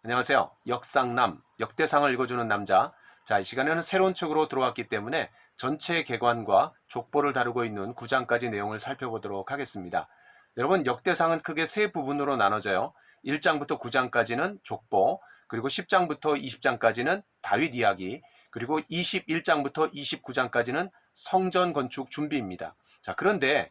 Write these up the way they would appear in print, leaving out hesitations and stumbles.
안녕하세요. 역상남, 역대상을 읽어주는 남자. 자, 이 시간에는 새로운 책으로 들어왔기 때문에 전체 개관과 족보를 다루고 있는 9장까지 내용을 살펴보도록 하겠습니다. 여러분, 역대상은 크게 세 부분으로 나눠져요. 1장부터 9장까지는 족보, 그리고 10장부터 20장까지는 다윗 이야기, 그리고 21장부터 29장까지는 성전 건축 준비입니다. 자, 그런데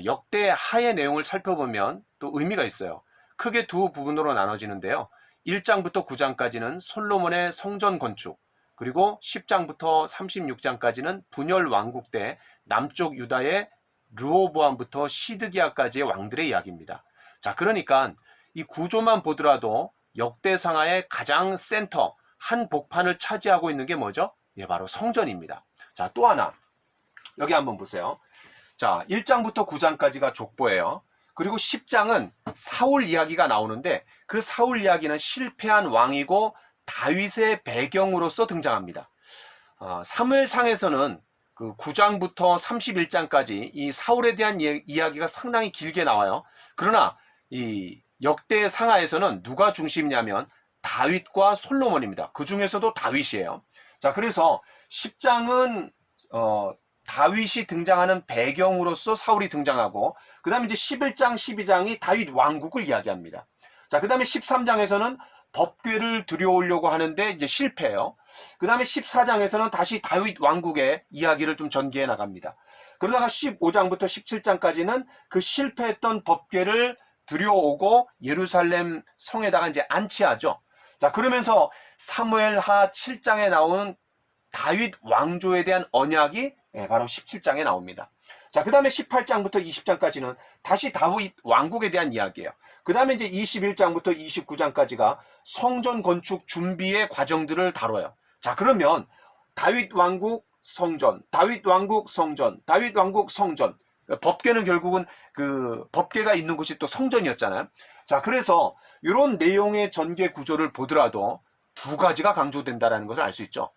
역대 하의 내용을 살펴보면 또 의미가 있어요. 크게 두 부분으로 나눠지는데요. 1장부터 9장까지는 솔로몬의 성전 건축, 그리고 10장부터 36장까지는 분열 왕국 때 남쪽 유다의 르호보암부터 시드기야까지의 왕들의 이야기입니다. 자, 그러니까 이 구조만 보더라도 역대상하의 가장 센터, 한 복판을 차지하고 있는 게 뭐죠? 예, 바로 성전입니다. 자, 또 하나 여기 한번 보세요. 자, 1장부터 9장까지가 족보예요. 그리고 10장은 사울 이야기가 나오는데 그 사울 이야기는 실패한 왕이고 다윗의 배경으로서 등장합니다. 사무엘상에서는 그 9장부터 31장까지 이 사울에 대한 이야기가 상당히 길게 나와요. 그러나 이 역대 상하에서는 누가 중심이냐면 다윗과 솔로몬입니다. 그 중에서도 다윗이에요. 자, 그래서 10장은 다윗이 등장하는 배경으로서 사울이 등장하고, 그 다음에 이제 11장, 12장이 다윗 왕국을 이야기합니다. 자, 그 다음에 13장에서는 법궤를 들여오려고 하는데 이제 실패해요. 그 다음에 14장에서는 다시 다윗 왕국의 이야기를 좀 전개해 나갑니다. 그러다가 15장부터 17장까지는 그 실패했던 법궤를 들여오고 예루살렘 성에다가 이제 안치하죠. 자, 그러면서 사무엘하 7장에 나오는 다윗 왕조에 대한 언약이 바로 17장에 나옵니다. 자, 그 다음에 18장부터 20장까지는 다시 다윗 왕국에 대한 이야기예요. 그 다음에 이제 21장부터 29장까지가 성전 건축 준비의 과정들을 다뤄요. 자, 그러면 다윗 왕국 성전, 다윗 왕국 성전, 다윗 왕국 성전. 법궤는 결국은 그 법궤가 있는 곳이 또 성전이었잖아요. 자, 그래서 이런 내용의 전개 구조를 보더라도 두 가지가 강조된다는 것을 알 수 있죠.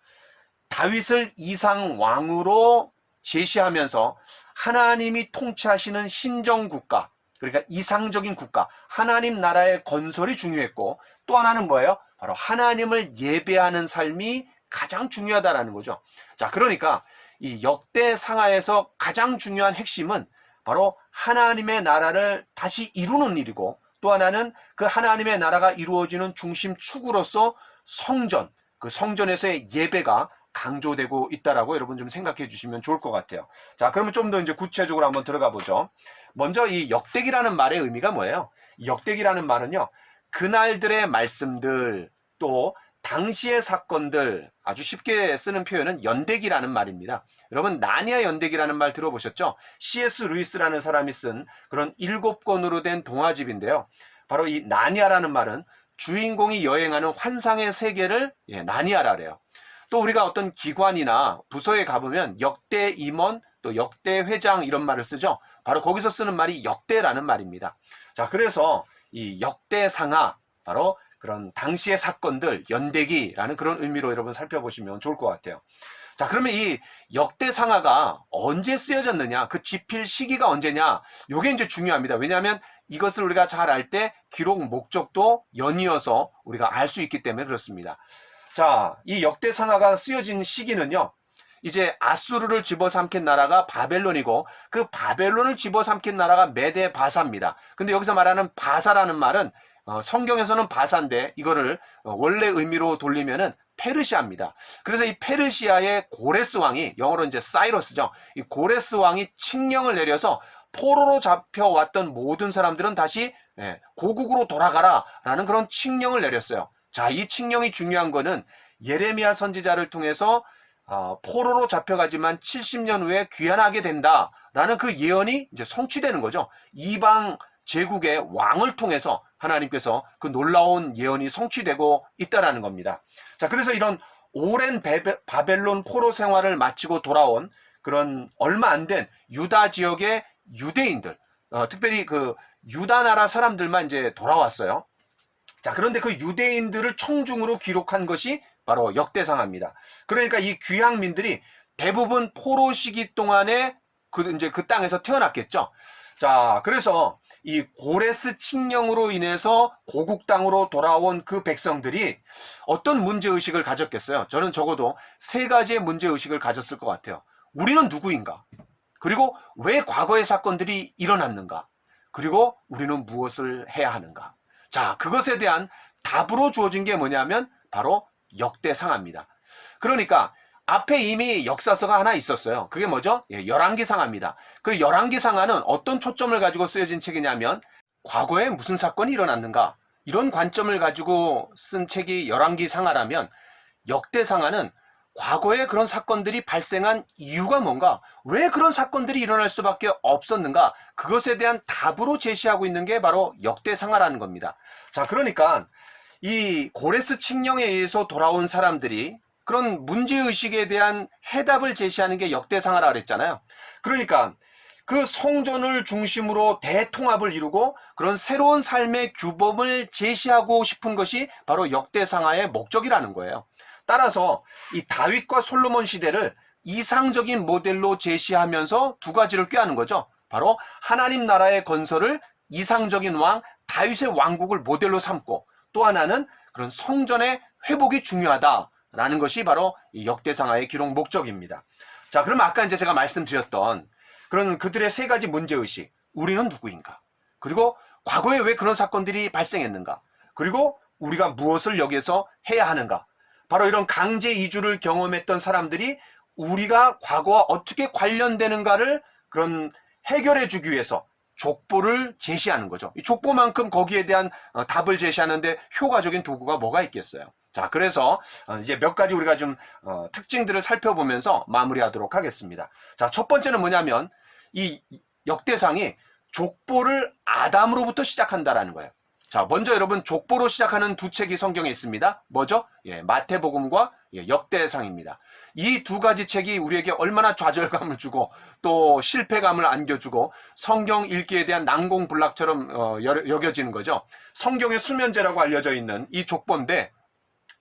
다윗을 이상 왕으로 제시하면서 하나님이 통치하시는 신정국가, 그러니까 이상적인 국가, 하나님 나라의 건설이 중요했고, 또 하나는 뭐예요? 바로 하나님을 예배하는 삶이 가장 중요하다는 거죠. 자, 그러니까 이 역대 상하에서 가장 중요한 핵심은 바로 하나님의 나라를 다시 이루는 일이고, 또 하나는 그 하나님의 나라가 이루어지는 중심 축으로서 성전, 그 성전에서의 예배가 강조되고 있다라고 여러분 좀 생각해 주시면 좋을 것 같아요. 자, 그러면 좀 더 이제 구체적으로 한번 들어가 보죠. 먼저 이 역대기라는 말의 의미가 뭐예요? 역대기라는 말은요, 그날들의 말씀들, 또 당시의 사건들, 아주 쉽게 쓰는 표현은 연대기라는 말입니다. 여러분, 나니아 연대기라는 말 들어보셨죠? C.S. 루이스라는 사람이 쓴 그런 7권으로 된 동화집인데요. 바로 이 나니아라는 말은 주인공이 여행하는 환상의 세계를 나니아라 그래요. 또 우리가 어떤 기관이나 부서에 가보면 역대 임원, 또 역대 회장 이런 말을 쓰죠. 바로 거기서 쓰는 말이 역대라는 말입니다. 자, 그래서 이 역대상하, 바로 그런 당시의 사건들, 연대기라는 그런 의미로 여러분 살펴보시면 좋을 것 같아요. 자, 그러면 이 역대상하가 언제 쓰여졌느냐, 그 집필 시기가 언제냐, 이게 이제 중요합니다. 왜냐하면 이것을 우리가 잘 알 때 기록 목적도 연이어서 우리가 알 수 있기 때문에 그렇습니다. 자, 이 역대상하가 쓰여진 시기는요, 이제 아수르를 집어삼킨 나라가 바벨론이고, 그 바벨론을 집어삼킨 나라가 메데 바사입니다. 근데 여기서 말하는 바사라는 말은 성경에서는 바사인데 이거를 원래 의미로 돌리면은 페르시아입니다. 그래서 이 페르시아의 고레스 왕이, 영어로 이제 사이러스죠. 이 고레스 왕이 칙령을 내려서 포로로 잡혀왔던 모든 사람들은 다시 고국으로 돌아가라 라는 그런 칙령을 내렸어요. 자, 이 칙령이 중요한 거는 예레미야 선지자를 통해서 포로로 잡혀가지만 70년 후에 귀환하게 된다라는 그 예언이 이제 성취되는 거죠. 이방 제국의 왕을 통해서 하나님께서 그 놀라운 예언이 성취되고 있다라는 겁니다. 자, 그래서 이런 오랜 바벨론 포로 생활을 마치고 돌아온 그런 얼마 안 된 유다 지역의 유대인들, 특별히 그 유다 나라 사람들만 이제 돌아왔어요. 자, 그런데 그 유대인들을 청중으로 기록한 것이 바로 역대상하입니다. 그러니까 이 귀향민들이 대부분 포로 시기 동안에 그 땅에서 태어났겠죠. 자, 그래서 이 고레스 칙령으로 인해서 고국 땅으로 돌아온 그 백성들이 어떤 문제의식을 가졌겠어요? 저는 적어도 세 가지의 문제의식을 가졌을 것 같아요. 우리는 누구인가? 그리고 왜 과거의 사건들이 일어났는가? 그리고 우리는 무엇을 해야 하는가? 자, 그것에 대한 답으로 주어진 게 뭐냐면 바로 역대상하입니다. 그러니까 앞에 이미 역사서가 하나 있었어요. 그게 뭐죠? 열왕기상하입니다. 그 열왕기상하는 어떤 초점을 가지고 쓰여진 책이냐면 과거에 무슨 사건이 일어났는가? 이런 관점을 가지고 쓴 책이 열왕기상하라면 역대상하는 과거에 그런 사건들이 발생한 이유가 뭔가? 왜 그런 사건들이 일어날 수밖에 없었는가? 그것에 대한 답으로 제시하고 있는 게 바로 역대상하라는 겁니다. 자, 그러니까 이 고레스 칙령에 의해서 돌아온 사람들이 그런 문제의식에 대한 해답을 제시하는 게 역대상하라 그랬잖아요. 그러니까 그 성전을 중심으로 대통합을 이루고 그런 새로운 삶의 규범을 제시하고 싶은 것이 바로 역대상하의 목적이라는 거예요. 따라서 이 다윗과 솔로몬 시대를 이상적인 모델로 제시하면서 두 가지를 꾀하는 거죠. 바로 하나님 나라의 건설을 이상적인 왕 다윗의 왕국을 모델로 삼고, 또 하나는 그런 성전의 회복이 중요하다라는 것이 바로 이 역대상하의 기록 목적입니다. 자, 그럼 아까 이제 제가 말씀드렸던 그런 그들의 세 가지 문제의식, 우리는 누구인가? 그리고 과거에 왜 그런 사건들이 발생했는가? 그리고 우리가 무엇을 여기에서 해야 하는가? 바로 이런 강제 이주를 경험했던 사람들이 우리가 과거와 어떻게 관련되는가를 그런 해결해 주기 위해서 족보를 제시하는 거죠. 이 족보만큼 거기에 대한 답을 제시하는데 효과적인 도구가 뭐가 있겠어요. 자, 그래서 이제 몇 가지 우리가 좀 특징들을 살펴보면서 마무리하도록 하겠습니다. 자, 첫 번째는 뭐냐면 이 역대상이 족보를 아담으로부터 시작한다라는 거예요. 자, 먼저 여러분 족보로 시작하는 두 책이 성경에 있습니다. 뭐죠? 마태복음과 역대상입니다. 이 두 가지 책이 우리에게 얼마나 좌절감을 주고 또 실패감을 안겨주고 성경 읽기에 대한 난공불락처럼 여겨지는 거죠. 성경의 수면제라고 알려져 있는 이 족보인데,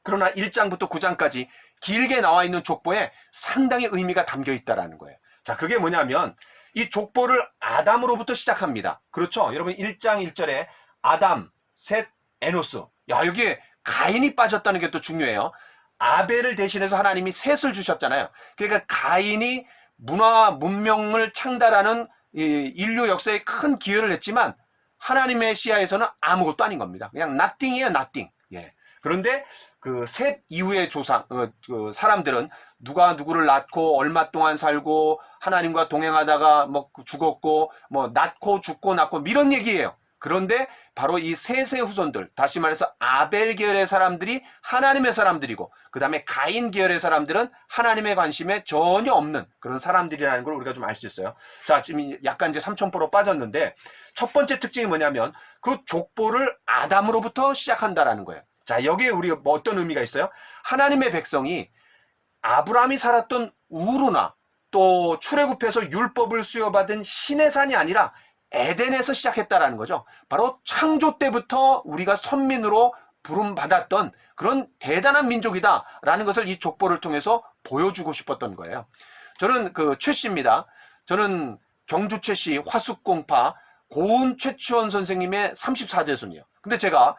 그러나 1장부터 9장까지 길게 나와 있는 족보에 상당히 의미가 담겨 있다는 거예요. 자, 그게 뭐냐면 이 족보를 아담으로부터 시작합니다. 그렇죠? 여러분 1장 1절에 아담, 셋, 에노스. 야, 여기에 가인이 빠졌다는 게 또 중요해요. 아벨을 대신해서 하나님이 셋을 주셨잖아요. 그러니까 가인이 문화, 문명을 창달하는 인류 역사에 큰 기여를 했지만 하나님의 시야에서는 아무것도 아닌 겁니다. 그냥 nothing이에요, nothing. 예. 그런데 그 셋 이후의 조상, 그 사람들은 누가 누구를 낳고 얼마 동안 살고 하나님과 동행하다가 뭐 죽었고 뭐 낳고 죽고 낳고 이런 얘기예요. 그런데 바로 이 셋의 후손들, 다시 말해서 아벨 계열의 사람들이 하나님의 사람들이고, 그 다음에 가인 계열의 사람들은 하나님의 관심에 전혀 없는 그런 사람들이라는 걸 우리가 좀 알 수 있어요. 자, 지금 약간 이제 삼천포로 빠졌는데, 첫 번째 특징이 뭐냐면 그 족보를 아담으로부터 시작한다라는 거예요. 자, 여기에 우리가 뭐 어떤 의미가 있어요? 하나님의 백성이 아브라함이 살았던 우르나 또 출애굽해서 율법을 수여받은 시내산이 아니라 에덴에서 시작했다라는 거죠. 바로 창조 때부터 우리가 선민으로 부름받았던 그런 대단한 민족이다라는 것을 이 족보를 통해서 보여주고 싶었던 거예요. 저는 그 최씨입니다. 저는 경주 최씨 화숙공파 고은 최추원 선생님의 34대 손이에요. 근데 제가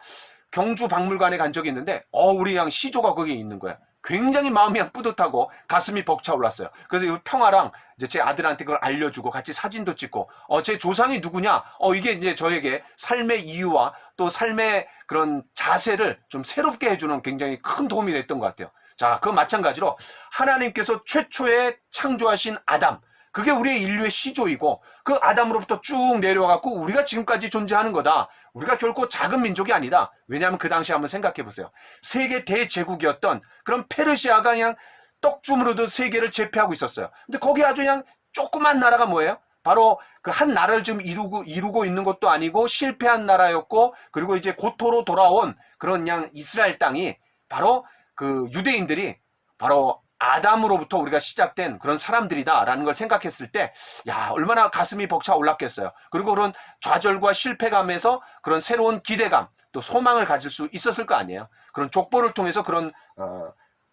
경주 박물관에 간 적이 있는데 우리 그냥 시조가 거기 있는 거야. 굉장히 마음이 그냥 뿌듯하고 가슴이 벅차올랐어요. 그래서 평화랑 이제 제 아들한테 그걸 알려주고 같이 사진도 찍고 제 조상이 누구냐? 이게 이제 저에게 삶의 이유와 또 삶의 그런 자세를 좀 새롭게 해주는 굉장히 큰 도움이 됐던 것 같아요. 자, 그 마찬가지로 하나님께서 최초에 창조하신 아담, 그게 우리의 인류의 시조이고 그 아담으로부터 쭉 내려와갖고 우리가 지금까지 존재하는 거다. 우리가 결코 작은 민족이 아니다. 왜냐하면 그 당시 한번 생각해 보세요. 세계 대제국이었던 그런 페르시아가 그냥 떡주무르듯 세계를 제패하고 있었어요. 근데 거기 아주 그냥 조그만 나라가 뭐예요? 바로 그 한 나라를 지금 이루고 있는 것도 아니고 실패한 나라였고, 그리고 이제 고토로 돌아온 그런 그냥 이스라엘 땅이 바로 그 유대인들이 바로 아담으로부터 우리가 시작된 그런 사람들이다라는 걸 생각했을 때, 야, 얼마나 가슴이 벅차 올랐겠어요. 그리고 그런 좌절과 실패감에서 그런 새로운 기대감, 또 소망을 가질 수 있었을 거 아니에요. 그런 족보를 통해서 그런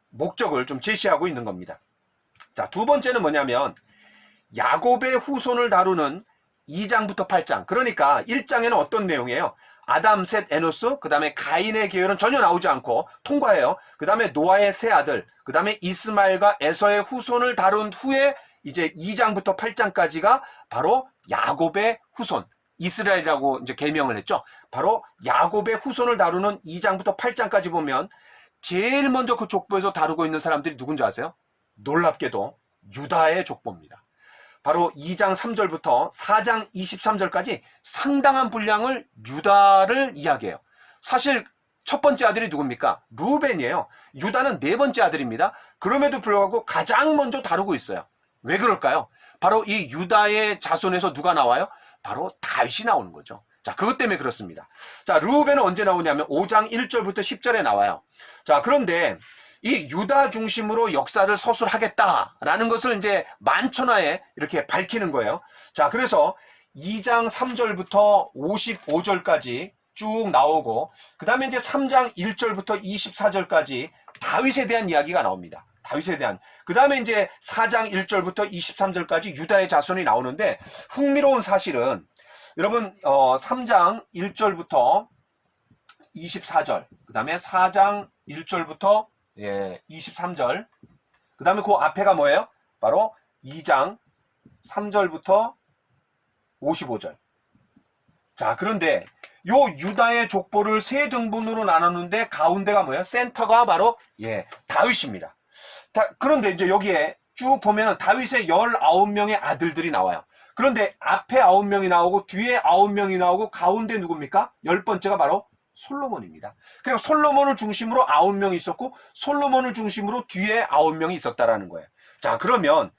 목적을 좀 제시하고 있는 겁니다. 자, 두 번째는 뭐냐면 야곱의 후손을 다루는 2장부터 8장. 그러니까 1장에는 어떤 내용이에요? 아담, 셋, 에노스, 그 다음에 가인의 계열은 전혀 나오지 않고 통과해요. 그 다음에 노아의 세 아들, 그 다음에 이스마엘과 에서의 후손을 다룬 후에 이제 2장부터 8장까지가 바로 야곱의 후손, 이스라엘이라고 이제 개명을 했죠. 바로 야곱의 후손을 다루는 2장부터 8장까지 보면 제일 먼저 그 족보에서 다루고 있는 사람들이 누군지 아세요? 놀랍게도 유다의 족보입니다. 바로 2장 3절부터 4장 23절까지 상당한 분량을 유다를 이야기해요. 사실 첫 번째 아들이 누굽니까? 루벤이에요. 유다는 네 번째 아들입니다. 그럼에도 불구하고 가장 먼저 다루고 있어요. 왜 그럴까요? 바로 이 유다의 자손에서 누가 나와요? 바로 다윗이 나오는 거죠. 자, 그것 때문에 그렇습니다. 자, 루벤은 언제 나오냐면 5장 1절부터 10절에 나와요. 자, 그런데 이 유다 중심으로 역사를 서술하겠다라는 것을 이제 만천하에 이렇게 밝히는 거예요. 자, 그래서 2장 3절부터 55절까지 쭉 나오고, 그 다음에 이제 3장 1절부터 24절까지 다윗에 대한 이야기가 나옵니다. 다윗에 대한. 그 다음에 이제 4장 1절부터 23절까지 유다의 자손이 나오는데, 흥미로운 사실은 여러분 3장 1절부터 24절, 그 다음에 4장 1절부터 23절, 그 다음에 그 앞에가 뭐예요? 바로 2장 3절부터 55절. 자, 그런데 요 유다의 족보를 세 등분으로 나눴는데 가운데가 뭐예요? 센터가 바로 다윗입니다. 그런데 이제 여기에 쭉 보면은 다윗의 19명의 아들들이 나와요. 그런데 앞에 9명이 나오고 뒤에 9명이 나오고 가운데 누굽니까? 10번째가 바로 솔로몬입니다. 그냥 솔로몬을 중심으로 9명이 있었고 솔로몬을 중심으로 뒤에 9명이 있었다라는 거예요. 자, 그러면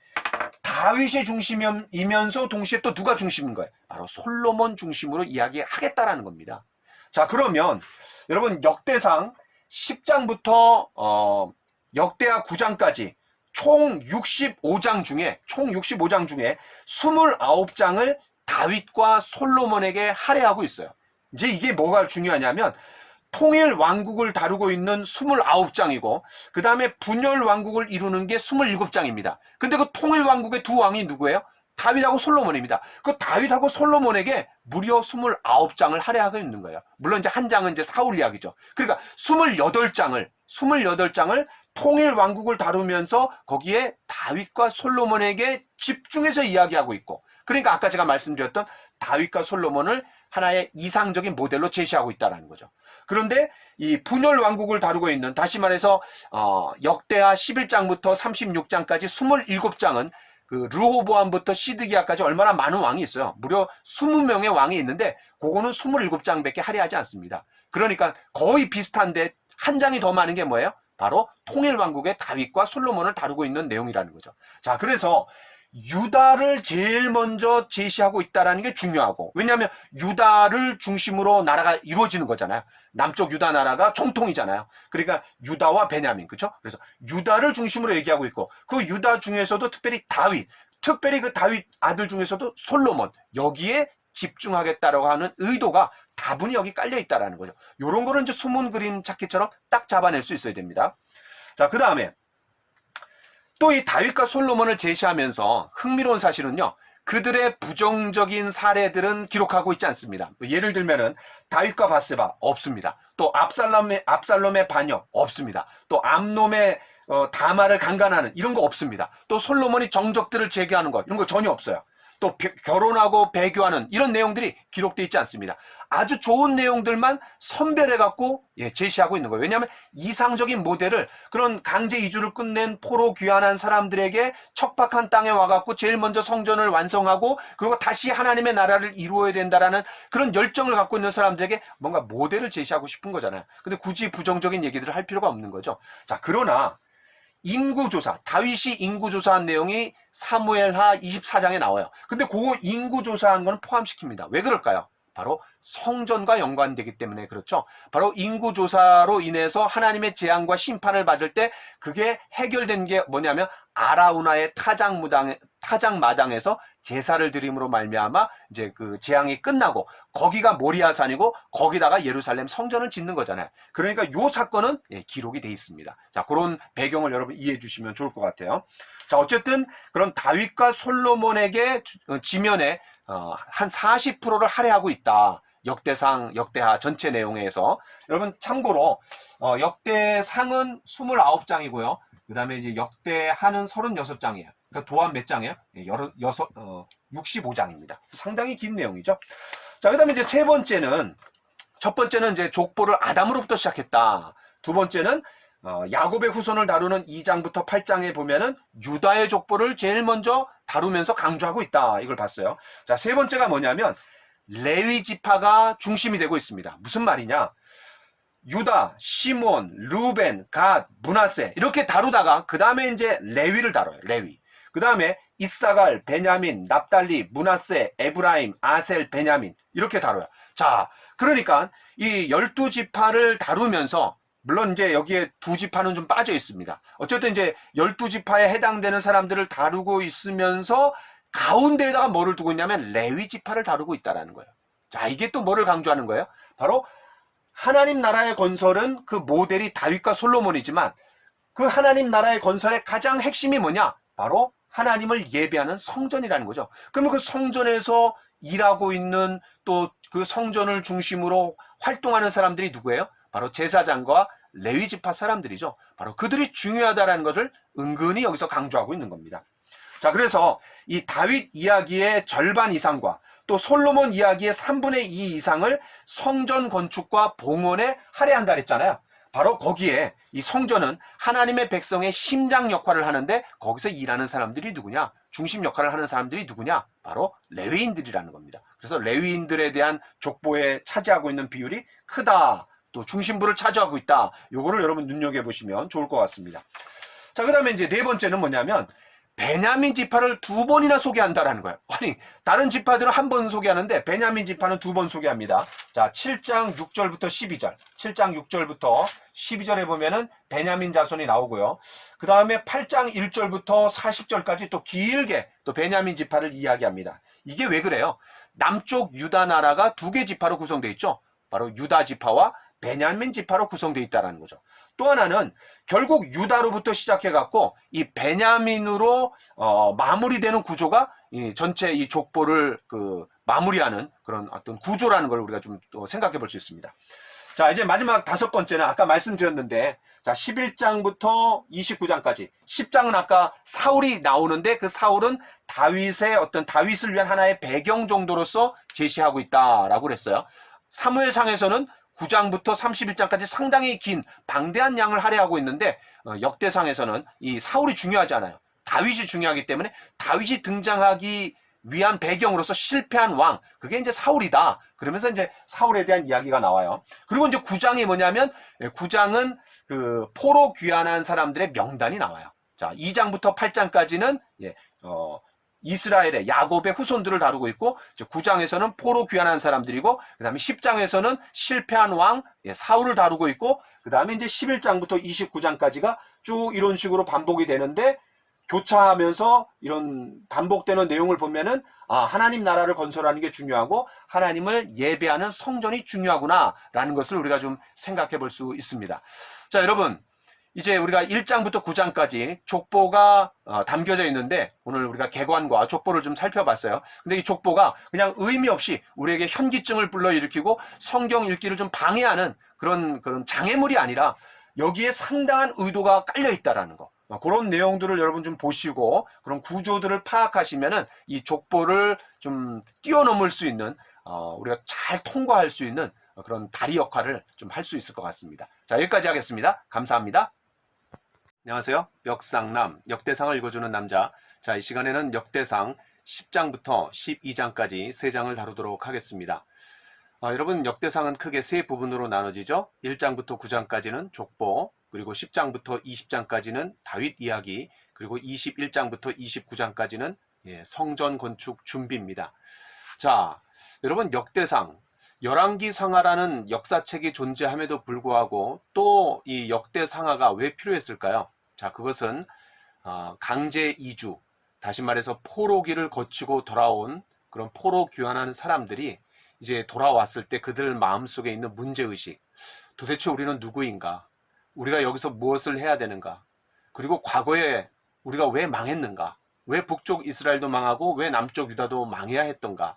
다윗이 중심이면서 동시에 또 누가 중심인 거예요? 바로 솔로몬 중심으로 이야기하겠다라는 겁니다. 자, 그러면 여러분 역대상 10장부터 역대하 9장까지 총 65장 중에 29장을 다윗과 솔로몬에게 할애하고 있어요. 이제 이게 뭐가 중요하냐면 통일 왕국을 다루고 있는 29장이고 그 다음에 분열 왕국을 이루는 게 27장입니다. 근데 그 통일 왕국의 두 왕이 누구예요? 다윗하고 솔로몬입니다. 그 다윗하고 솔로몬에게 무려 29장을 할애하고 있는 거예요. 물론 이제 한 장은 이제 사울 이야기죠. 그러니까 28장을 통일 왕국을 다루면서 거기에 다윗과 솔로몬에게 집중해서 이야기하고 있고, 그러니까 아까 제가 말씀드렸던 다윗과 솔로몬을 하나의 이상적인 모델로 제시하고 있다는 거죠. 그런데 이 분열 왕국을 다루고 있는, 다시 말해서 역대하 11장부터 36장까지 27장은 그 르호보암부터 시드기야까지 얼마나 많은 왕이 있어요. 무려 20명의 왕이 있는데 그거는 27장밖에 할애하지 않습니다. 그러니까 거의 비슷한데 한 장이 더 많은 게 뭐예요? 바로 통일 왕국의 다윗과 솔로몬을 다루고 있는 내용이라는 거죠. 자, 그래서 유다를 제일 먼저 제시하고 있다는 게 중요하고, 왜냐하면 유다를 중심으로 나라가 이루어지는 거잖아요. 남쪽 유다 나라가 정통이잖아요. 그러니까 유다와 베냐민, 그렇죠? 그래서 유다를 중심으로 얘기하고 있고, 그 유다 중에서도 특별히 그 다윗 아들 중에서도 솔로몬, 여기에 집중하겠다라고 하는 의도가 다분히 여기 깔려 있다라는 거죠. 이런 거는 이제 숨은 그림 찾기처럼 딱 잡아낼 수 있어야 됩니다. 자, 그 다음에 또 이 다윗과 솔로몬을 제시하면서 흥미로운 사실은요, 그들의 부정적인 사례들은 기록하고 있지 않습니다. 예를 들면은 다윗과 바세바 없습니다. 또 압살롬의 반역 없습니다. 또 암놈의 다말을 강간하는 이런 거 없습니다. 또 솔로몬이 정적들을 제기하는 것 이런 거 전혀 없어요. 또 결혼하고 배교하는 이런 내용들이 기록되어 있지 않습니다. 아주 좋은 내용들만 선별해갖고 제시하고 있는 거예요. 왜냐하면 이상적인 모델을, 그런 강제 이주를 끝낸 포로 귀환한 사람들에게 척박한 땅에 와갖고 제일 먼저 성전을 완성하고 그리고 다시 하나님의 나라를 이루어야 된다라는 그런 열정을 갖고 있는 사람들에게 뭔가 모델을 제시하고 싶은 거잖아요. 근데 굳이 부정적인 얘기들을 할 필요가 없는 거죠. 자, 그러나 인구조사, 다윗이 인구조사한 내용이 사무엘하 24장에 나와요. 근데 그거 인구조사한 건 포함시킵니다. 왜 그럴까요? 바로 성전과 연관되기 때문에 그렇죠. 바로 인구조사로 인해서 하나님의 재앙과 심판을 받을 때 그게 해결된 게 뭐냐면 아라우나의 타작마당에서 제사를 드림으로 말미암아 이제 그 재앙이 끝나고 거기가 모리아산이고 거기다가 예루살렘 성전을 짓는 거잖아요. 그러니까 요 사건은 기록이 돼 있습니다. 자, 그런 배경을 여러분 이해해 주시면 좋을 것 같아요. 자, 어쨌든 그런 다윗과 솔로몬에게 지면에 한 40%를 할애하고 있다. 역대상, 역대하 전체 내용에서. 여러분 참고로 역대상은 29장이고요. 그 다음에 이제 역대하는 36장이에요. 그러니까 도합 몇 장이에요? 65장입니다. 상당히 긴 내용이죠. 자, 그 다음에 이제 세 번째는, 첫 번째는 이제 족보를 아담으로부터 시작했다. 두 번째는 야곱의 후손을 다루는 2장부터 8장에 보면은 유다의 족보를 제일 먼저 다루면서 강조하고 있다. 이걸 봤어요. 자, 세 번째가 뭐냐면 레위 지파가 중심이 되고 있습니다. 무슨 말이냐? 유다, 시몬, 루벤, 갓, 므낫세 이렇게 다루다가 그 다음에 이제 레위를 다뤄요. 레위. 그 다음에 이사갈, 베냐민, 납달리, 므낫세, 에브라임, 아셀, 베냐민 이렇게 다뤄요. 자, 그러니까 이 12지파를 다루면서 물론 이제 여기에 2지파는 좀 빠져 있습니다. 어쨌든 이제 12지파에 해당되는 사람들을 다루고 있으면서 가운데에다가 뭐를 두고 있냐면 레위 지파를 다루고 있다라는 거예요. 자, 이게 또 뭐를 강조하는 거예요? 바로 하나님 나라의 건설은 그 모델이 다윗과 솔로몬이지만 그 하나님 나라의 건설의 가장 핵심이 뭐냐? 바로 하나님을 예배하는 성전이라는 거죠. 그러면 그 성전에서 일하고 있는 또 그 성전을 중심으로 활동하는 사람들이 누구예요? 바로 제사장과 레위 지파 사람들이죠. 바로 그들이 중요하다는 것을 은근히 여기서 강조하고 있는 겁니다. 자, 그래서 이 다윗 이야기의 절반 이상과 또 솔로몬 이야기의 3분의 2 이상을 성전 건축과 봉헌에 할애한다 그랬잖아요. 바로 거기에 이 성전은 하나님의 백성의 심장 역할을 하는데 거기서 일하는 사람들이 누구냐? 중심 역할을 하는 사람들이 누구냐? 바로 레위인들이라는 겁니다. 그래서 레위인들에 대한 족보에 차지하고 있는 비율이 크다. 또 중심부를 차지하고 있다. 요거를 여러분 눈여겨보시면 좋을 것 같습니다. 자, 그 다음에 이제 네 번째는 뭐냐면 베냐민 지파를 2번이나 소개한다라는 거예요. 아니, 다른 지파들은 한 번 소개하는데 베냐민 지파는 2번 소개합니다. 자, 7장 6절부터 12절. 7장 6절부터 12절에 보면은 베냐민 자손이 나오고요. 그 다음에 8장 1절부터 40절까지 또 길게 또 베냐민 지파를 이야기합니다. 이게 왜 그래요? 남쪽 유다 나라가 2개 지파로 구성되어 있죠. 바로 유다 지파와 베냐민 지파로 구성되어 있다는 거죠. 또 하나는 결국 유다로부터 시작해갖고 이 베냐민으로 마무리되는 구조가 이 전체 이 족보를 마무리하는 그런 어떤 구조라는 걸 우리가 좀 또 생각해 볼 수 있습니다. 자, 이제 마지막 5번째는 아까 말씀드렸는데, 자, 11장부터 29장까지. 10장은 아까 사울이 나오는데 그 사울은 다윗을 위한 하나의 배경 정도로서 제시하고 있다라고 그랬어요. 사무엘상에서는 9장부터 31장까지 상당히 긴 방대한 양을 할애하고 있는데 역대상에서는 이 사울이 중요하지 않아요. 다윗이 중요하기 때문에 다윗이 등장하기 위한 배경으로서 실패한 왕, 그게 이제 사울이다. 그러면서 이제 사울에 대한 이야기가 나와요. 그리고 이제 9장이 뭐냐면 9장은 그 포로 귀환한 사람들의 명단이 나와요. 자, 2장부터 8장까지는 이스라엘의 야곱의 후손들을 다루고 있고 9장에서는 포로 귀환한 사람들이고 그 다음에 10장에서는 실패한 왕 사울을 다루고 있고 그 다음에 이제 11장부터 29장까지가 쭉 이런 식으로 반복이 되는데 교차하면서 이런 반복되는 내용을 보면은 하나님 나라를 건설하는 게 중요하고 하나님을 예배하는 성전이 중요하구나 라는 것을 우리가 좀 생각해 볼 수 있습니다. 자, 여러분 이제 우리가 1장부터 9장까지 족보가 담겨져 있는데 오늘 우리가 개관과 족보를 좀 살펴봤어요. 근데 이 족보가 그냥 의미 없이 우리에게 현기증을 불러일으키고 성경 읽기를 좀 방해하는 그런 장애물이 아니라 여기에 상당한 의도가 깔려 있다라는 거. 그런 내용들을 여러분 좀 보시고 그런 구조들을 파악하시면은 이 족보를 좀 뛰어넘을 수 있는 우리가 잘 통과할 수 있는 그런 다리 역할을 좀 할 수 있을 것 같습니다. 자, 여기까지 하겠습니다. 감사합니다. 안녕하세요. 역상남, 역대상을 읽어주는 남자. 자, 이 시간에는 역대상 10장부터 12장까지 3장을 다루도록 하겠습니다. 여러분, 역대상은 크게 3부분으로 나눠지죠. 1장부터 9장까지는 족보, 그리고 10장부터 20장까지는 다윗 이야기, 그리고 21장부터 29장까지는 성전 건축 준비입니다. 자, 여러분, 역대상, 열왕기상하라는 역사책이 존재함에도 불구하고 또 이 역대상하가 왜 필요했을까요? 자, 그것은 강제 이주, 다시 말해서 포로기를 거치고 돌아온 그런 포로 귀환하는 사람들이 이제 돌아왔을 때 그들 마음속에 있는 문제의식, 도대체 우리는 누구인가? 우리가 여기서 무엇을 해야 되는가? 그리고 과거에 우리가 왜 망했는가? 왜 북쪽 이스라엘도 망하고 왜 남쪽 유다도 망해야 했던가?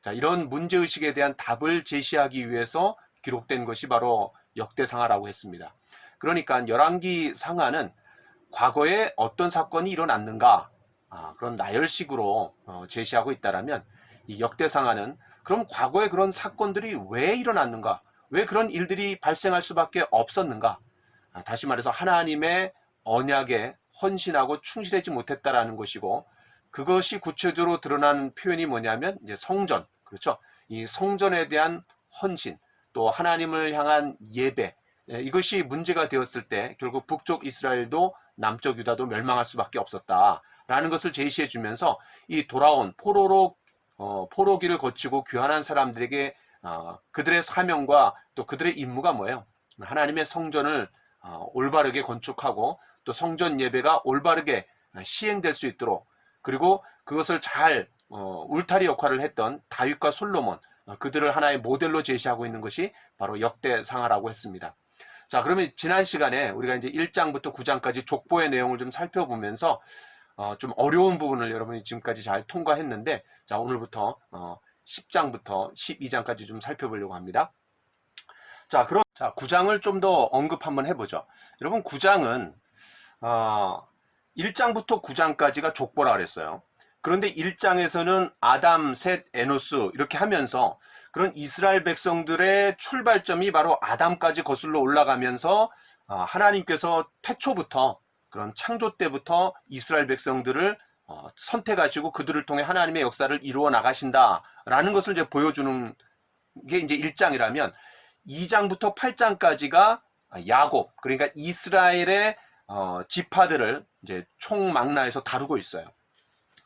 자, 이런 문제의식에 대한 답을 제시하기 위해서 기록된 것이 바로 역대상하라고 했습니다. 그러니까 열왕기 상하는 과거에 어떤 사건이 일어났는가, 그런 나열식으로 제시하고 있다라면, 이 역대상하는 그럼 과거에 그런 사건들이 왜 일어났는가, 왜 그런 일들이 발생할 수밖에 없었는가, 다시 말해서 하나님의 언약에 헌신하고 충실하지 못했다라는 것이고, 그것이 구체적으로 드러나는 표현이 뭐냐면 이제 성전, 그렇죠? 이 성전에 대한 헌신, 또 하나님을 향한 예배, 이것이 문제가 되었을 때 결국 북쪽 이스라엘도 남쪽 유다도 멸망할 수밖에 없었다라는 것을 제시해 주면서 이 돌아온 포로기를 거치고 귀환한 사람들에게 그들의 사명과 또 그들의 임무가 뭐예요? 하나님의 성전을 올바르게 건축하고 또 성전 예배가 올바르게 시행될 수 있도록, 그리고 그것을 잘 울타리 역할을 했던 다윗과 솔로몬, 그들을 하나의 모델로 제시하고 있는 것이 바로 역대상하라고 했습니다. 자, 그러면 지난 시간에 우리가 이제 1장부터 9장까지 족보의 내용을 좀 살펴보면서 좀 어려운 부분을 여러분이 지금까지 잘 통과했는데, 자, 오늘부터 10장부터 12장까지 좀 살펴보려고 합니다. 자, 그럼 9장을 좀 더 언급 한번 해보죠. 여러분, 9장은 1장부터 9장까지가 족보라 그랬어요. 그런데 1장에서는 아담, 셋, 에노스 이렇게 하면서 그런 이스라엘 백성들의 출발점이 바로 아담까지 거슬러 올라가면서 하나님께서 태초부터, 그런 창조 때부터 이스라엘 백성들을 선택하시고 그들을 통해 하나님의 역사를 이루어 나가신다라는 것을 이제 보여주는 게 이제 1장이라면, 2장부터 8장까지가 야곱, 그러니까 이스라엘의 지파들을 이제 총망라해서 다루고 있어요.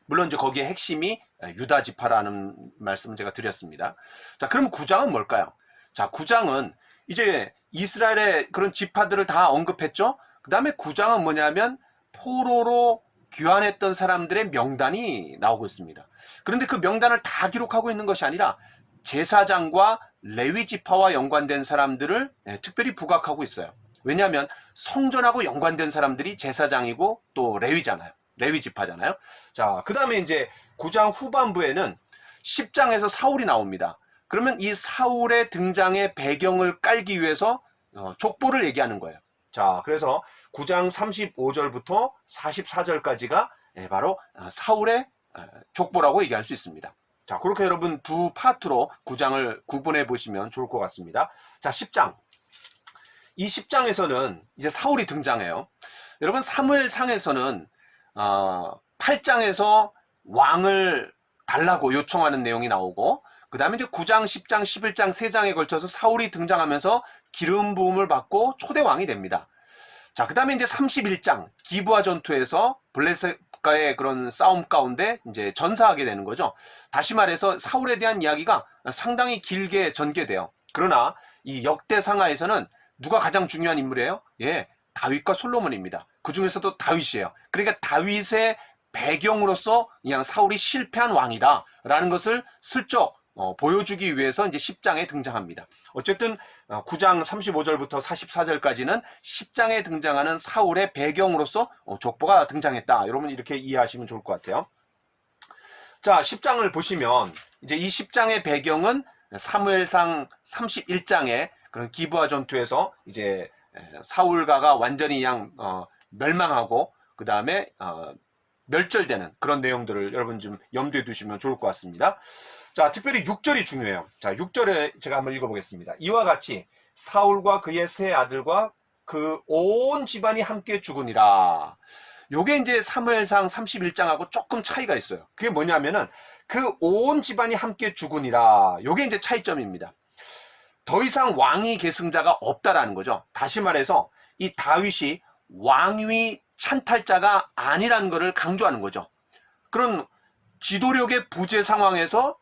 물론 이제 거기에 핵심이 유다 지파라는 말씀을 제가 드렸습니다. 자, 그럼 9장은 뭘까요? 자, 9장은 이제 이스라엘의 그런 지파들을 다 언급했죠. 그 다음에 9장은 뭐냐면 포로로 귀환했던 사람들의 명단이 나오고 있습니다. 그런데 그 명단을 다 기록하고 있는 것이 아니라 제사장과 레위 지파와 연관된 사람들을 특별히 부각하고 있어요. 왜냐하면 성전하고 연관된 사람들이 제사장이고 또 레위잖아요. 레위 지파잖아요. 자, 그 다음에 이제 9장 후반부에는 10장에서 사울이 나옵니다. 그러면 이 사울의 등장의 배경을 깔기 위해서 족보를 얘기하는 거예요. 자, 그래서 9장 35절부터 44절까지가 바로 사울의 족보라고 얘기할 수 있습니다. 자, 그렇게 여러분 두 파트로 9장을 구분해 보시면 좋을 것 같습니다. 자, 10장. 이 10장에서는 이제 사울이 등장해요. 여러분, 사무엘상에서는 8장에서 왕을 달라고 요청하는 내용이 나오고, 그 다음에 이제 9장, 10장, 11장 3장에 걸쳐서 사울이 등장하면서 기름 부음을 받고 초대왕이 됩니다. 자, 그 다음에 이제 31장 기브아 전투에서 블레셋과의 그런 싸움 가운데 이제 전사하게 되는 거죠. 다시 말해서 사울에 대한 이야기가 상당히 길게 전개돼요. 그러나 이 역대상하에서는 누가 가장 중요한 인물이에요? 예, 다윗과 솔로몬입니다. 그 중에서도 다윗이에요. 그러니까 다윗의 배경으로서 그냥 사울이 실패한 왕이다 라는 것을 슬쩍 보여주기 위해서 이제 10장에 등장합니다. 어쨌든 9장 35절부터 44절까지는 10장에 등장하는 사울의 배경으로서 족보가 등장했다. 여러분 이렇게 이해하시면 좋을 것 같아요. 자, 10장을 보시면 이제 이 10장의 배경은 사무엘상 31장의 그런 기브아 전투에서 이제 사울가가 완전히 그냥 멸망하고 그 다음에 멸절되는 그런 내용들을 여러분 좀 염두에 두시면 좋을 것 같습니다. 자, 특별히 6절이 중요해요. 자, 6절에 제가 한번 읽어보겠습니다. 이와 같이 사울과 그의 세 아들과 그 온 집안이 함께 죽으니라. 요게 이제 사무엘상 31장하고 조금 차이가 있어요. 그게 뭐냐면은 그 온 집안이 함께 죽으니라. 요게 이제 차이점입니다. 더 이상 왕위 계승자가 없다라는 거죠. 다시 말해서 이 다윗이 왕위 찬탈자가 아니라는 것을 강조하는 거죠. 그런 지도력의 부재 상황에서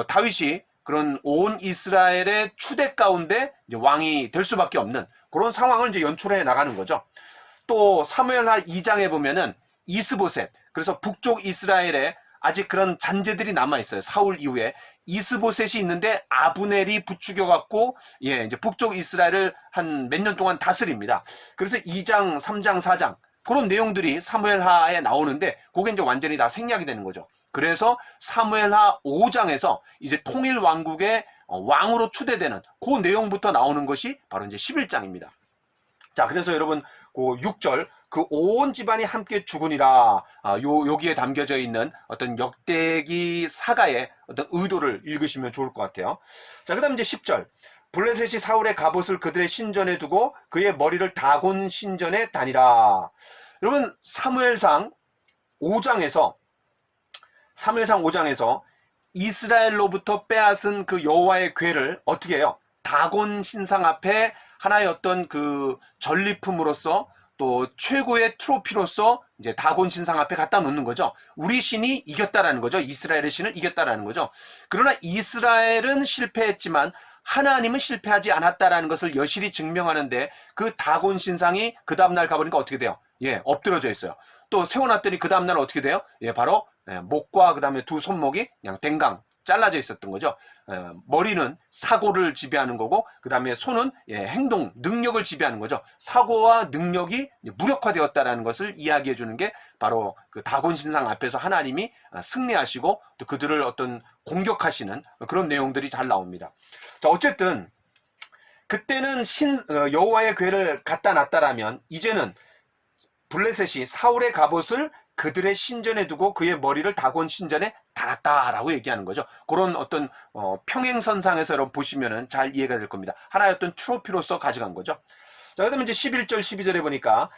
다윗이 그런 온 이스라엘의 추대 가운데 이제 왕이 될 수밖에 없는 그런 상황을 이제 연출해 나가는 거죠. 또 사무엘하 2장에 보면은 이스보셋, 그래서 북쪽 이스라엘에 아직 그런 잔재들이 남아있어요. 사울 이후에 이스보셋이 있는데 아브넬이 부추겨갖고 이제 북쪽 이스라엘을 한 몇 년 동안 다스립니다. 그래서 2장, 3장, 4장 그런 내용들이 사무엘하에 나오는데 그게 이제 완전히 다 생략이 되는 거죠. 그래서 사무엘하 5장에서 이제 통일 왕국의 왕으로 추대되는 그 내용부터 나오는 것이 바로 이제 11장입니다. 자, 그래서 여러분 그 6절 그 온 집안이 함께 죽으니라, 여기에 담겨져 있는 어떤 역대기 사가의 어떤 의도를 읽으시면 좋을 것 같아요. 자, 그 다음 이제 10절 블레셋이 사울의 갑옷을 그들의 신전에 두고 그의 머리를 다곤 신전에 다니라. 여러분 사무엘상 5장에서 이스라엘로부터 빼앗은 그 여호와의 궤를 어떻게 해요? 다곤 신상 앞에 하나의 어떤 그 전리품으로서 또 최고의 트로피로서 이제 다곤 신상 앞에 갖다 놓는 거죠. 우리 신이 이겼다라는 거죠. 이스라엘의 신을 이겼다라는 거죠. 그러나 이스라엘은 실패했지만 하나님은 실패하지 않았다라는 것을 여실히 증명하는데 그 다곤 신상이 그 다음날 가보니까 어떻게 돼요? 엎드러져 있어요. 또 세워놨더니 그 다음날 어떻게 돼요? 바로 목과 그 다음에 두 손목이 그냥 댕강 잘라져 있었던 거죠. 머리는 사고를 지배하는 거고 그 다음에 손은 행동, 능력을 지배하는 거죠. 사고와 능력이 무력화되었다라는 것을 이야기해 주는 게 바로 그 다곤 신상 앞에서 하나님이 승리하시고 또 그들을 어떤 공격하시는 그런 내용들이 잘 나옵니다. 자, 어쨌든 그때는 여호와의 궤를 갖다 놨다라면 이제는 블레셋이 사울의 갑옷을 그들의 신전에 두고 그의 머리를 다곤 신전에 달았다라고 얘기하는 거죠. 그런 어떤 평행선상에서 여러분 보시면은 잘 이해가 될 겁니다. 하나의 어떤 트로피로서 가져간 거죠. 자, 그다음에 이제 11절 12절에 보니까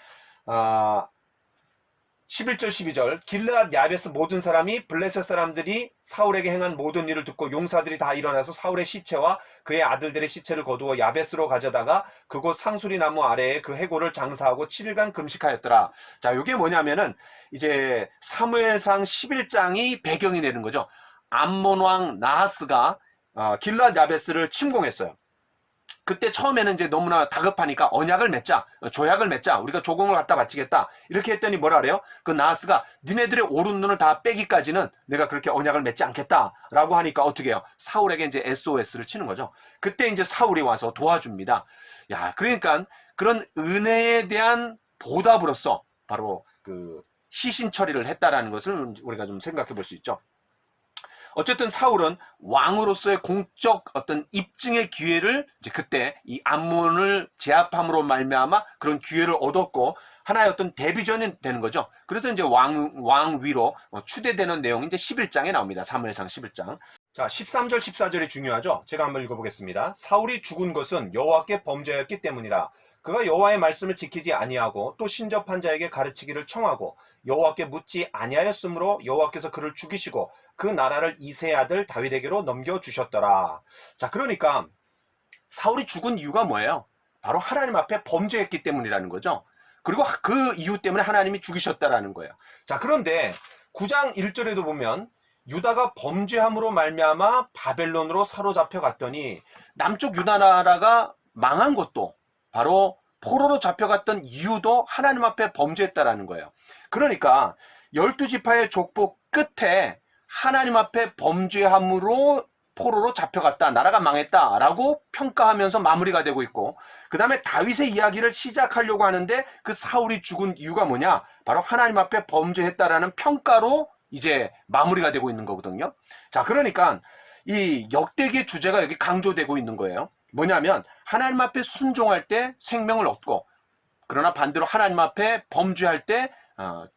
11절 12절 길르앗 야베스 모든 사람이 블레셋 사람들이 사울에게 행한 모든 일을 듣고 용사들이 다 일어나서 사울의 시체와 그의 아들들의 시체를 거두어 야베스로 가져다가 그곳 상수리 나무 아래에 그 해골을 장사하고 7일간 금식하였더라. 자, 이게 뭐냐면은 이제 사무엘상 11장이 배경이 되는 거죠. 암몬 왕 나하스가 길르앗 야베스를 침공했어요. 그때 처음에는 이제 너무나 다급하니까 언약을 맺자, 조약을 맺자, 우리가 조공을 갖다 바치겠다 이렇게 했더니 뭐라 그래요? 그 나하스가 니네들의 오른 눈을 다 빼기까지는 내가 그렇게 언약을 맺지 않겠다라고 하니까 어떻게 해요? 사울에게 이제 SOS를 치는 거죠. 그때 이제 사울이 와서 도와줍니다. 야, 그러니까 그런 은혜에 대한 보답으로서 바로 그 시신 처리를 했다라는 것을 우리가 좀 생각해 볼 수 있죠. 어쨌든 사울은 왕으로서의 공적 어떤 입증의 기회를 이제 그때 이 암몬을 제압함으로 말미암아 그런 기회를 얻었고 하나의 어떤 데뷔전이 되는 거죠. 그래서 이제 왕 위로 추대되는 내용이 이제 11장에 나옵니다. 사무엘상 11장. 자, 13절 14절이 중요하죠. 제가 한번 읽어보겠습니다. 사울이 죽은 것은 여호와께 범죄였기 때문이라. 그가 여호와의 말씀을 지키지 아니하고 또 신접한 자에게 가르치기를 청하고 여호와께 묻지 아니하였으므로 여호와께서 그를 죽이시고 그 나라를 이새의 아들 다윗에게로 넘겨주셨더라. 자, 그러니까 사울이 죽은 이유가 뭐예요? 바로 하나님 앞에 범죄했기 때문이라는 거죠. 그리고 그 이유 때문에 하나님이 죽이셨다라는 거예요. 자, 그런데 9장 1절에도 보면 유다가 범죄함으로 말미암아 바벨론으로 사로잡혀 갔더니 남쪽 유다 나라가 망한 것도 바로 포로로 잡혀갔던 이유도 하나님 앞에 범죄했다라는 거예요. 그러니까 12지파의 족보 끝에 하나님 앞에 범죄함으로 포로로 잡혀갔다, 나라가 망했다라고 평가하면서 마무리가 되고 있고, 그 다음에 다윗의 이야기를 시작하려고 하는데 그 사울이 죽은 이유가 뭐냐? 바로 하나님 앞에 범죄했다라는 평가로 이제 마무리가 되고 있는 거거든요. 자, 그러니까 이 역대기의 주제가 여기 강조되고 있는 거예요. 뭐냐면 하나님 앞에 순종할 때 생명을 얻고, 그러나 반대로 하나님 앞에 범죄할 때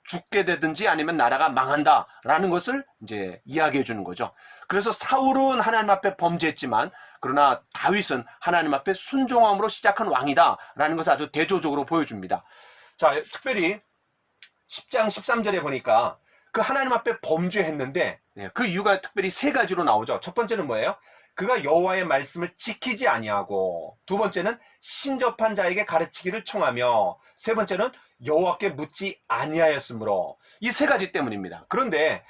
죽게 되든지 아니면 나라가 망한다라는 것을 이제 이야기해 주는 거죠. 그래서 사울은 하나님 앞에 범죄했지만 그러나 다윗은 하나님 앞에 순종함으로 시작한 왕이다라는 것을 아주 대조적으로 보여줍니다. 자, 특별히 10장 13절에 보니까 그 하나님 앞에 범죄했는데 그 이유가 특별히 세 가지로 나오죠. 첫 번째는 뭐예요? 그가 여호와의 말씀을 지키지 아니하고, 두 번째는 신접한 자에게 가르치기를 청하며, 세 번째는 여호와께 묻지 아니하였으므로. 이 세 가지 때문입니다. 그런데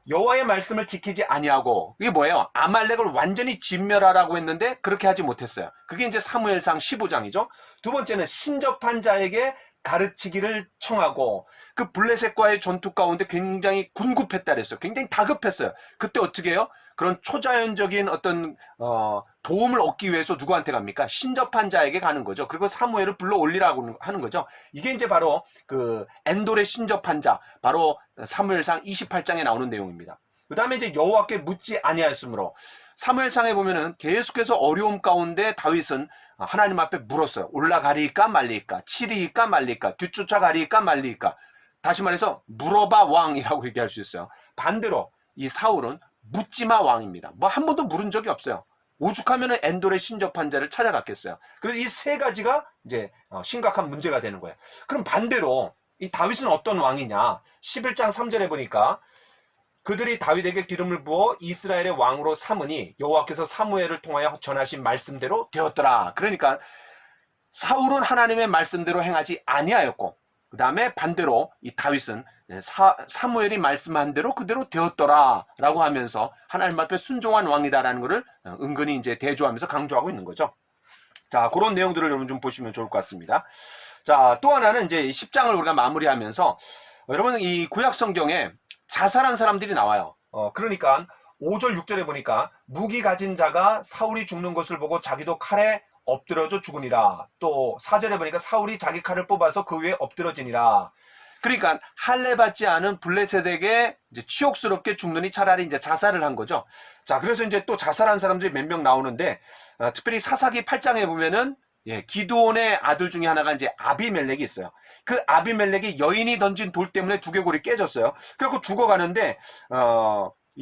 여호와의 말씀을 지키지 아니하고, 이게 뭐예요? 아말렉을 완전히 진멸하라고 했는데 그렇게 하지 못했어요. 그게 이제 사무엘상 15장이죠. 두 번째는 신접한 자에게 가르치기를 청하고 그 블레셋과의 전투 가운데 굉장히 군급했다 그랬어요. 굉장히 다급했어요. 그때 어떻게 해요? 그런 초자연적인 어떤 도움을 얻기 위해서 누구한테 갑니까? 신접한 자에게 가는 거죠. 그리고 사무엘을 불러 올리라고 하는 거죠. 이게 이제 바로 그 엔돌의 신접한 자, 바로 사무엘상 28장에 나오는 내용입니다. 그 다음에 이제 여호와께 묻지 아니하였으므로, 사무엘상에 보면은 계속해서 어려움 가운데 다윗은 하나님 앞에 물었어요. 올라가리까 말리까, 치리까 말리까, 뒤쫓아가리까 말리까. 다시 말해서 물어봐 왕이라고 얘기할 수 있어요. 반대로 이 사울은 묻지마 왕입니다. 뭐 한 번도 물은 적이 없어요. 오죽하면 엔돌의 신접한 자를 찾아갔겠어요. 그래서 이 세 가지가 이제 심각한 문제가 되는 거예요. 그럼 반대로 이 다윗은 어떤 왕이냐? 11장 3절에 보니까 그들이 다윗에게 기름을 부어 이스라엘의 왕으로 삼으니 여호와께서 사무엘을 통하여 전하신 말씀대로 되었더라. 그러니까 사울은 하나님의 말씀대로 행하지 아니하였고, 그 다음에 반대로 이 다윗은 사무엘이 말씀한 대로 그대로 되었더라 라고 하면서 하나님 앞에 순종한 왕이다라는 것을 은근히 이제 대조하면서 강조하고 있는 거죠. 자, 그런 내용들을 여러분 좀 보시면 좋을 것 같습니다. 자, 또 하나는 이제 10장을 우리가 마무리하면서 여러분 이 구약 성경에 자살한 사람들이 나와요. 그러니까 5절 6절에 보니까 무기 가진 자가 사울이 죽는 것을 보고 자기도 칼에 엎드러져 죽으니라. 또 4절에 보니까 사울이 자기 칼을 뽑아서 그 위에 엎드러지니라. 그러니까 할례 받지 않은 블레셋에게 이제 치욕스럽게 죽느니 차라리 이제 자살을 한 거죠. 자, 그래서 이제 또 자살한 사람들이 몇 명 나오는데, 특별히 사사기 8장에 보면은 기드온의 아들 중에 하나가 이제 아비멜렉이 있어요. 그 아비멜렉이 여인이 던진 돌 때문에 두개골이 깨졌어요. 그래서 죽어가는데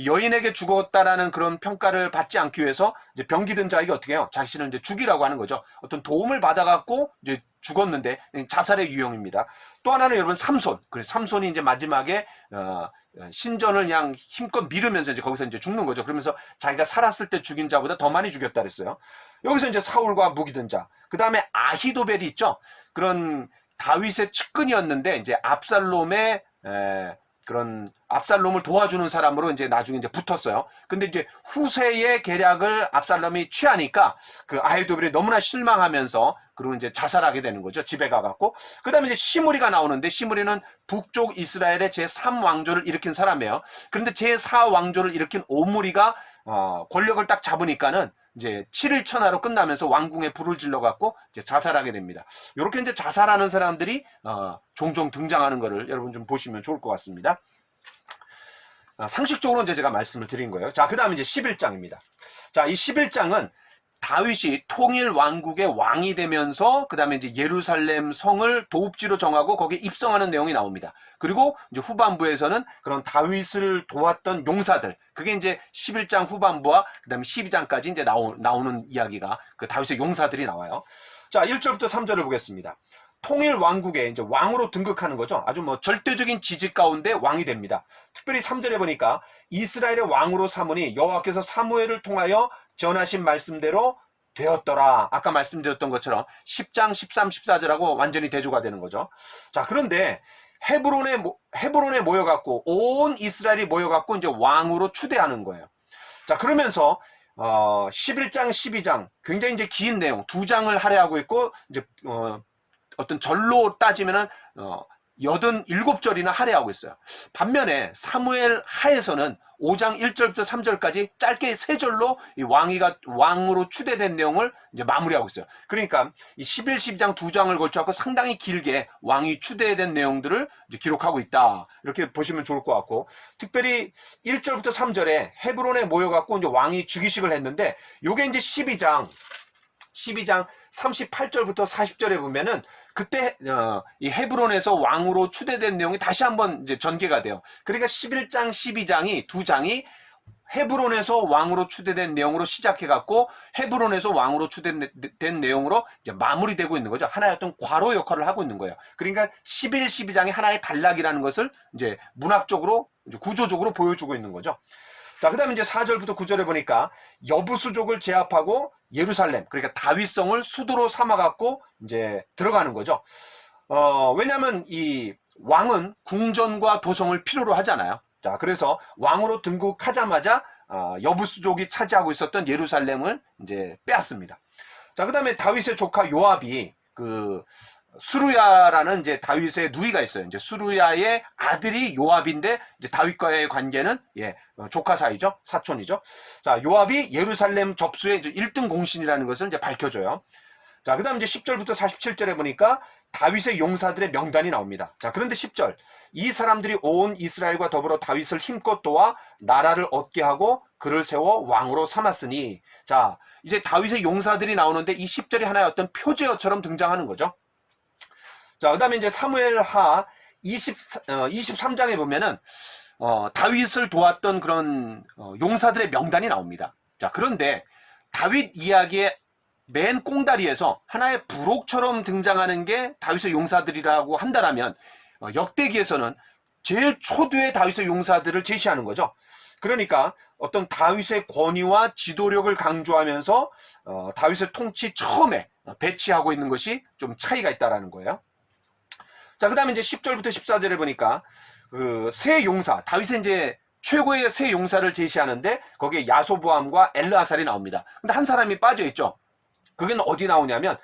여인에게 죽었다라는 그런 평가를 받지 않기 위해서 이제 병기든 자에게 어떻게 해요? 자신을 이제 죽이라고 하는 거죠. 어떤 도움을 받아갖고 이제 죽었는데 자살의 유형입니다. 또 하나는 여러분 삼손. 그래서 삼손이 이제 마지막에 신전을 그냥 힘껏 밀으면서 이제 거기서 이제 죽는 거죠. 그러면서 자기가 살았을 때 죽인 자보다 더 많이 죽였다 그랬어요. 여기서 이제 사울과 무기든 자. 그 다음에 아히도벨이 있죠. 그런 다윗의 측근이었는데 이제 압살롬의 그런 압살롬을 도와주는 사람으로 이제 나중에 이제 붙었어요. 근데 이제 후세의 계략을 압살롬이 취하니까 그 아히도벨이 너무나 실망하면서 그리고 이제 자살하게 되는 거죠. 집에 가갖고. 그 다음에 이제 시므리가 나오는데, 시므리는 북쪽 이스라엘의 제3왕조를 일으킨 사람이에요. 그런데 제4왕조를 일으킨 오므리가 권력을 딱 잡으니까는 이제 7일 천하로 끝나면서 왕궁에 불을 질러갖고 이제 자살하게 됩니다. 이렇게 이제 자살하는 사람들이 종종 등장하는 거를 여러분 좀 보시면 좋을 것 같습니다. 상식적으로 이제 제가 말씀을 드린 거예요. 자, 그 다음에 이제 11장입니다. 자, 이 11장은 다윗이 통일 왕국의 왕이 되면서 그 다음에 이제 예루살렘 성을 도읍지로 정하고 거기에 입성하는 내용이 나옵니다. 그리고 이제 후반부에서는 그런 다윗을 도왔던 용사들, 그게 이제 11장 후반부와 그 다음에 12장까지 이제 나오는 이야기가 그 다윗의 용사들이 나와요. 자, 1절부터 3절을 보겠습니다. 통일 왕국에 이제 왕으로 등극하는 거죠. 아주 뭐 절대적인 지지 가운데 왕이 됩니다. 특별히 3절에 보니까 이스라엘의 왕으로 삼으니 여호와께서 사무엘을 통하여 전하신 말씀대로 되었더라. 아까 말씀드렸던 것처럼 10장 13, 14절하고 완전히 대조가 되는 거죠. 자, 그런데 헤브론에 모여갖고 온 이스라엘이 모여갖고 이제 왕으로 추대하는 거예요. 자, 그러면서 11장, 12장 굉장히 이제 긴 내용, 2장을 할애하고 있고 이제 어떤 절로 따지면은 87절이나 할애하고 있어요. 반면에 사무엘 하에서는 5장 1절부터 3절까지 짧게 3절로 이 왕으로 추대된 내용을 이제 마무리하고 있어요. 그러니까 이 11, 12장 2장을 걸쳐서 상당히 길게 왕이 추대된 내용들을 이제 기록하고 있다. 이렇게 보시면 좋을 것 같고, 특별히 1절부터 3절에 헤브론에 모여갖고 이제 왕이 즉위식을 했는데, 요게 이제 12장 38절부터 40절에 보면은 그때 이 헤브론에서 왕으로 추대된 내용이 다시 한번 이제 전개가 돼요. 그러니까 11장, 12장이 두 장이 헤브론에서 왕으로 추대된 내용으로 시작해갖고 헤브론에서 왕으로 추대된 내용으로 이제 마무리되고 있는 거죠. 하나의 어떤 괄호 역할을 하고 있는 거예요. 그러니까 11, 12장이 하나의 단락이라는 것을 이제 문학적으로, 이제 구조적으로 보여주고 있는 거죠. 자, 그 다음에 이제 4절부터 9절에 보니까 여부수족을 제압하고 예루살렘, 그러니까 다윗성을 수도로 삼아갖고 이제 들어가는 거죠. 왜냐하면 이 왕은 궁전과 도성을 필요로 하잖아요. 자, 그래서 왕으로 등극하자마자 여부수족이 차지하고 있었던 예루살렘을 이제 빼앗습니다. 자, 그 다음에 다윗의 조카 요압이 수루야라는 이제 다윗의 누이가 있어요. 이제 수루야의 아들이 요압인데 이제 다윗과의 관계는 조카 사이죠. 사촌이죠. 자, 요압이 예루살렘 접수의 이제 1등 공신이라는 것을 이제 밝혀줘요. 자, 그다음 이제 10절부터 47절에 보니까 다윗의 용사들의 명단이 나옵니다. 자, 그런데 10절. 이 사람들이 온 이스라엘과 더불어 다윗을 힘껏 도와 나라를 얻게 하고 그를 세워 왕으로 삼았으니. 자, 이제 다윗의 용사들이 나오는데 이 10절이 하나의 어떤 표제어처럼 등장하는 거죠. 자, 그 다음에 이제 사무엘하 23장에 보면은 다윗을 도왔던 그런 용사들의 명단이 나옵니다. 자, 그런데 다윗 이야기의 맨 꽁다리에서 하나의 부록처럼 등장하는 게 다윗의 용사들이라고 한다면 역대기에서는 제일 초두의 다윗의 용사들을 제시하는 거죠. 그러니까 어떤 다윗의 권위와 지도력을 강조하면서 다윗의 통치 처음에 배치하고 있는 것이 좀 차이가 있다라는 거예요. 자, 그 다음에 이제 10절부터 14절에 보니까 그 세 용사, 다윗의 이제 최고의 세 용사를 제시하는데 거기에 야소보암과 엘르아살이 나옵니다. 근데 한 사람이 빠져있죠. 그게 어디 나오냐면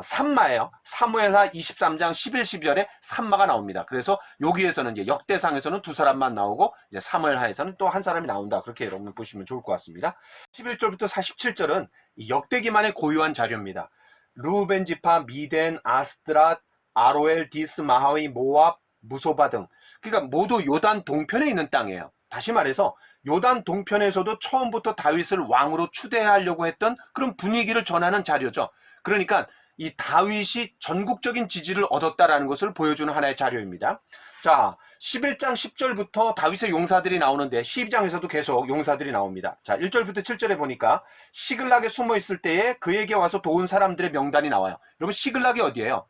삼마예요. 사무엘하 23장 11, 12절에 삼마가 나옵니다. 그래서 여기에서는 이제 역대상에서는 두 사람만 나오고 이제 사무엘하에서는 또 한 사람이 나온다. 그렇게 여러분 보시면 좋을 것 같습니다. 11절부터 47절은 역대기만의 고유한 자료입니다. 루벤 지파, 미덴, 아스드랏, 아로엘, 디스, 마하위, 모압, 무소바 등, 그러니까 모두 요단 동편에 있는 땅이에요. 다시 말해서 요단 동편에서도 처음부터 다윗을 왕으로 추대하려고 했던 그런 분위기를 전하는 자료죠. 그러니까 이 다윗이 전국적인 지지를 얻었다라는 것을 보여주는 하나의 자료입니다. 자, 11장 10절부터 다윗의 용사들이 나오는데 12장에서도 계속 용사들이 나옵니다. 자, 1절부터 7절에 보니까 시글락에 숨어 있을 때에 그에게 와서 도운 사람들의 명단이 나와요. 여러분, 시글락이 어디예요?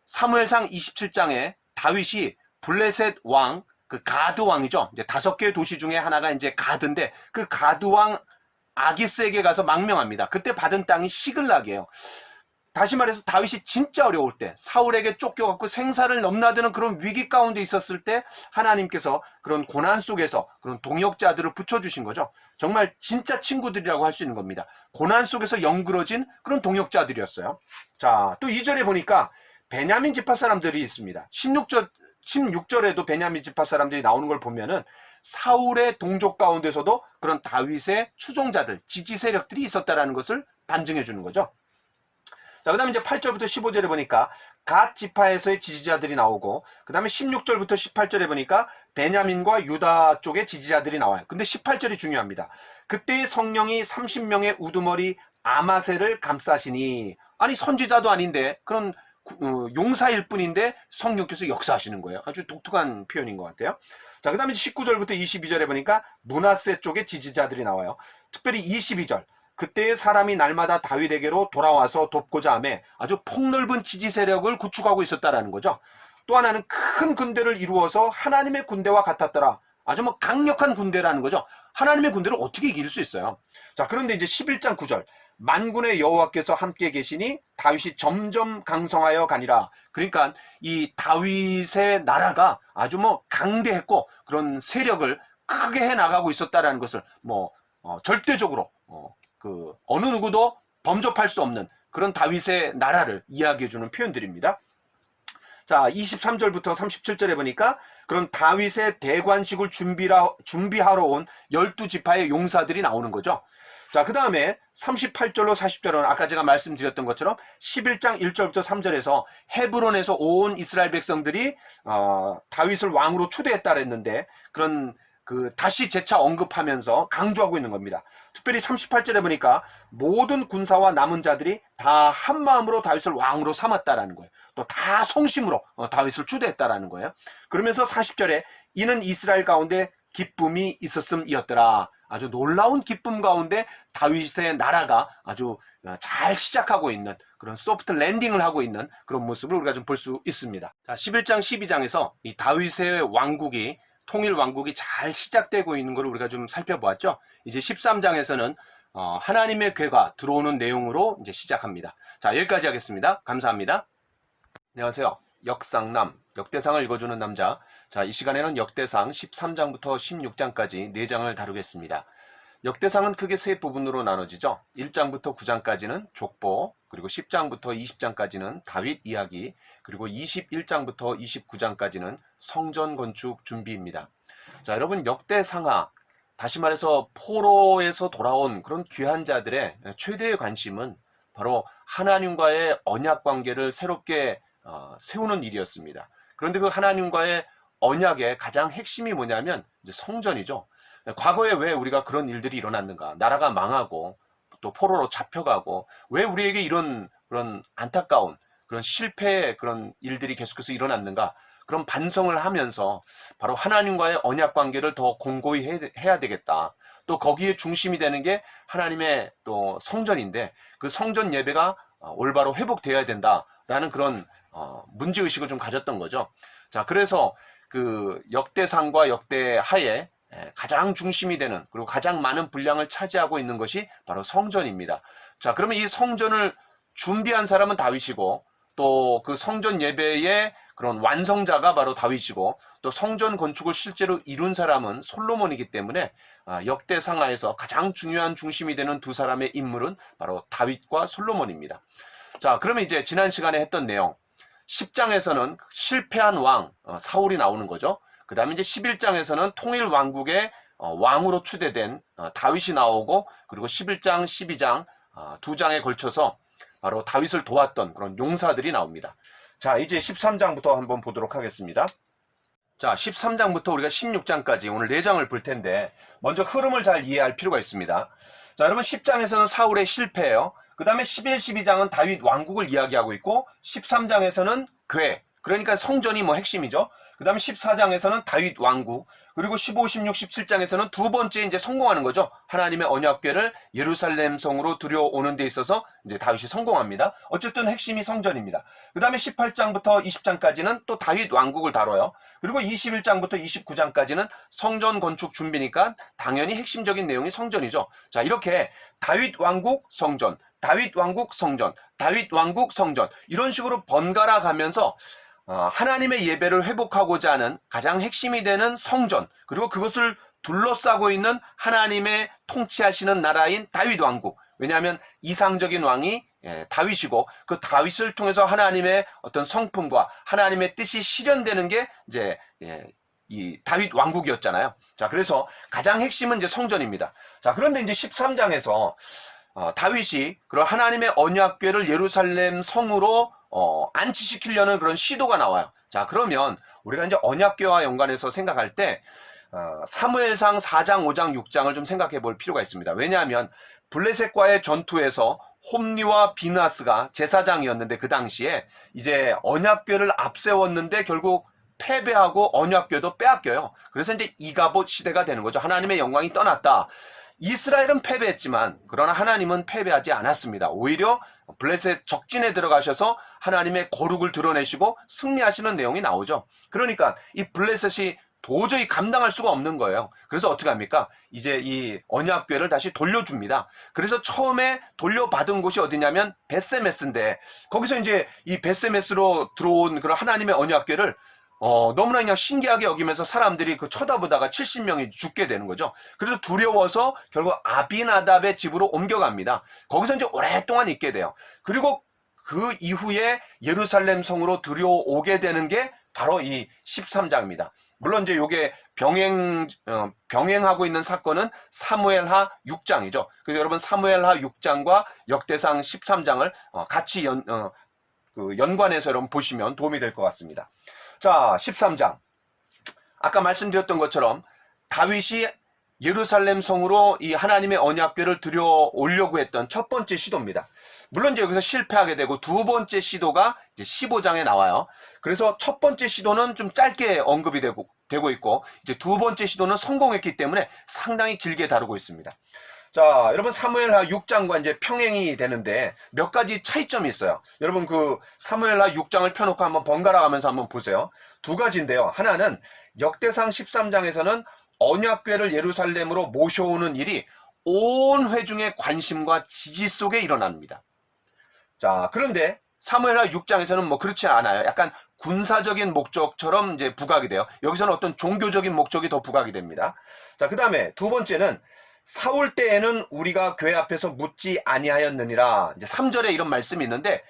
사무엘상 27장에 다윗이 블레셋 왕, 그 가드 왕이죠. 이제 5개의 도시 중에 하나가 이제 가드인데 그 가드 왕 아기스에게 가서 망명합니다. 그때 받은 땅이 시글락이에요. 다시 말해서 다윗이 진짜 어려울 때, 사울에게 쫓겨갖고 생사를 넘나드는 그런 위기 가운데 있었을 때 하나님께서 그런 고난 속에서 그런 동역자들을 붙여주신 거죠. 정말 진짜 친구들이라고 할 수 있는 겁니다. 고난 속에서 영그러진 그런 동역자들이었어요. 자, 또 2절에 보니까 베냐민 지파 사람들이 있습니다. 16절에도 베냐민 지파 사람들이 나오는 걸 보면은 사울의 동족 가운데서도 그런 다윗의 추종자들, 지지 세력들이 있었다라는 것을 반증해 주는 거죠. 자, 그 다음에 이제 8절부터 15절에 보니까 갓 지파에서의 지지자들이 나오고, 그 다음에 16절부터 18절에 보니까 베냐민과 유다 쪽의 지지자들이 나와요. 근데 18절이 중요합니다. 그때의 성령이 30명의 우두머리 아마셀을 감싸시니, 아니 선지자도 아닌데 그런 용사일 뿐인데 성령께서 역사하시는 거예요. 아주 독특한 표현인 것 같아요. 자, 그 다음에 19절부터 22절에 보니까 므낫세 쪽의 지지자들이 나와요. 특별히 22절, 그때의 사람이 날마다 다윗에게로 돌아와서 돕고자 하며 아주 폭넓은 지지 세력을 구축하고 있었다라는 거죠. 또 하나는 큰 군대를 이루어서 하나님의 군대와 같았더라. 아주 뭐 강력한 군대라는 거죠. 하나님의 군대를 어떻게 이길 수 있어요? 자, 그런데 이제 11장 9절, 만군의 여호와께서 함께 계시니 다윗이 점점 강성하여 가니라. 그러니까 이 다윗의 나라가 아주 뭐 강대했고 그런 세력을 크게 해 나가고 있었다라는 것을 뭐 절대적으로 그 어느 누구도 범접할 수 없는 그런 다윗의 나라를 이야기해 주는 표현들입니다. 자, 23절부터 37절에 보니까 그런 다윗의 대관식을 준비하러 온 12지파의 용사들이 나오는 거죠. 자, 그 다음에 38절로 40절은 아까 제가 말씀드렸던 것처럼 11장 1절부터 3절에서 헤브론에서 온 이스라엘 백성들이 다윗을 왕으로 추대했다 그랬는데 그런 다시 재차 언급하면서 강조하고 있는 겁니다. 특별히 38절에 보니까 모든 군사와 남은 자들이 다 한마음으로 다윗을 왕으로 삼았다라는 거예요. 또 다 성심으로 다윗을 추대했다라는 거예요. 그러면서 40절에 이는 이스라엘 가운데 기쁨이 있었음이었더라. 아주 놀라운 기쁨 가운데 다윗의 나라가 아주 잘 시작하고 있는 그런 소프트 랜딩을 하고 있는 그런 모습을 우리가 좀 볼 수 있습니다. 자, 11장 12장에서 이 다윗의 왕국이 통일 왕국이 잘 시작되고 있는 걸 우리가 좀 살펴보았죠. 이제 13장에서는 하나님의 괴가 들어오는 내용으로 이제 시작합니다. 자, 여기까지 하겠습니다. 감사합니다. 안녕하세요. 역상남, 역대상을 읽어주는 남자. 자, 이 시간에는 역대상 13장부터 16장까지 4장을 다루겠습니다. 역대상은 크게 세 부분으로 나눠지죠. 1장부터 9장까지는 족보, 그리고 10장부터 20장까지는 다윗 이야기, 그리고 21장부터 29장까지는 성전 건축 준비입니다. 자, 여러분, 역대상하, 다시 말해서 포로에서 돌아온 그런 귀한 자들의 최대의 관심은 바로 하나님과의 언약 관계를 새롭게 세우는 일이었습니다. 그런데 그 하나님과의 언약의 가장 핵심이 뭐냐면 이제 성전이죠. 과거에 왜 우리가 그런 일들이 일어났는가? 나라가 망하고 또 포로로 잡혀가고 왜 우리에게 이런 그런 안타까운 그런 실패의 그런 일들이 계속해서 일어났는가? 그런 반성을 하면서 바로 하나님과의 언약 관계를 더 공고히 해야 되겠다. 또 거기에 중심이 되는 게 하나님의 또 성전인데 그 성전 예배가 올바로 회복되어야 된다라는 그런 문제의식을 좀 가졌던 거죠. 자, 그래서 그 역대상과 역대하에 가장 중심이 되는 그리고 가장 많은 분량을 차지하고 있는 것이 바로 성전입니다. 자, 그러면 이 성전을 준비한 사람은 다윗이고 또 그 성전 예배의 그런 완성자가 바로 다윗이고 또 성전 건축을 실제로 이룬 사람은 솔로몬이기 때문에 역대상하에서 가장 중요한 중심이 되는 두 사람의 인물은 바로 다윗과 솔로몬입니다. 자, 그러면 이제 지난 시간에 했던 내용 10장에서는 실패한 왕 사울이 나오는 거죠. 그 다음에 이제 11장에서는 통일 왕국의 왕으로 추대된 다윗이 나오고 그리고 11장, 12장 두 장에 걸쳐서 바로 다윗을 도왔던 그런 용사들이 나옵니다. 자, 이제 13장부터 한번 보도록 하겠습니다. 자, 13장부터 우리가 16장까지 오늘 4장을 볼 텐데 먼저 흐름을 잘 이해할 필요가 있습니다. 자, 여러분 10장에서는 사울의 실패예요. 그 다음에 11, 12장은 다윗 왕국을 이야기하고 있고 13장에서는 궤, 그러니까 성전이 뭐 핵심이죠. 그 다음에 14장에서는 다윗 왕국, 그리고 15, 16, 17장에서는 두 번째 이제 성공하는 거죠. 하나님의 언약궤를 예루살렘 성으로 들여오는 데 있어서 이제 다윗이 성공합니다. 어쨌든 핵심이 성전입니다. 그 다음에 18장부터 20장까지는 또 다윗 왕국을 다뤄요. 그리고 21장부터 29장까지는 성전 건축 준비니까 당연히 핵심적인 내용이 성전이죠. 자, 이렇게 다윗 왕국 성전, 다윗 왕국 성전, 다윗 왕국 성전 이런 식으로 번갈아 가면서 하나님의 예배를 회복하고자 하는 가장 핵심이 되는 성전, 그리고 그것을 둘러싸고 있는 하나님의 통치하시는 나라인 다윗 왕국. 왜냐하면 이상적인 왕이 다윗이고 그 다윗을 통해서 하나님의 어떤 성품과 하나님의 뜻이 실현되는 게 이제 이 다윗 왕국이었잖아요. 자, 그래서 가장 핵심은 이제 성전입니다. 자, 그런데 이제 13장에서 다윗이 그런 하나님의 언약궤를 예루살렘 성으로 안치시키려는 그런 시도가 나와요. 자, 그러면 우리가 이제 언약궤와 연관해서 생각할 때 사무엘상 4장, 5장, 6장을 좀 생각해 볼 필요가 있습니다. 왜냐하면 블레셋과의 전투에서 홈리와 비나스가 제사장이었는데 그 당시에 이제 언약궤를 앞세웠는데 결국 패배하고 언약궤도 빼앗겨요. 그래서 이제 이가봇 시대가 되는 거죠. 하나님의 영광이 떠났다. 이스라엘은 패배했지만 그러나 하나님은 패배하지 않았습니다. 오히려 블레셋 적진에 들어가셔서 하나님의 거룩을 드러내시고 승리하시는 내용이 나오죠. 그러니까 이 블레셋이 도저히 감당할 수가 없는 거예요. 그래서 어떻게 합니까? 이제 이 언약궤를 다시 돌려줍니다. 그래서 처음에 돌려받은 곳이 어디냐면 벳세메스인데 거기서 이제 이 벳세메스로 들어온 그런 하나님의 언약궤를 너무나 그냥 신기하게 여기면서 사람들이 그 쳐다보다가 70명이 죽게 되는 거죠. 그래서 두려워서 결국 아비나답의 집으로 옮겨갑니다. 거기서 이제 오랫동안 있게 돼요. 그리고 그 이후에 예루살렘 성으로 들여오게 되는 게 바로 이 13장입니다. 물론 이제 요게 병행하고 있는 사건은 사무엘하 6장이죠. 그래서 여러분 사무엘하 6장과 역대상 13장을 같이 연관해서 여러분 보시면 도움이 될 것 같습니다. 자, 13장. 아까 말씀드렸던 것처럼 다윗이 예루살렘 성으로 이 하나님의 언약궤를 들여오려고 했던 첫 번째 시도입니다. 물론 이제 여기서 실패하게 되고 두 번째 시도가 이제 15장에 나와요. 그래서 첫 번째 시도는 좀 짧게 언급이 되고 있고 이제 두 번째 시도는 성공했기 때문에 상당히 길게 다루고 있습니다. 자, 여러분 사무엘하 6장과 이제 평행이 되는데 몇 가지 차이점이 있어요. 여러분 그 사무엘하 6장을 펴놓고 한번 번갈아 가면서 한번 보세요. 두 가지인데요. 하나는 역대상 13장에서는 언약궤를 예루살렘으로 모셔오는 일이 온 회중의 관심과 지지 속에 일어납니다. 자, 그런데 사무엘하 6장에서는 뭐 그렇지 않아요. 약간 군사적인 목적처럼 이제 부각이 돼요. 여기서는 어떤 종교적인 목적이 더 부각이 됩니다. 자, 그 다음에 두 번째는 사울 때에는 우리가 교회 앞에서 묻지 아니하였느니라. 이제 3절에 이런 말씀이 있는데,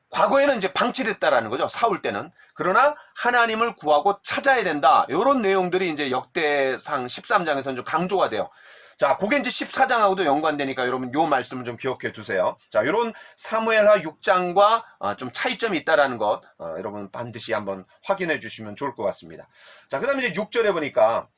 과거에는 이제 방치됐다라는 거죠. 사울 때는. 그러나 하나님을 구하고 찾아야 된다. 이런 내용들이 이제 역대상 13장에서는 좀 강조가 돼요. 자, 그게 이제 14장하고도 연관되니까 여러분 요 말씀을 좀 기억해 두세요. 자, 요런 사무엘하 6장과 좀 차이점이 있다라는 것, 여러분 반드시 한번 확인해 주시면 좋을 것 같습니다. 자, 그 다음에 이제 6절에 보니까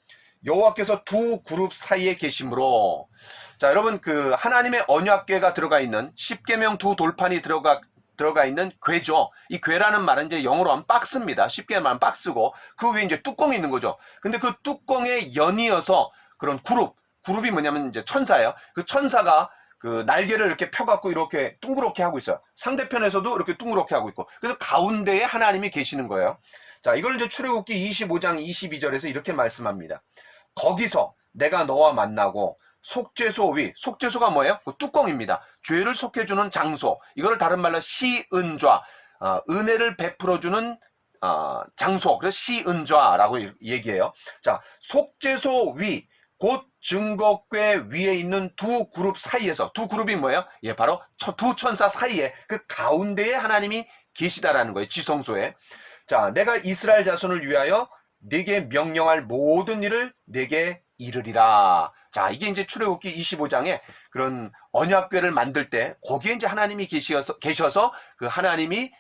여호와께서 두 그룹 사이에 계심으로, 자, 여러분 그 하나님의 언약궤가 들어가 있는 십계명 두 돌판이 들어가 있는 궤죠. 이 궤라는 말은 이제 영어로 하면 박스입니다. 쉽게 말하면 박스고, 그 위에 이제 뚜껑이 있는 거죠. 근데 그 뚜껑에 연이어서 그런 그룹이 뭐냐면 이제 천사예요. 그 천사가 그 날개를 이렇게 펴갖고 이렇게 둥그렇게 하고 있어요. 상대편에서도 이렇게 둥그렇게 하고 있고, 그래서 가운데에 하나님이 계시는 거예요. 자, 이걸 이제 출애굽기 25장 22절에서 이렇게 말씀합니다. 거기서 내가 너와 만나고 속죄소 위, 속죄소가 뭐예요? 그 뚜껑입니다. 죄를 속해주는 장소, 이걸 다른 말로 시은좌, 은혜를 베풀어주는 장소, 그래서 시은좌라고 얘기해요. 자, 속죄소 위, 곧 증거궤 위에 있는 두 그룹 사이에서, 두 그룹이 뭐예요? 예, 바로 두 천사 사이에 그 가운데에 하나님이 계시다라는 거예요. 지성소에. 자, 내가 이스라엘 자손을 위하여 네게 명령할 모든 일을 네게 이르리라. 자, 이게 이제 출애굽기 25장에 그런 언약궤를 만들 때 거기에 이제 하나님이 계셔서 그 하나님이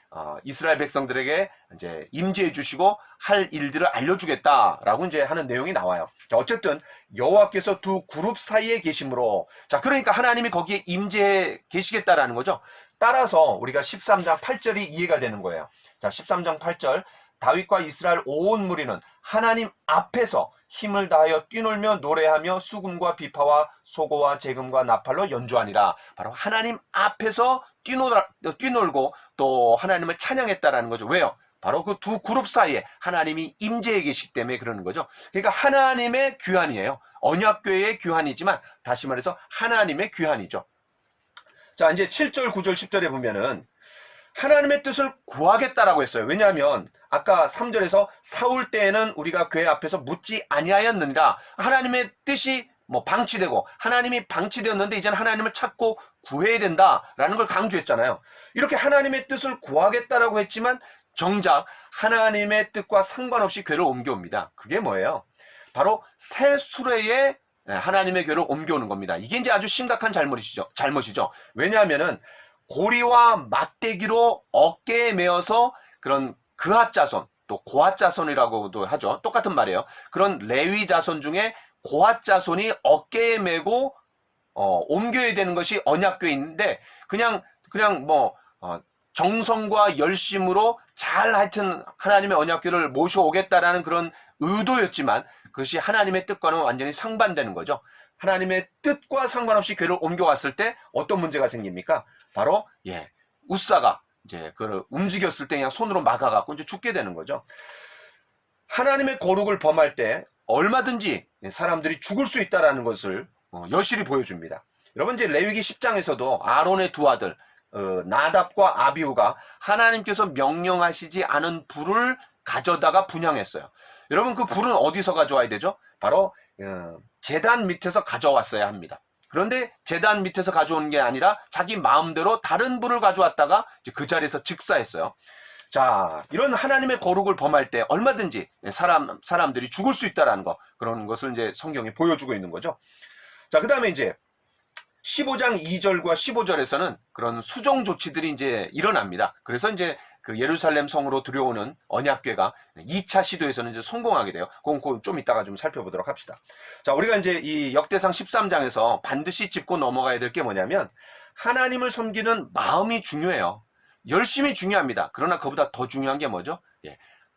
이스라엘 백성들에게 이제 임재해 주시고 할 일들을 알려주겠다라고 이제 하는 내용이 나와요. 자, 어쨌든 여호와께서 두 그룹 사이에 계심으로, 자, 그러니까 하나님이 거기에 임재해 계시겠다라는 거죠. 따라서 우리가 13장 8절이 이해가 되는 거예요. 자, 13장 8절, 다윗과 이스라엘 온 무리는 하나님 앞에서 힘을 다하여 뛰놀며 노래하며 수금과 비파와 소고와 재금과 나팔로 연주하니라. 바로 하나님 앞에서 뛰놀고 또 하나님을 찬양했다라는 거죠. 왜요? 바로 그 두 그룹 사이에 하나님이 임재해 계시기 때문에 그러는 거죠. 그러니까 하나님의 귀환이에요. 언약궤의 귀환이지만 다시 말해서 하나님의 귀환이죠. 자, 이제 7절, 9절, 10절에 보면은 하나님의 뜻을 구하겠다라고 했어요. 왜냐하면 아까 3절에서 사울 때에는 우리가 궤 앞에서 묻지 아니하였느니라. 하나님의 뜻이 뭐 방치되고 하나님이 방치되었는데 이제는 하나님을 찾고 구해야 된다라는 걸 강조했잖아요. 이렇게 하나님의 뜻을 구하겠다라고 했지만 정작 하나님의 뜻과 상관없이 궤를 옮겨옵니다. 그게 뭐예요? 바로 새 수레에 하나님의 궤를 옮겨오는 겁니다. 이게 이제 아주 심각한 잘못이죠. 왜냐하면은 고리와 막대기로 어깨에 메어서 그런 그앗 자손, 또 고앗 자손이라고도 하죠. 똑같은 말이에요. 그런 레위 자손 중에 고앗 자손이 어깨에 메고 옮겨야 되는 것이 언약궤인데 그냥 뭐 정성과 열심으로 잘 하여튼 하나님의 언약궤를 모셔오겠다라는 그런 의도였지만 그것이 하나님의 뜻과는 완전히 상반되는 거죠. 하나님의 뜻과 상관없이 궤를 옮겨왔을 때 어떤 문제가 생깁니까? 바로 우사가 이제 그걸 움직였을 때 그냥 손으로 막아갖고 이제 죽게 되는 거죠. 하나님의 거룩을 범할 때 얼마든지 사람들이 죽을 수 있다라는 것을 여실히 보여줍니다. 여러분 이제 레위기 10장에서도 아론의 두 아들 나답과 아비후가 하나님께서 명령하시지 않은 불을 가져다가 분향했어요. 여러분 그 불은 어디서 가져와야 되죠? 바로 제단 밑에서 가져왔어야 합니다. 그런데 제단 밑에서 가져온 게 아니라 자기 마음대로 다른 불을 가져왔다가 이제 그 자리에서 즉사했어요. 자, 이런 하나님의 거룩을 범할 때 얼마든지 사람들이 죽을 수 있다라는 거, 그런 것을 이제 성경이 보여주고 있는 거죠. 자, 그 다음에 이제 15장 2절과 15절에서는 그런 수정 조치들이 이제 일어납니다. 그래서 이제 그 예루살렘 성으로 들여오는 언약궤가 2차 시도에서는 이제 성공하게 돼요. 그건 좀 이따가 좀 살펴보도록 합시다. 자, 우리가 이제 이 역대상 13장에서 반드시 짚고 넘어가야 될 게 뭐냐면 하나님을 섬기는 마음이 중요해요. 열심히 중요합니다. 그러나 그보다 더 중요한 게 뭐죠?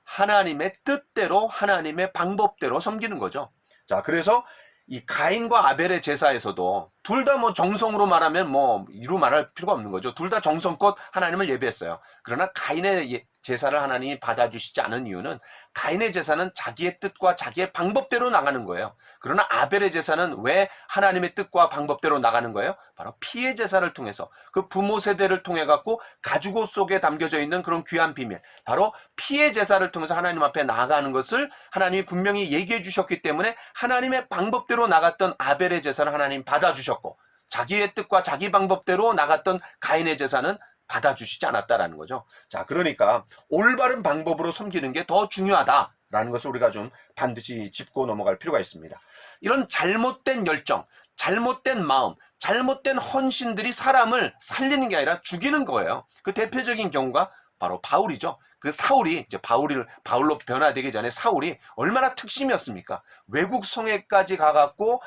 하나님의 뜻대로 하나님의 방법대로 섬기는 거죠. 자, 그래서 이 가인과 아벨의 제사에서도 둘 다 뭐 정성으로 말하면 뭐 이루 말할 필요가 없는 거죠. 둘 다 정성껏 하나님을 예배했어요. 그러나 가인의 제사를 하나님이 받아주시지 않은 이유는 가인의 제사는 자기의 뜻과 자기의 방법대로 나가는 거예요. 그러나 아벨의 제사는 왜 하나님의 뜻과 방법대로 나가는 거예요? 바로 피의 제사를 통해서 그 부모 세대를 통해 갖고 가죽옷 속에 담겨져 있는 그런 귀한 비밀, 바로 피의 제사를 통해서 하나님 앞에 나아가는 것을 하나님이 분명히 얘기해 주셨기 때문에 하나님의 방법대로 나갔던 아벨의 제사를 하나님 받아주셨고, 자기의 뜻과 자기 방법대로 나갔던 가인의 제사는 받아주시지 않았다라는 거죠. 자, 그러니까 올바른 방법으로 섬기는 게 더 중요하다라는 것을 우리가 좀 반드시 짚고 넘어갈 필요가 있습니다. 이런 잘못된 열정, 잘못된 마음, 잘못된 헌신들이 사람을 살리는 게 아니라 죽이는 거예요. 그 대표적인 경우가 바로 바울이죠. 그 사울이 이제 바울로 변화되기 전에 사울이 얼마나 특심이었습니까? 외국 성에까지 가갖고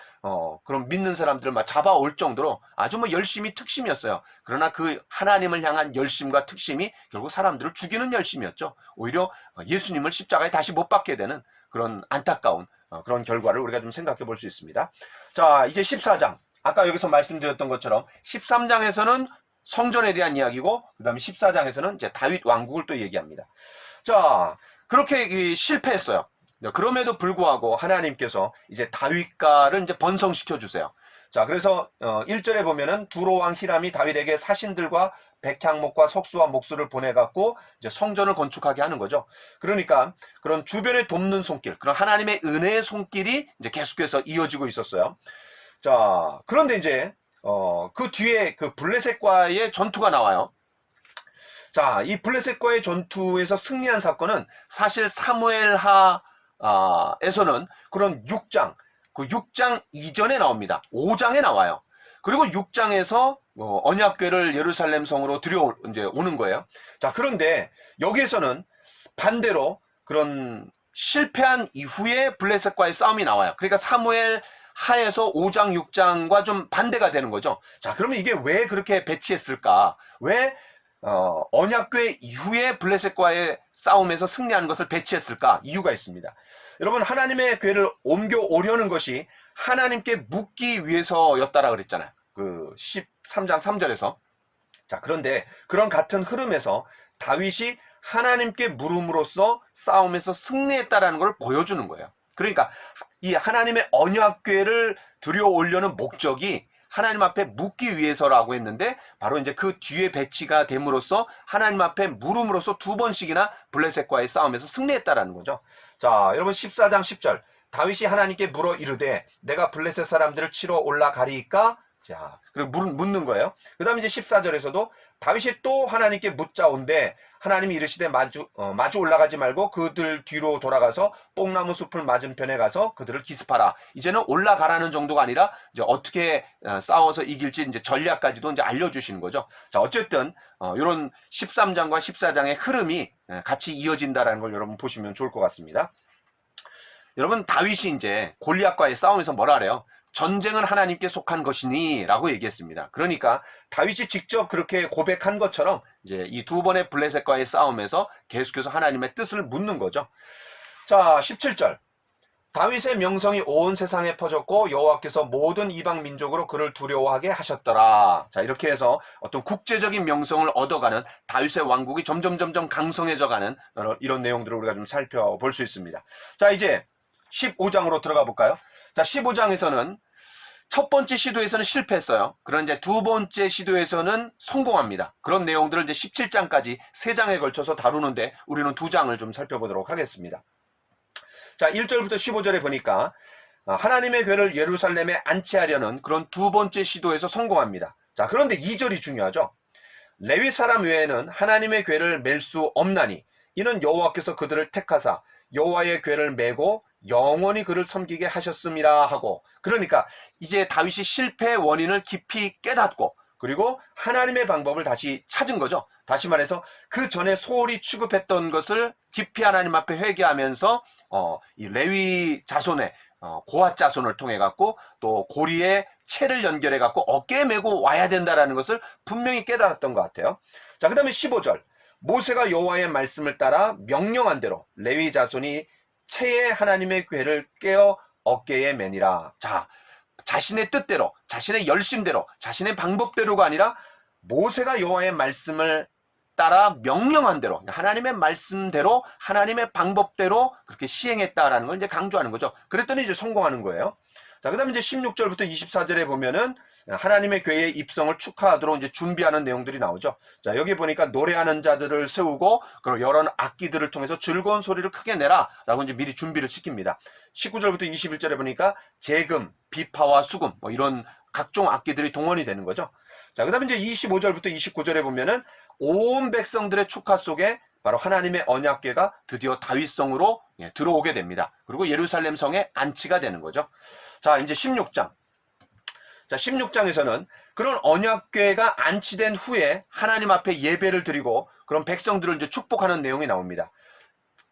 그런 믿는 사람들을 막 잡아올 정도로 아주 뭐 열심이 특심이었어요. 그러나 그 하나님을 향한 열심과 특심이 결국 사람들을 죽이는 열심이었죠. 오히려 예수님을 십자가에 다시 못 박게 되는 그런 안타까운 그런 결과를 우리가 좀 생각해 볼 수 있습니다. 자, 이제 14장. 아까 여기서 말씀드렸던 것처럼 13장에서는 성전에 대한 이야기고, 그 다음에 14장에서는 이제 다윗 왕국을 또 얘기합니다. 자, 그렇게 실패했어요. 그럼에도 불구하고 하나님께서 이제 다윗가를 이제 번성시켜 주세요. 자, 그래서 1절에 보면은 두로왕 히람이 다윗에게 사신들과 백향목과 석수와 목수를 보내갖고 이제 성전을 건축하게 하는 거죠. 그러니까 그런 주변에 돕는 손길, 그런 하나님의 은혜의 손길이 이제 계속해서 이어지고 있었어요. 자, 그런데 이제 그 뒤에 그 블레셋과의 전투가 나와요. 자, 이 블레셋과의 전투에서 승리한 사건은 사실 사무엘하에서는 그런 6장, 그 6장 이전에 나옵니다. 5장에 나와요. 그리고 6장에서 언약궤를 예루살렘 성으로 이제 오는 거예요. 자, 그런데 여기에서는 반대로 그런 실패한 이후에 블레셋과의 싸움이 나와요. 그러니까 사무엘 하에서 5장, 6장과 좀 반대가 되는 거죠. 자, 그러면 이게 왜 그렇게 배치했을까? 왜 언약궤 이후에 블레셋과의 싸움에서 승리하는 것을 배치했을까? 이유가 있습니다. 여러분, 하나님의 궤를 옮겨오려는 것이 하나님께 묻기 위해서였다라 그랬잖아요. 그 13장 3절에서. 자, 그런데 그런 같은 흐름에서 다윗이 하나님께 물음으로써 싸움에서 승리했다라는 걸 보여주는 거예요. 그러니까 이 하나님의 언약궤를 들여오려는 목적이 하나님 앞에 묻기 위해서라고 했는데, 바로 이제 그 뒤에 배치가 됨으로써 하나님 앞에 물음으로써 2번씩이나 블레셋과의 싸움에서 승리했다라는 거죠. 자, 여러분 14장 10절. 다윗이 하나님께 물어 이르되 내가 블레셋 사람들을 치러 올라가리이까? 자, 그리고 묻는 거예요. 그 다음에 이제 14절에서도 다윗이 또 하나님께 묻자온데 하나님이 이르시되 마주 올라가지 말고 그들 뒤로 돌아가서 뽕나무 숲을 맞은편에 가서 그들을 기습하라. 이제는 올라가라는 정도가 아니라 이제 어떻게 싸워서 이길지 이제 전략까지도 이제 알려주시는 거죠. 자, 어쨌든 이런 13장과 14장의 흐름이 같이 이어진다라는 걸 여러분 보시면 좋을 것 같습니다. 여러분, 다윗이 이제 골리앗과의 싸움에서 뭐라 그래요? 전쟁은 하나님께 속한 것이니 라고 얘기했습니다. 그러니까 다윗이 직접 그렇게 고백한 것처럼 이제 이 2번의 블레셋과의 싸움에서 계속해서 하나님의 뜻을 묻는 거죠. 자, 17절. 다윗의 명성이 온 세상에 퍼졌고 여호와께서 모든 이방 민족으로 그를 두려워하게 하셨더라. 자, 이렇게 해서 어떤 국제적인 명성을 얻어가는 다윗의 왕국이 점점 강성해져가는 이런 내용들을 우리가 좀 살펴볼 수 있습니다. 자, 이제 15장으로 들어가 볼까요? 자, 15장에서는 첫 번째 시도에서는 실패했어요. 그런 이제 두 번째 시도에서는 성공합니다. 그런 내용들을 이제 17장까지 3장에 걸쳐서 다루는데 우리는 2장을 좀 살펴보도록 하겠습니다. 자, 1절부터 15절에 보니까 하나님의 궤를 예루살렘에 안치하려는 그런 두 번째 시도에서 성공합니다. 자, 그런데 2절이 중요하죠. 레위 사람 외에는 하나님의 궤를 맬 수 없나니 이는 여호와께서 그들을 택하사 여호와의 궤를 메고 영원히 그를 섬기게 하셨음이라 하고, 그러니까 이제 다윗이 실패의 원인을 깊이 깨닫고 그리고 하나님의 방법을 다시 찾은 거죠. 다시 말해서 그 전에 소홀히 취급했던 것을 깊이 하나님 앞에 회개하면서 이 레위 자손의 고앗 자손을 통해 갖고 또 고리에 채를 연결해 갖고 어깨에 메고 와야 된다라는 것을 분명히 깨달았던 것 같아요. 자, 그 다음에 15절. 모세가 여호와의 말씀을 따라 명령한 대로 레위 자손이 채에 하나님의 궤를 깨어 어깨에 매니라. 자, 자신의 뜻대로, 자신의 열심대로, 자신의 방법대로가 아니라 모세가 여호와의 말씀을 따라 명령한 대로, 하나님의 말씀대로, 하나님의 방법대로 그렇게 시행했다라는 걸 이제 강조하는 거죠. 그랬더니 이제 성공하는 거예요. 자, 그 다음에 이제 16절부터 24절에 보면은 하나님의 교회의 입성을 축하하도록 이제 준비하는 내용들이 나오죠. 자, 여기 보니까 노래하는 자들을 세우고, 그리고 여러 악기들을 통해서 즐거운 소리를 크게 내라 라고 이제 미리 준비를 시킵니다. 19절부터 21절에 보니까 재금, 비파와 수금, 뭐 이런 각종 악기들이 동원이 되는 거죠. 자, 그 다음에 이제 25절부터 29절에 보면은 온 백성들의 축하 속에 바로 하나님의 언약궤가 드디어 다윗성으로 들어오게 됩니다. 그리고 예루살렘 성에 안치가 되는 거죠. 자, 이제 16장. 자, 16장에서는 그런 언약궤가 안치된 후에 하나님 앞에 예배를 드리고 그런 백성들을 이제 축복하는 내용이 나옵니다.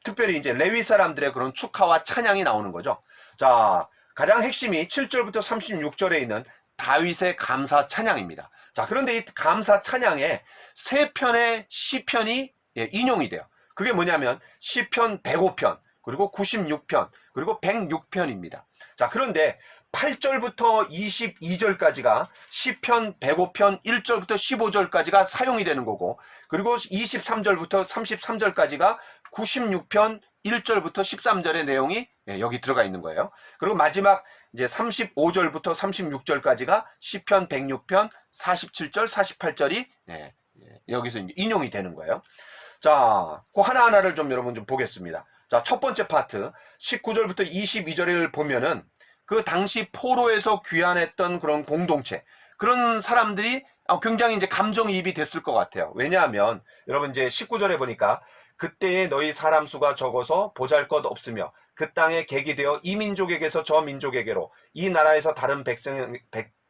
특별히 이제 레위 사람들의 그런 축하와 찬양이 나오는 거죠. 자, 가장 핵심이 7절부터 36절에 있는 다윗의 감사 찬양입니다. 자, 그런데 이 감사 찬양에 세 편의 시편이 인용이 돼요. 그게 뭐냐면 시편 105편, 그리고 96편, 그리고 106편입니다. 자, 그런데 8절부터 22절까지가 시편 105편 1절부터 15절까지가 사용이 되는 거고, 그리고 23절부터 33절까지가 96편 1절부터 13절의 내용이 여기 들어가 있는 거예요. 그리고 마지막 이제 35절부터 36절까지가 시편 106편 47절, 48절이 여기서 이제 인용이 되는 거예요. 자, 그 하나하나를 좀 여러분 좀 보겠습니다. 자, 첫 번째 파트 19절부터 22절을 보면은 그 당시 포로에서 귀환했던 그런 공동체, 그런 사람들이 굉장히 이제 감정이입이 됐을 것 같아요. 왜냐하면 여러분 이제 19절에 보니까 그때에 너희 사람 수가 적어서 보잘것 없으며 그 땅에 객이 되어 이 민족에게서 저 민족에게로, 이 나라에서 다른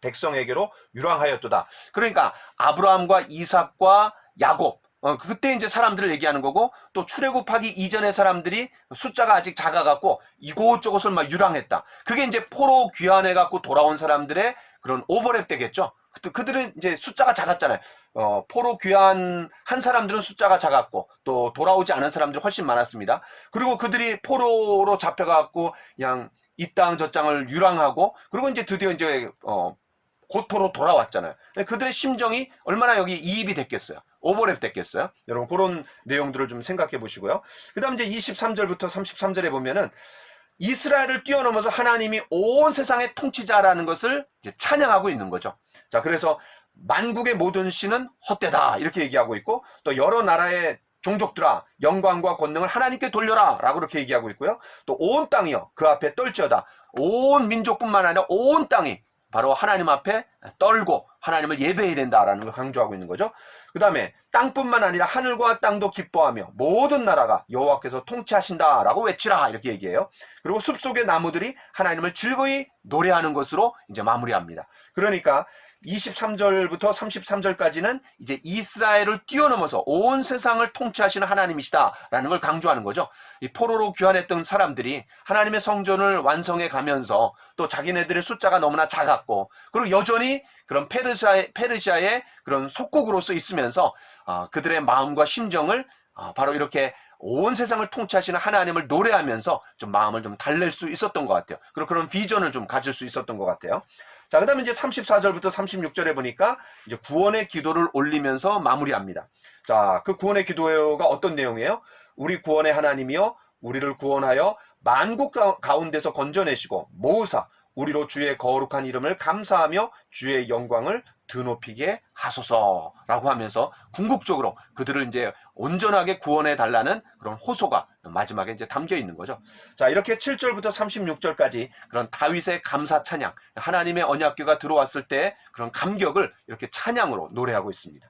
백성에게로 유랑하였도다. 그러니까 아브라함과 이삭과 야곱, 그때 이제 사람들을 얘기하는 거고, 또 출애굽하기 이전의 사람들이 숫자가 아직 작아갖고 이곳저곳을 막 유랑했다. 그게 이제 포로 귀환해갖고 돌아온 사람들의 그런 오버랩 되겠죠. 그들은 이제 숫자가 작았잖아요. 포로 귀환한 사람들은 숫자가 작았고, 또 돌아오지 않은 사람들이 훨씬 많았습니다. 그리고 그들이 포로로 잡혀갖고 그냥 이 땅 저 땅을 유랑하고, 그리고 이제 드디어 이제 고토로 돌아왔잖아요. 그들의 심정이 얼마나 여기 이입이 됐겠어요. 오버랩 됐겠어요. 여러분 그런 내용들을 좀 생각해 보시고요. 그 다음 이제 23절부터 33절에 보면은 이스라엘을 뛰어넘어서 하나님이 온 세상의 통치자라는 것을 이제 찬양하고 있는 거죠. 자, 그래서 만국의 모든 신은 헛되다 이렇게 얘기하고 있고, 또 여러 나라의 종족들아 영광과 권능을 하나님께 돌려라 라고 이렇게 얘기하고 있고요. 또 온 땅이여 그 앞에 떨지어다. 온 민족뿐만 아니라 온 땅이 바로 하나님 앞에 떨고 하나님을 예배해야 된다라는 걸 강조하고 있는 거죠. 그 다음에 땅뿐만 아니라 하늘과 땅도 기뻐하며 모든 나라가 여호와께서 통치하신다라고 외치라 이렇게 얘기해요. 그리고 숲속의 나무들이 하나님을 즐거이 노래하는 것으로 이제 마무리합니다. 그러니까 23절부터 33절까지는 이제 이스라엘을 뛰어넘어서 온 세상을 통치하시는 하나님이시다라는 걸 강조하는 거죠. 이 포로로 귀환했던 사람들이 하나님의 성전을 완성해 가면서 또 자기네들의 숫자가 너무나 작았고, 그리고 여전히 그런 페르시아의 그런 속국으로서 있으면서 그들의 마음과 심정을 바로 이렇게 온 세상을 통치하시는 하나님을 노래하면서 좀 마음을 좀 달랠 수 있었던 것 같아요. 그리고 그런 비전을 좀 가질 수 있었던 것 같아요. 자, 그 다음에 이제 34절부터 36절에 보니까 이제 구원의 기도를 올리면서 마무리합니다. 자, 그 구원의 기도가 어떤 내용이에요? 우리 구원의 하나님이여 우리를 구원하여 만국 가운데서 건져내시고 모으사 우리로 주의 거룩한 이름을 감사하며 주의 영광을 드높이게 하소서라고 하면서 궁극적으로 그들을 이제 온전하게 구원해 달라는 그런 호소가 마지막에 이제 담겨 있는 거죠. 자, 이렇게 7절부터 36절까지 그런 다윗의 감사 찬양, 하나님의 언약궤가 들어왔을 때 그런 감격을 이렇게 찬양으로 노래하고 있습니다.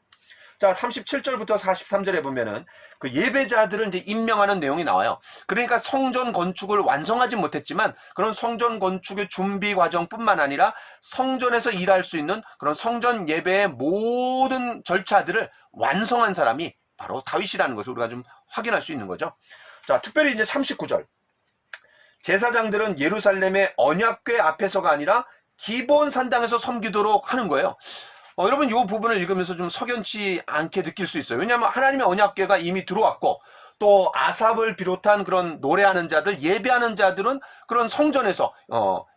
자, 37절부터 43절에 보면은 그 예배자들을 이제 임명하는 내용이 나와요. 그러니까 성전 건축을 완성하지 못했지만 그런 성전 건축의 준비 과정뿐만 아니라 성전에서 일할 수 있는 그런 성전 예배의 모든 절차들을 완성한 사람이 바로 다윗이라는 것을 우리가 좀 확인할 수 있는 거죠. 자, 특별히 이제 39절. 제사장들은 예루살렘의 언약궤 앞에서가 아니라 기본 산당에서 섬기도록 하는 거예요. 여러분 이 부분을 읽으면서 좀 석연치 않게 느낄 수 있어요. 왜냐하면 하나님의 언약궤가 이미 들어왔고, 또 아삽을 비롯한 그런 노래하는 자들, 예배하는 자들은 그런 성전에서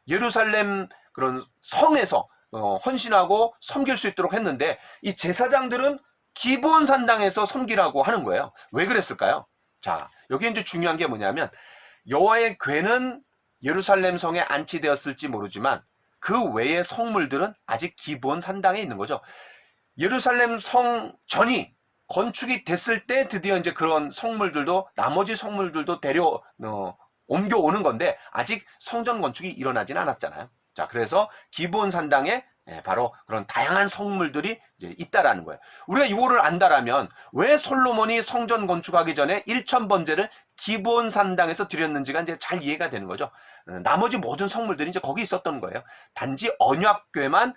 예루살렘 그런 성에서 헌신하고 섬길 수 있도록 했는데 이 제사장들은 기브온 산당에서 섬기라고 하는 거예요. 왜 그랬을까요? 자, 여기 이제 중요한 게 뭐냐면 여호와의 궤는 예루살렘 성에 안치되었을지 모르지만 그 외의 성물들은 아직 기브온 산당에 있는 거죠. 예루살렘 성 전이 건축이 됐을 때 드디어 이제 그런 성물들도 나머지 성물들도 옮겨오는 건데 아직 성전 건축이 일어나진 않았잖아요. 자, 그래서 기브온 산당에 바로 그런 다양한 성물들이 이제 있다라는 거예요. 우리가 이거를 안다라면 왜 솔로몬이 성전 건축하기 전에 1000번제를 기브온 산당에서 드렸는지가 이제 잘 이해가 되는 거죠. 나머지 모든 성물들이 이제 거기 있었던 거예요. 단지 언약궤만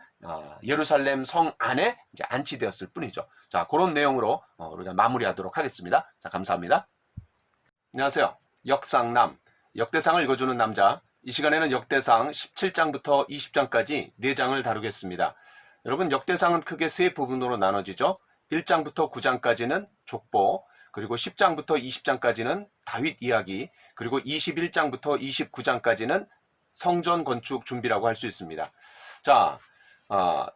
예루살렘 성 안에 이제 안치되었을 뿐이죠. 자, 그런 내용으로 우리가 마무리하도록 하겠습니다. 자, 감사합니다. 안녕하세요. 역상남, 역대상을 읽어주는 남자. 이 시간에는 역대상 17장부터 20장까지 4장을 다루겠습니다. 여러분, 역대상은 크게 세 부분으로 나눠지죠. 1장부터 9장까지는 족보, 그리고 10장부터 20장까지는 다윗 이야기, 그리고 21장부터 29장까지는 성전 건축 준비라고 할 수 있습니다. 자,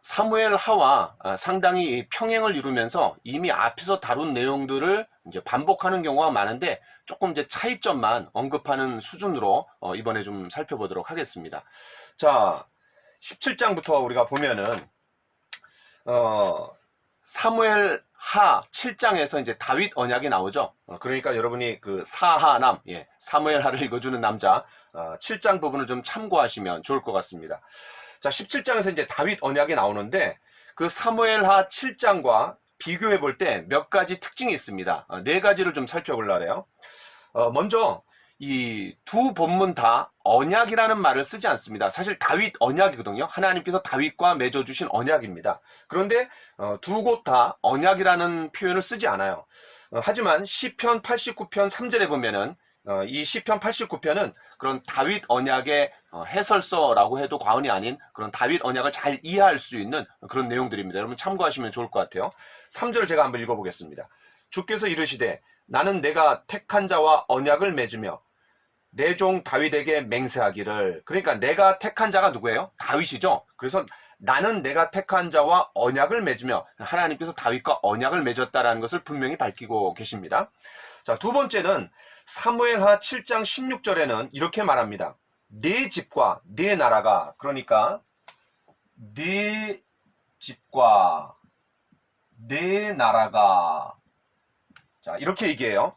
사무엘 하와 상당히 평행을 이루면서 이미 앞에서 다룬 내용들을 이제 반복하는 경우가 많은데 조금 이제 차이점만 언급하는 수준으로 이번에 좀 살펴보도록 하겠습니다. 자, 17장부터 우리가 보면은 사무엘 하 7장에서 이제 다윗 언약이 나오죠. 그러니까 여러분이 그 사하남, 사무엘 하를 읽어주는 남자 7장 부분을 좀 참고하시면 좋을 것 같습니다. 자, 17장에서 이제 다윗 언약이 나오는데 그 사무엘 하 7장과 비교해 볼 때 몇 가지 특징이 있습니다. 4가지를 좀 살펴보려고 해요. 먼저 이 두 본문 다 언약이라는 말을 쓰지 않습니다. 사실 다윗 언약이거든요. 하나님께서 다윗과 맺어주신 언약입니다. 그런데 두 곳 다 언약이라는 표현을 쓰지 않아요. 하지만 시편 89편 3절에 보면은 이 시편 89편은 그런 다윗 언약의 해설서라고 해도 과언이 아닌 그런 다윗 언약을 잘 이해할 수 있는 그런 내용들입니다. 여러분 참고하시면 좋을 것 같아요. 3절을 제가 한번 읽어보겠습니다. 주께서 이르시되 나는 내가 택한 자와 언약을 맺으며 내 종 다윗에게 맹세하기를. 그러니까 내가 택한 자가 누구예요? 다윗이죠. 그래서 나는 내가 택한 자와 언약을 맺으며 하나님께서 다윗과 언약을 맺었다라는 것을 분명히 밝히고 계십니다. 자, 두 번째는 사무엘하 7장 16절에는 이렇게 말합니다. 네 집과 네 나라가, 그러니까 네 집과 네 나라가, 자, 이렇게 얘기해요.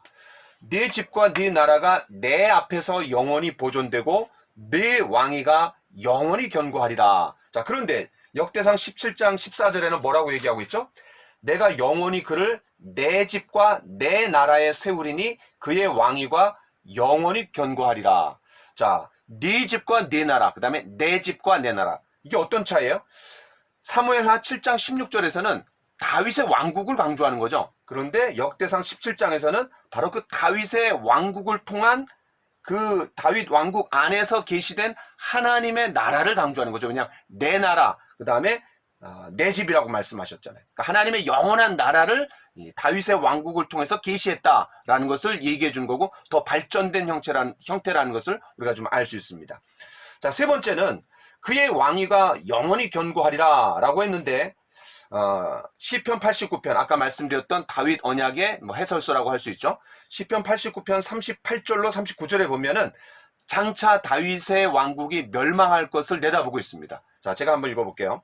네 집과 네 나라가 내 앞에서 영원히 보존되고 네 왕위가 영원히 견고하리라. 자, 그런데 역대상 17장 14절에는 뭐라고 얘기하고 있죠? 내가 영원히 그를 내 집과 내 나라에 세우리니 그의 왕위가 영원히 견고하리라. 자, 네 집과 네 나라, 그 다음에 내 집과 내 나라. 이게 어떤 차이예요? 사무엘하 7장 16절에서는 다윗의 왕국을 강조하는 거죠. 그런데 역대상 17장에서는 바로 그 다윗의 왕국을 통한 그 다윗 왕국 안에서 계시된 하나님의 나라를 강조하는 거죠. 그냥 내 나라, 그 다음에 내 집이라고 말씀하셨잖아요. 그러니까 하나님의 영원한 나라를 다윗의 왕국을 통해서 계시했다라는 것을 얘기해 준 거고 더 발전된 형태라는 것을 우리가 좀 알 수 있습니다. 자, 세 번째는 그의 왕위가 영원히 견고하리라 라고 했는데 시편 89편, 아까 말씀드렸던 다윗 언약의 해설서라고 할 수 있죠. 시편 89편 38절로 39절에 보면은 장차 다윗의 왕국이 멸망할 것을 내다보고 있습니다. 자, 제가 한번 읽어볼게요.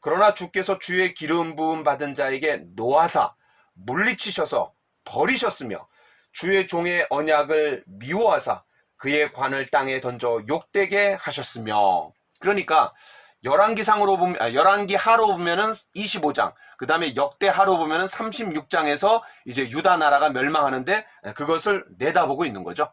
그러나 주께서 주의 기름 부음 받은 자에게 노하사 물리치셔서 버리셨으며 주의 종의 언약을 미워하사 그의 관을 땅에 던져 욕되게 하셨으며. 그러니까 열왕기 하로 보면은 25장, 그 다음에 역대 하로 보면은 36장에서 이제 유다 나라가 멸망하는데 그것을 내다보고 있는 거죠.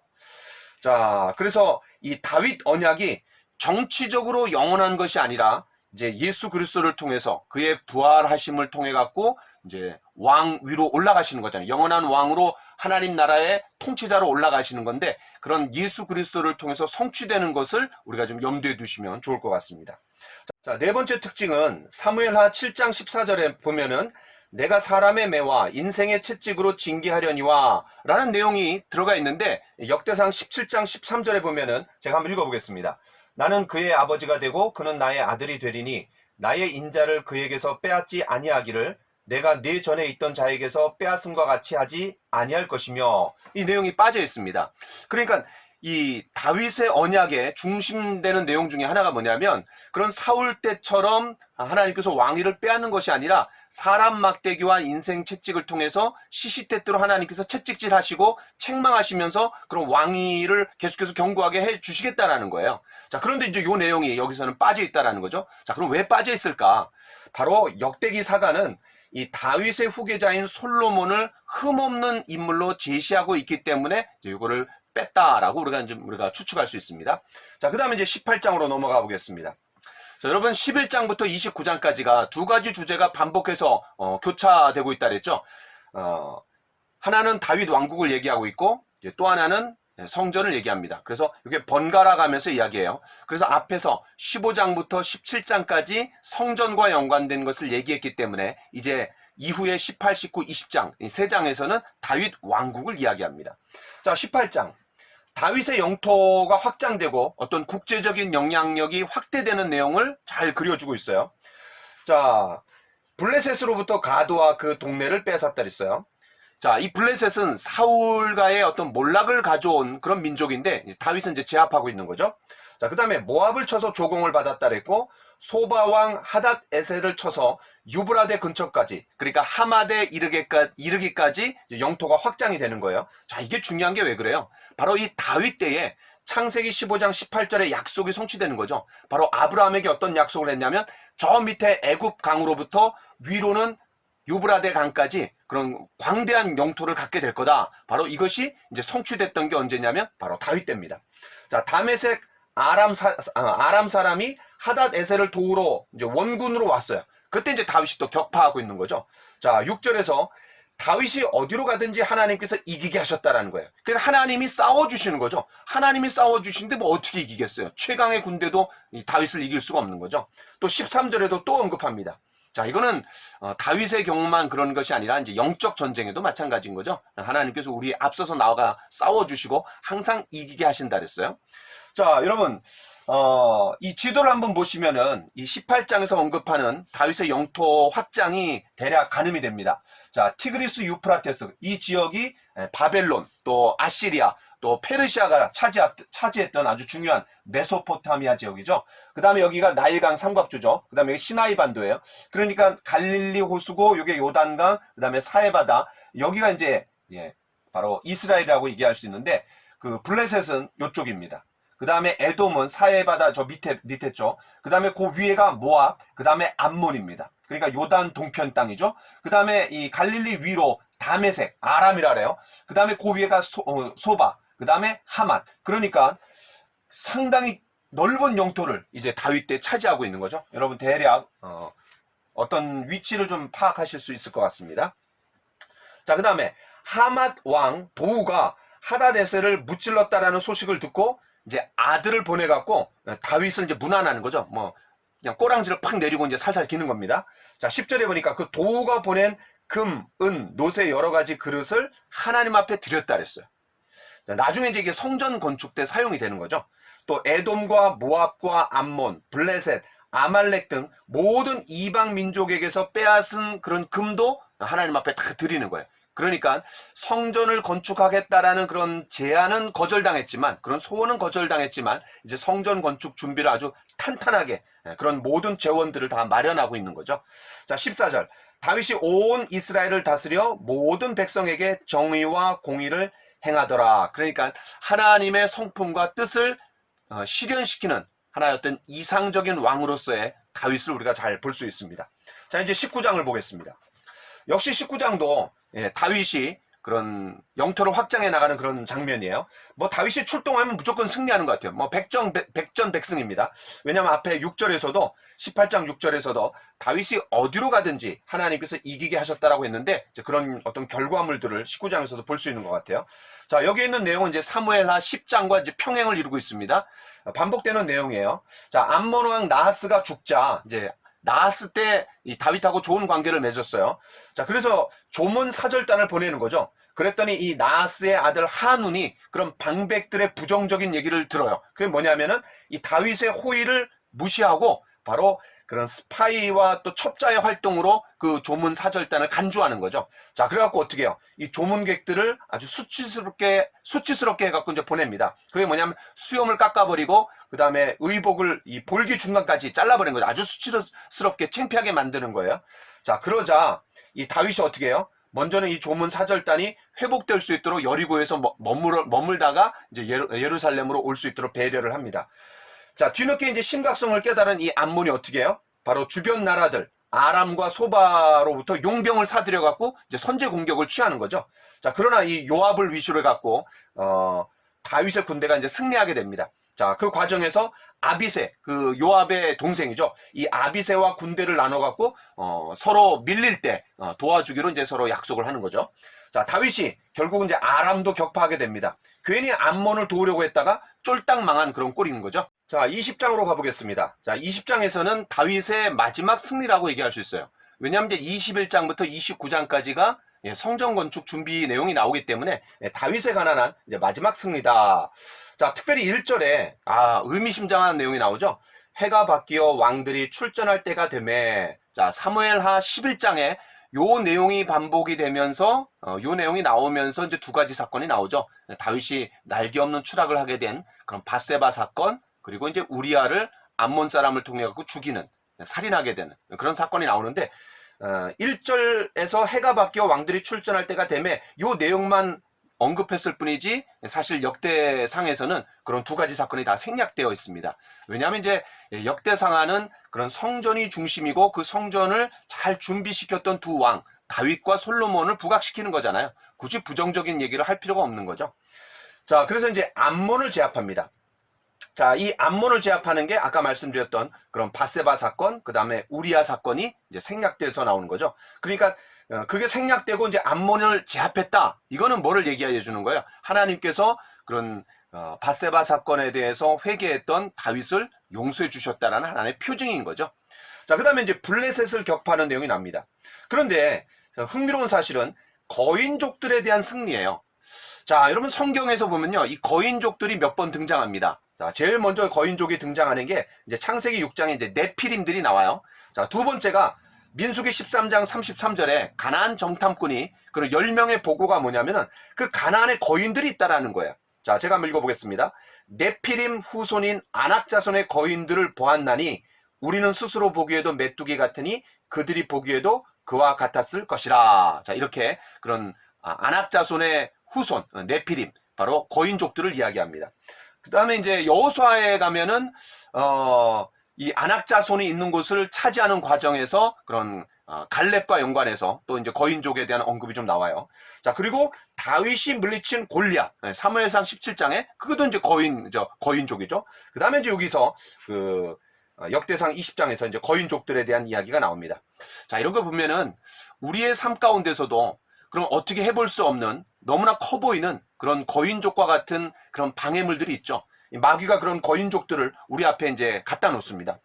자, 그래서 이 다윗 언약이 정치적으로 영원한 것이 아니라 이제 예수 그리스도를 통해서 그의 부활하심을 통해 갖고 이제 왕 위로 올라가시는 거잖아요. 영원한 왕으로 하나님 나라의 통치자로 올라가시는 건데 그런 예수 그리스도를 통해서 성취되는 것을 우리가 좀 염두에 두시면 좋을 것 같습니다. 자, 네 번째 특징은 사무엘하 7장 14절에 보면은 내가 사람의 매와 인생의 채찍으로 징계하려니와 라는 내용이 들어가 있는데 역대상 17장 13절에 보면은 제가 한번 읽어보겠습니다. 나는 그의 아버지가 되고 그는 나의 아들이 되리니 나의 인자를 그에게서 빼앗지 아니하기를 내가 네 전에 있던 자에게서 빼앗음과 같이 하지 아니할 것이며, 이 내용이 빠져 있습니다. 그러니까 이 다윗의 언약에 중심되는 내용 중에 하나가 뭐냐면, 그런 사울 때처럼 하나님께서 왕위를 빼앗는 것이 아니라 사람 막대기와 인생 채찍을 통해서 시시때때로 하나님께서 채찍질 하시고 책망하시면서 그런 왕위를 계속해서 견고하게 해 주시겠다라는 거예요. 자, 그런데 이제 이 내용이 여기서는 빠져 있다라는 거죠. 자, 그럼 왜 빠져 있을까? 바로 역대기 사가는 이 다윗의 후계자인 솔로몬을 흠없는 인물로 제시하고 있기 때문에 이거를 뺐다라고 우리가 추측할 수 있습니다. 자, 그 다음에 이제 18장으로 넘어가 보겠습니다. 자, 여러분 11장부터 29장까지가 두 가지 주제가 반복해서 교차되고 있다 그랬죠. 하나는 다윗 왕국을 얘기하고 있고, 또 하나는 성전을 얘기합니다. 그래서 이게 번갈아 가면서 이야기해요. 그래서 앞에서 15장부터 17장까지 성전과 연관된 것을 얘기했기 때문에 이제 이후에 18, 19, 20장 이 세 장에서는 다윗 왕국을 이야기합니다. 자, 18장. 다윗의 영토가 확장되고 어떤 국제적인 영향력이 확대되는 내용을 잘 그려주고 있어요. 자, 블레셋으로부터 가드와 그 동네를 뺏었다 그랬어요. 자, 이 블레셋은 사울과의 어떤 몰락을 가져온 그런 민족인데 다윗은 이제 제압하고 있는 거죠. 자, 그 다음에 모압을 쳐서 조공을 받았다 그랬고, 소바왕 하닷 에셀을 쳐서 유브라데 근처까지, 그러니까 하맛에 이르기까지 영토가 확장이 되는 거예요. 자, 이게 중요한 게 왜 그래요? 바로 이 다윗 때에 창세기 15장 18절에 약속이 성취되는 거죠. 바로 아브라함에게 어떤 약속을 했냐면, 저 밑에 애굽 강으로부터 위로는 유브라데 강까지 그런 광대한 영토를 갖게 될 거다. 바로 이것이 이제 성취됐던 게 언제냐면 바로 다윗 때입니다. 자, 다메섹 아람 사람이 하닷 에셀을 도우러 이제 원군으로 왔어요. 그때 이제 다윗이 또 격파하고 있는 거죠. 자, 6절에서 다윗이 어디로 가든지 하나님께서 이기게 하셨다라는 거예요. 그러니까 하나님이 싸워주시는 거죠. 하나님이 싸워주시는데 뭐 어떻게 이기겠어요? 최강의 군대도 이 다윗을 이길 수가 없는 거죠. 또 13절에도 또 언급합니다. 자, 이거는 다윗의 경우만 그런 것이 아니라 이제 영적 전쟁에도 마찬가지인 거죠. 하나님께서 우리 앞서서 나가 싸워주시고 항상 이기게 하신다 그랬어요. 자, 여러분, 이 지도를 한번 보시면은 이 18장에서 언급하는 다윗의 영토 확장이 대략 가늠이 됩니다. 자, 티그리스 유프라테스, 이 지역이 바벨론, 또 아시리아, 또 페르시아가 차지했던 아주 중요한 메소포타미아 지역이죠. 그 다음에 여기가 나일강 삼각주죠. 그 다음에 시나이 반도예요. 그러니까 갈릴리 호수고, 요게 요단강, 그 다음에 사해바다, 여기가 이제 바로 이스라엘이라고 얘기할 수 있는데, 그 블레셋은 요쪽입니다. 그 다음에 에돔은 사해바다 저 밑에 쪽, 그 다음에 그 위에가 모압, 그 다음에 암몬입니다. 그러니까 요단 동편 땅이죠. 그 다음에 이 갈릴리 위로 다메섹, 아람이라 그래요. 그 다음에 그 위에가 소바, 그 다음에 하맛. 그러니까 상당히 넓은 영토를 이제 다윗 때 차지하고 있는 거죠. 여러분 대략 어떤 위치를 좀 파악하실 수 있을 것 같습니다. 자, 그 다음에 하맛 왕 도우가 하닷에셀을 무찔렀다라는 소식을 듣고 이제 아들을 보내갖고 다윗을 이제 문안하는 거죠. 뭐 그냥 꼬랑지를 팍 내리고 이제 살살 기는 겁니다. 자, 10절에 보니까 그 도우가 보낸 금, 은, 노새 여러 가지 그릇을 하나님 앞에 드렸다 그랬어요. 자, 나중에 이제 이게 성전 건축 때 사용이 되는 거죠. 또 에돔과 모압과 암몬, 블레셋, 아말렉 등 모든 이방 민족에게서 빼앗은 그런 금도 하나님 앞에 다 드리는 거예요. 그러니까 성전을 건축하겠다라는 그런 제안은 거절당했지만, 그런 소원은 거절당했지만 이제 성전 건축 준비를 아주 탄탄하게 그런 모든 재원들을 다 마련하고 있는 거죠. 자, 14절. 다윗이 온 이스라엘을 다스려 모든 백성에게 정의와 공의를 행하더라. 그러니까 하나님의 성품과 뜻을 실현시키는 하나의 어떤 이상적인 왕으로서의 다윗을 우리가 잘 볼 수 있습니다. 자, 이제 19장을 보겠습니다. 역시 19장도 다윗이 그런 영토를 확장해 나가는 그런 장면이에요. 뭐 다윗이 출동하면 무조건 승리하는 것 같아요. 뭐 백전백승입니다. 왜냐하면 앞에 6절에서도 18장 6절에서도 다윗이 어디로 가든지 하나님께서 이기게 하셨다라고 했는데, 이제 그런 어떤 결과물들을 19장에서도 볼 수 있는 것 같아요. 자, 여기 있는 내용은 이제 사무엘하 10장과 이제 평행을 이루고 있습니다. 반복되는 내용이에요. 자, 암몬 왕 나하스가 죽자 이제 나하스 때 이 다윗하고 좋은 관계를 맺었어요. 자, 그래서 조문 사절단을 보내는 거죠. 그랬더니 이 나하스의 아들 한운이 그런 방백들의 부정적인 얘기를 들어요. 그게 뭐냐면은 이 다윗의 호의를 무시하고 바로 그런 스파이와 또 첩자의 활동으로 그 조문 사절단을 간주하는 거죠. 자, 그래갖고 어떻게 해요? 이 조문객들을 아주 수치스럽게 해갖고 이제 보냅니다. 그게 뭐냐면 수염을 깎아버리고 그 다음에 의복을 이 볼기 중간까지 잘라버린 거죠. 아주 수치스럽게 창피하게 만드는 거예요. 자, 그러자 이 다윗이 어떻게 해요? 먼저는 이 조문 사절단이 회복될 수 있도록 여리고에서 머물다가 이제 예루살렘으로 올 수 있도록 배려를 합니다. 자, 뒤늦게 이제 심각성을 깨달은 이 암몬이 어떻게 해요? 바로 주변 나라들 아람과 소바로부터 용병을 사들여갖고 이제 선제 공격을 취하는 거죠. 자, 그러나 이 요압을 위주로 해갖고 다윗의 군대가 이제 승리하게 됩니다. 자, 그 과정에서 아비새, 그 요압의 동생이죠. 이 아비새와 군대를 나눠갖고 서로 밀릴 때 도와주기로 이제 서로 약속을 하는 거죠. 자, 다윗이 결국은 이제 아람도 격파하게 됩니다. 괜히 암몬을 도우려고 했다가 쫄딱 망한 그런 꼴인 거죠. 자, 20장으로 가보겠습니다. 자, 20장에서는 다윗의 마지막 승리라고 얘기할 수 있어요. 왜냐하면 이제 21장부터 29장까지가 성전 건축 준비 내용이 나오기 때문에 다윗에 관한 이제 마지막 승리다. 자, 특별히 1절에 의미심장한 내용이 나오죠. 해가 바뀌어 왕들이 출전할 때가 되매, 자, 사무엘하 11장에 요 내용이 반복이 되면서 요 내용이 나오면서 이제 두 가지 사건이 나오죠. 다윗이 날개 없는 추락을 하게 된 그런 밧세바 사건, 그리고 이제 우리아를 암몬 사람을 통해 갖고 죽이는, 살인하게 되는 그런 사건이 나오는데 1절에서 해가 바뀌어 왕들이 출전할 때가 되매 요 내용만 언급했을 뿐이지 사실 역대상에서는 그런 두 가지 사건이 다 생략되어 있습니다. 왜냐하면 이제 역대상하는 그런 성전이 중심이고 그 성전을 잘 준비시켰던 두 왕 다윗과 솔로몬을 부각시키는 거잖아요. 굳이 부정적인 얘기를 할 필요가 없는 거죠. 자, 그래서 이제 암몬을 제압합니다. 자, 이 암몬을 제압하는 게 아까 말씀드렸던 그런 밧세바 사건, 그 다음에 우리아 사건이 이제 생략돼서 나오는 거죠. 그러니까 그게 생략되고 이제 암몬을 제압했다. 이거는 뭐를 얘기해 주는 거예요? 하나님께서 그런 밧세바 사건에 대해서 회개했던 다윗을 용서해 주셨다라는 하나님의 표징인 거죠. 자, 그 다음에 이제 블레셋을 격파하는 내용이 납니다. 그런데 흥미로운 사실은 거인족들에 대한 승리예요. 자, 여러분 성경에서 보면요, 이 거인족들이 몇 번 등장합니다. 자, 제일 먼저 거인족이 등장하는 게 이제 창세기 6장에 이제 네피림들이 나와요. 자, 두 번째가 민수기 13장 33절에 가나안 정탐꾼이 그런 10명의 보고가 뭐냐면은 그 가나안에 거인들이 있다라는 거예요. 자, 제가 한번 읽어보겠습니다. 네피림 후손인 아낙 자손의 거인들을 보았나니 우리는 스스로 보기에도 메뚜기 같으니 그들이 보기에도 그와 같았을 것이라. 자, 이렇게 그런 아낙 자손의 후손 네피림, 바로 거인족들을 이야기합니다. 그 다음에 이제 여호수아에 가면은 이 아낙 자손이 있는 곳을 차지하는 과정에서 그런 갈렙과 연관해서 또 이제 거인족에 대한 언급이 좀 나와요. 자, 그리고 다윗이 물리친 골리앗, 사무엘상 17장에 그것도 이제 거인족이죠. 그 다음에 이제 여기서 그 역대상 20장에서 이제 거인족들에 대한 이야기가 나옵니다. 자, 이런 거 보면은 우리의 삶 가운데서도 그럼 어떻게 해볼 수 없는 너무나 커 보이는 그런 거인족과 같은 그런 방해물들이 있죠. 마귀가 그런 거인족들을 우리 앞에 이제 갖다 놓습니다.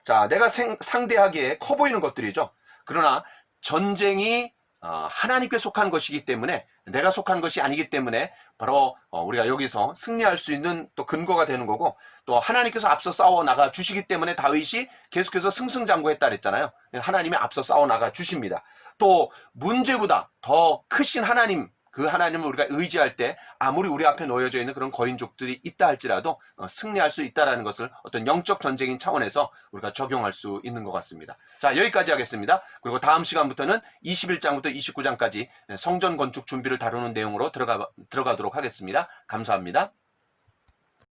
자, 내가 상대하기에 커 보이는 것들이죠. 그러나 전쟁이 하나님께 속한 것이기 때문에, 내가 속한 것이 아니기 때문에 바로 우리가 여기서 승리할 수 있는 또 근거가 되는 거고, 또 하나님께서 앞서 싸워 나가 주시기 때문에 다윗이 계속해서 승승장구했다 그랬잖아요. 하나님이 앞서 싸워 나가 주십니다. 또 문제보다 더 크신 하나님, 그 하나님을 우리가 의지할 때 아무리 우리 앞에 놓여져 있는 그런 거인족들이 있다 할지라도 승리할 수 있다는 것을 어떤 영적 전쟁인 차원에서 우리가 적용할 수 있는 것 같습니다. 자, 여기까지 하겠습니다. 그리고 다음 시간부터는 21장부터 29장까지 성전 건축 준비를 다루는 내용으로 들어가도록 하겠습니다. 감사합니다.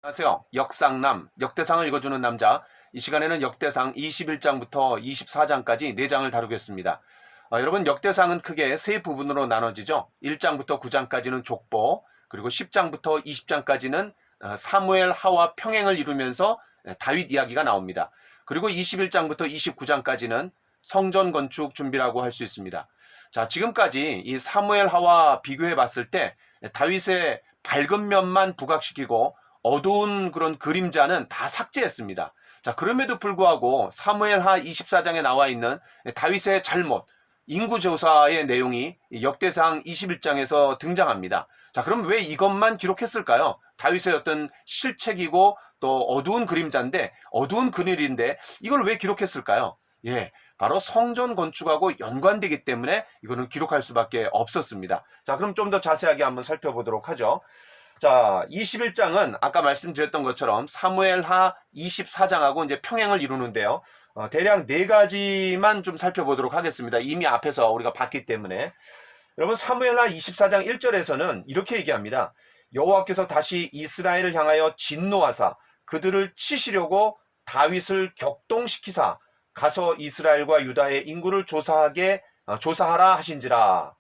안녕하세요. 역상남, 역대상을 읽어주는 남자. 이 시간에는 역대상 21장부터 24장까지 4장을 다루겠습니다. 여러분, 역대상은 크게 세 부분으로 나눠지죠. 1장부터 9장까지는 족보, 그리고 10장부터 20장까지는 사무엘 하와 평행을 이루면서 다윗 이야기가 나옵니다. 그리고 21장부터 29장까지는 성전 건축 준비라고 할 수 있습니다. 자, 지금까지 이 사무엘 하와 비교해 봤을 때 다윗의 밝은 면만 부각시키고 어두운 그런 그림자는 다 삭제했습니다. 자, 그럼에도 불구하고 사무엘하 24장에 나와 있는 다윗의 잘못, 인구조사의 내용이 역대상 21장에서 등장합니다. 자, 그럼 왜 이것만 기록했을까요? 다윗의 어떤 실책이고 또 어두운 그림자인데, 어두운 그늘인데 이걸 왜 기록했을까요? 예, 바로 성전 건축하고 연관되기 때문에 이거는 기록할 수밖에 없었습니다. 자, 그럼 좀 더 자세하게 한번 살펴보도록 하죠. 자, 21장은 아까 말씀드렸던 것처럼 사무엘하 24장하고 이제 평행을 이루는데요. 대략 네 가지만 좀 살펴보도록 하겠습니다. 이미 앞에서 우리가 봤기 때문에. 여러분, 사무엘하 24장 1절에서는 이렇게 얘기합니다. 여호와께서 다시 이스라엘을 향하여 진노하사 그들을 치시려고 다윗을 격동시키사 가서 이스라엘과 유다의 인구를 조사하라 하신지라.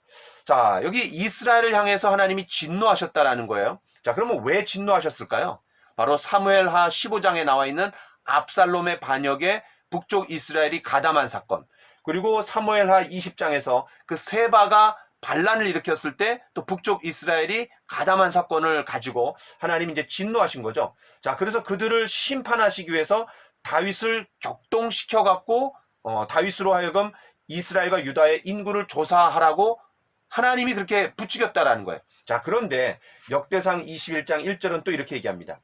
자, 여기 이스라엘을 향해서 하나님이 진노하셨다라는 거예요. 자, 그러면 왜 진노하셨을까요? 바로 사무엘하 15장에 나와 있는 압살롬의 반역에 북쪽 이스라엘이 가담한 사건, 그리고 사무엘하 20장에서 그 세바가 반란을 일으켰을 때 또 북쪽 이스라엘이 가담한 사건을 가지고 하나님이 이제 진노하신 거죠. 자, 그래서 그들을 심판하시기 위해서 다윗을 격동시켜 갖고 다윗으로 하여금 이스라엘과 유다의 인구를 조사하라고 하나님이 그렇게 부추겼다라는 거예요. 자, 그런데 역대상 21장 1절은 또 이렇게 얘기합니다.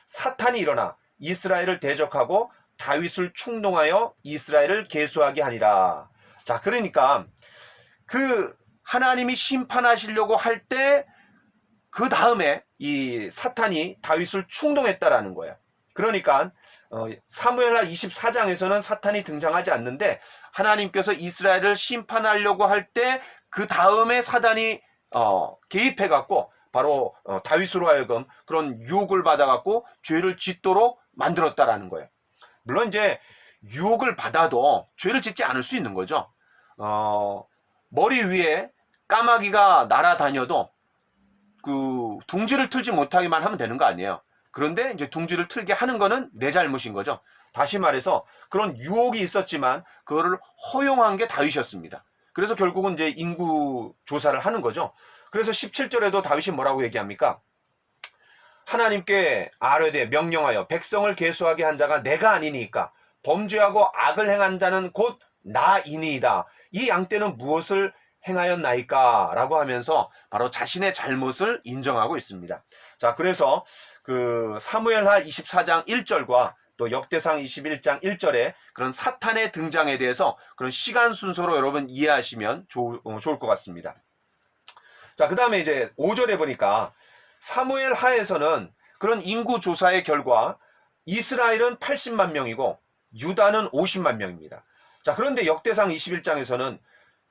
사탄이 일어나 이스라엘을 대적하고 다윗을 충동하여 이스라엘을 계수하게 하니라. 자, 그러니까 그 하나님이 심판하시려고 할 때 그 다음에 이 사탄이 다윗을 충동했다라는 거예요. 그러니까 사무엘하 24장에서는 사탄이 등장하지 않는데 하나님께서 이스라엘을 심판하려고 할 때 그 다음에 사단이 개입해 갖고 바로 다윗으로 하여금 그런 유혹을 받아 갖고 죄를 짓도록 만들었다라는 거예요. 물론 이제 유혹을 받아도 죄를 짓지 않을 수 있는 거죠. 머리 위에 까마귀가 날아다녀도 그 둥지를 틀지 못하기만 하면 되는 거 아니에요. 그런데 이제 둥지를 틀게 하는 거는 내 잘못인 거죠. 다시 말해서 그런 유혹이 있었지만 그거를 허용한 게 다윗이었습니다. 그래서 결국은 이제 인구 조사를 하는 거죠. 그래서 17절에도 다윗이 뭐라고 얘기합니까? 하나님께 아뢰되 명령하여 백성을 계수하게 한 자가 내가 아니니까 범죄하고 악을 행한 자는 곧 나이니이다. 이 양떼는 무엇을 행하였나이까? 라고 하면서 바로 자신의 잘못을 인정하고 있습니다. 자, 그래서 그 사무엘하 24장 1절과 또 역대상 21장 1절에 그런 사탄의 등장에 대해서 그런 시간 순서로 여러분 이해하시면 좋을 것 같습니다. 자, 그 다음에 이제 5절에 보니까 사무엘하에서는 그런 인구 조사의 결과 이스라엘은 80만 명이고 유다는 50만 명입니다. 자, 그런데 역대상 21장에서는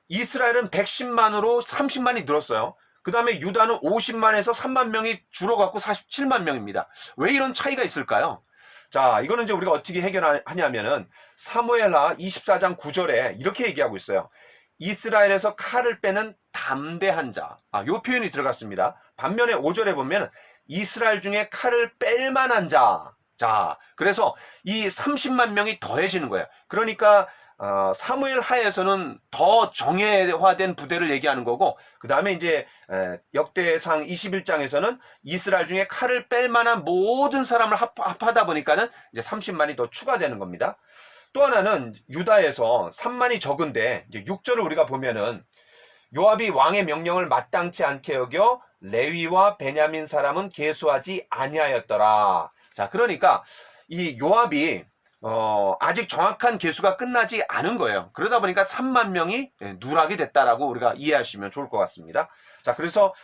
이스라엘은 110만으로 30만이 늘었어요. 그 다음에 유다는 50만에서 3만 명이 줄어갖고 47만 명입니다. 왜 이런 차이가 있을까요? 자, 이거는 이제 우리가 어떻게 해결하냐면은 사무엘하 24장 9절에 이렇게 얘기하고 있어요. 이스라엘에서 칼을 빼는 담대한 자. 요 표현이 들어갔습니다. 반면에 5절에 보면 이스라엘 중에 칼을 뺄 만한 자. 자, 그래서 이 30만 명이 더해지는 거예요. 그러니까 사무엘 하에서는 더 정예화된 부대를 얘기하는 거고, 그 다음에 이제 역대상 21장에서는 이스라엘 중에 칼을 뺄 만한 모든 사람을 합하다 보니까는 이제 30만이 더 추가되는 겁니다. 또 하나는 유다에서 3만이 적은데 이제 6절을 우리가 보면은 요압이 왕의 명령을 마땅치 않게 여겨 레위와 베냐민 사람은 계수하지 아니하였더라. 자, 그러니까 이 요압이 아직 정확한 계수가 끝나지 않은 거예요. 그러다 보니까 3만 명이 누락이 됐다라고 우리가 이해하시면 좋을 것 같습니다. 자, 그래서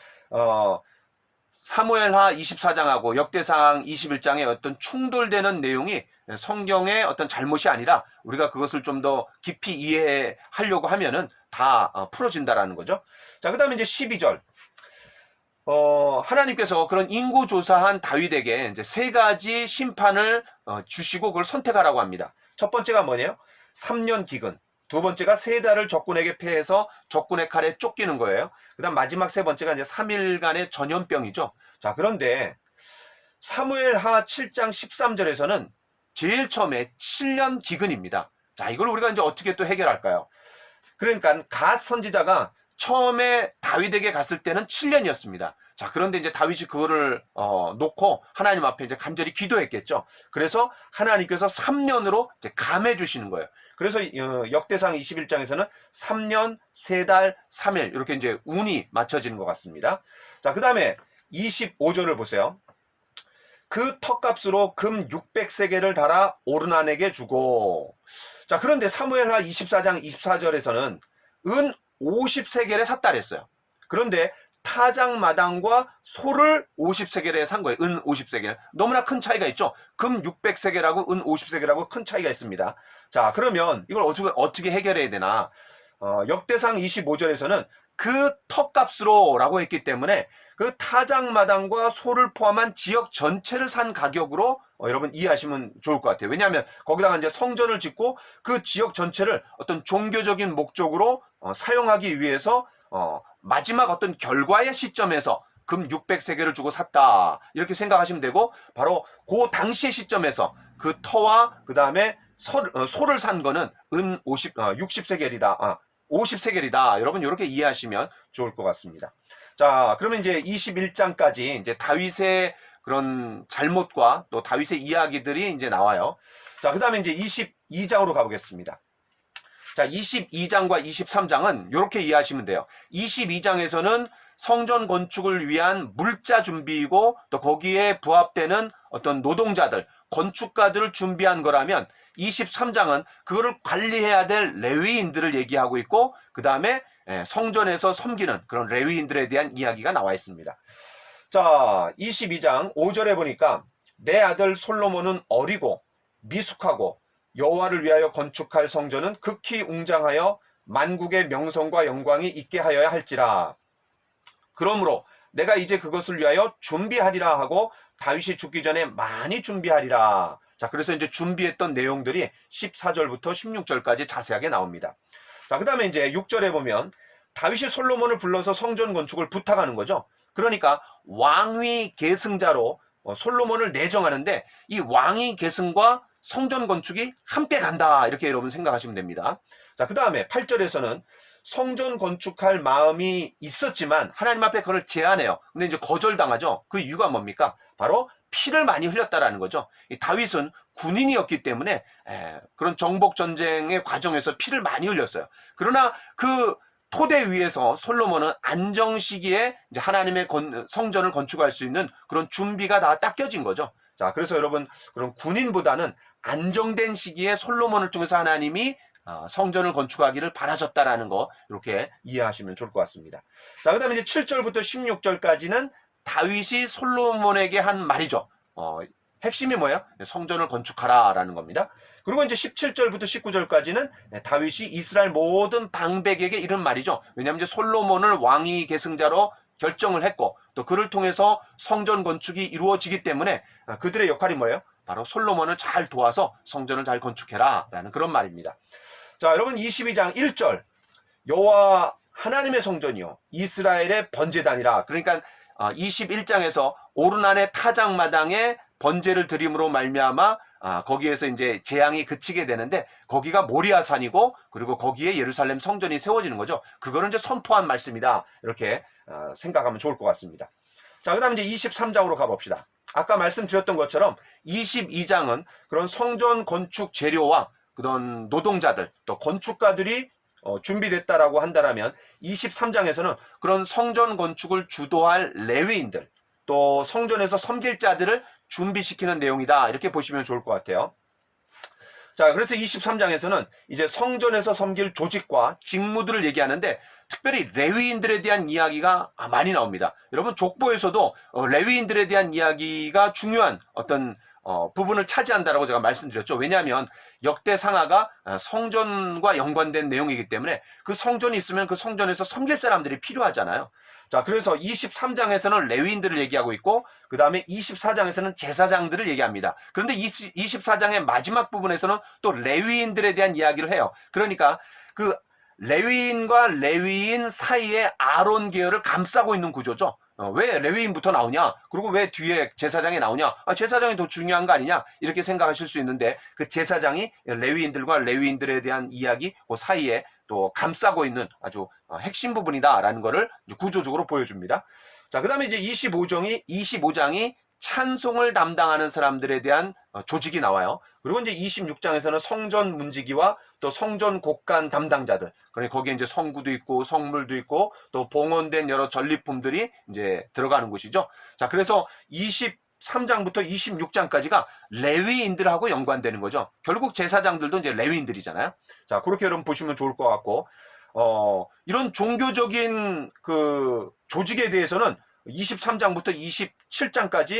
사무엘하 24장하고 역대상 21장의 어떤 충돌되는 내용이 성경의 어떤 잘못이 아니라 우리가 그것을 좀 더 깊이 이해하려고 하면은 다 풀어진다라는 거죠. 자, 그 다음에 이제 12절. 하나님께서 그런 인구조사한 다윗에게 이제 세 가지 심판을 주시고 그걸 선택하라고 합니다. 첫 번째가 뭐냐요? 3년 기근. 두 번째가 세 달을 적군에게 패해서 적군의 칼에 쫓기는 거예요. 그 다음 마지막 세 번째가 이제 3일간의 전염병이죠. 자, 그런데 사무엘하 7장 13절에서는 제일 처음에 7년 기근입니다. 자, 이걸 우리가 이제 어떻게 또 해결할까요? 그러니까 갓 선지자가 처음에 다윗에게 갔을 때는 7년이었습니다. 자, 그런데 이제 다윗이 그거를 놓고 하나님 앞에 이제 간절히 기도했겠죠. 그래서 하나님께서 3년으로 이제 감해 주시는 거예요. 그래서 역대상 21장에서는 3년, 3달, 3일 이렇게 이제 운이 맞춰지는 것 같습니다. 자, 그 다음에 25절을 보세요. 그 턱값으로 금 600세겔을 달아 오르난에게 주고. 자, 그런데 사무엘하 24장 24절에서는 은 50세겔에 샀다 그랬어요. 그런데 타작마당과 소를 50세겔에 산 거예요. 은 50세겔. 너무나 큰 차이가 있죠. 금 600세겔하고 은 50세겔하고 큰 차이가 있습니다. 자, 그러면 이걸 어떻게 해결해야 되나? 역대상 25절에서는 그 턱값으로 라고 했기 때문에 그 타작마당과 소를 포함한 지역 전체를 산 가격으로 여러분 이해하시면 좋을 것 같아요. 왜냐하면 거기다가 이제 성전을 짓고 그 지역 전체를 어떤 종교적인 목적으로 사용하기 위해서 마지막 어떤 결과의 시점에서 금 600세겔을 주고 샀다 이렇게 생각하시면 되고, 바로 그 당시의 시점에서 그 터와 그 다음에 소를 산 거는 은 60세겔이다 50세겔이다. 여러분 이렇게 이해하시면 좋을 것 같습니다. 자, 그러면 이제 21장까지 이제 다윗의 그런 잘못과 또 다윗의 이야기들이 이제 나와요. 자, 그 다음에 이제 22장으로 가보겠습니다. 자, 22장과 23장은 이렇게 이해하시면 돼요. 22장에서는 성전 건축을 위한 물자 준비이고 또 거기에 부합되는 어떤 노동자들, 건축가들을 준비한 거라면 23장은 그거를 관리해야 될 레위인들을 얘기하고 있고, 그 다음에 성전에서 섬기는 그런 레위인들에 대한 이야기가 나와 있습니다. 자, 22장 5절에 보니까 내 아들 솔로몬은 어리고 미숙하고 여호와를 위하여 건축할 성전은 극히 웅장하여 만국의 명성과 영광이 있게 하여야 할지라. 그러므로 내가 이제 그것을 위하여 준비하리라 하고 다윗이 죽기 전에 많이 준비하리라. 자, 그래서 이제 준비했던 내용들이 14절부터 16절까지 자세하게 나옵니다. 자, 그 다음에 이제 6절에 보면 다윗이 솔로몬을 불러서 성전 건축을 부탁하는 거죠. 그러니까 왕위 계승자로 솔로몬을 내정하는데 이 왕위 계승과 성전 건축이 함께 간다 이렇게 여러분 생각하시면 됩니다. 자, 그 다음에 8절에서는 성전 건축할 마음이 있었지만 하나님 앞에 그걸 제안해요. 근데 이제 거절당하죠. 그 이유가 뭡니까? 바로 피를 많이 흘렸다라는 거죠. 이 다윗은 군인이었기 때문에 그런 정복 전쟁의 과정에서 피를 많이 흘렸어요. 그러나 그 토대 위에서 솔로몬은 안정 시기에 이제 하나님의 성전을 건축할 수 있는 그런 준비가 다 닦여진 거죠. 자, 그래서 여러분 그런 군인보다는 안정된 시기에 솔로몬을 통해서 하나님이 성전을 건축하기를 바라셨다라는 거 이렇게 이해하시면 좋을 것 같습니다. 자, 그 다음에 이제 7절부터 16절까지는 다윗이 솔로몬에게 한 말이죠. 핵심이 뭐예요? 성전을 건축하라라는 겁니다. 그리고 이제 17절부터 19절까지는 다윗이 이스라엘 모든 방백에게 이런 말이죠. 왜냐하면 이제 솔로몬을 왕위 계승자로 결정을 했고 또 그를 통해서 성전 건축이 이루어지기 때문에 그들의 역할이 뭐예요? 바로 솔로몬을 잘 도와서 성전을 잘 건축해라 라는 그런 말입니다. 자, 여러분 22장 1절 여호와 하나님의 성전이요 이스라엘의 번제단이라. 그러니까 21장에서 오르난의 타작마당에 번제를 드림으로 말미암아 거기에서 이제 재앙이 그치게 되는데 거기가 모리아산이고 그리고 거기에 예루살렘 성전이 세워지는 거죠. 그거를 이제 선포한 말씀이다. 이렇게 생각하면 좋을 것 같습니다. 자, 그 다음에 이제 23장으로 가봅시다. 아까 말씀드렸던 것처럼 22장은 그런 성전 건축 재료와 그런 노동자들 또 건축가들이 준비됐다라고 한다면 23장에서는 그런 성전 건축을 주도할 레위인들 또 성전에서 섬길 자들을 준비시키는 내용이다 이렇게 보시면 좋을 것 같아요. 자, 그래서 23장에서는 이제 성전에서 섬길 조직과 직무들을 얘기하는데 특별히 레위인들에 대한 이야기가 많이 나옵니다. 여러분 족보에서도 레위인들에 대한 이야기가 중요한 어떤 부분을 차지한다라고 제가 말씀드렸죠. 왜냐하면 역대상하가 성전과 연관된 내용이기 때문에 그 성전이 있으면 그 성전에서 섬길 사람들이 필요하잖아요. 자, 그래서 23장에서는 레위인들을 얘기하고 있고 그 다음에 24장에서는 제사장들을 얘기합니다. 그런데 24장의 마지막 부분에서는 또 레위인들에 대한 이야기를 해요. 그러니까 그 레위인과 레위인 사이에 아론 계열을 감싸고 있는 구조죠. 왜 레위인부터 나오냐? 그리고 왜 뒤에 제사장이 나오냐? 제사장이 더 중요한 거 아니냐? 이렇게 생각하실 수 있는데 그 제사장이 레위인들과 레위인들에 대한 이야기 그 사이에 또 감싸고 있는 아주 핵심 부분이다라는 것을 구조적으로 보여줍니다. 자, 그 다음에 이제 25장이 찬송을 담당하는 사람들에 대한 조직이 나와요. 그리고 이제 26장에서는 성전 문지기와 또 성전 곡간 담당자들. 그러니까 거기에 이제 성구도 있고 성물도 있고 또 봉헌된 여러 전리품들이 이제 들어가는 곳이죠. 자, 그래서 23장부터 26장까지가 레위인들하고 연관되는 거죠. 결국 제사장들도 이제 레위인들이잖아요. 자, 그렇게 여러분 보시면 좋을 것 같고, 이런 종교적인 그 조직에 대해서는 23장부터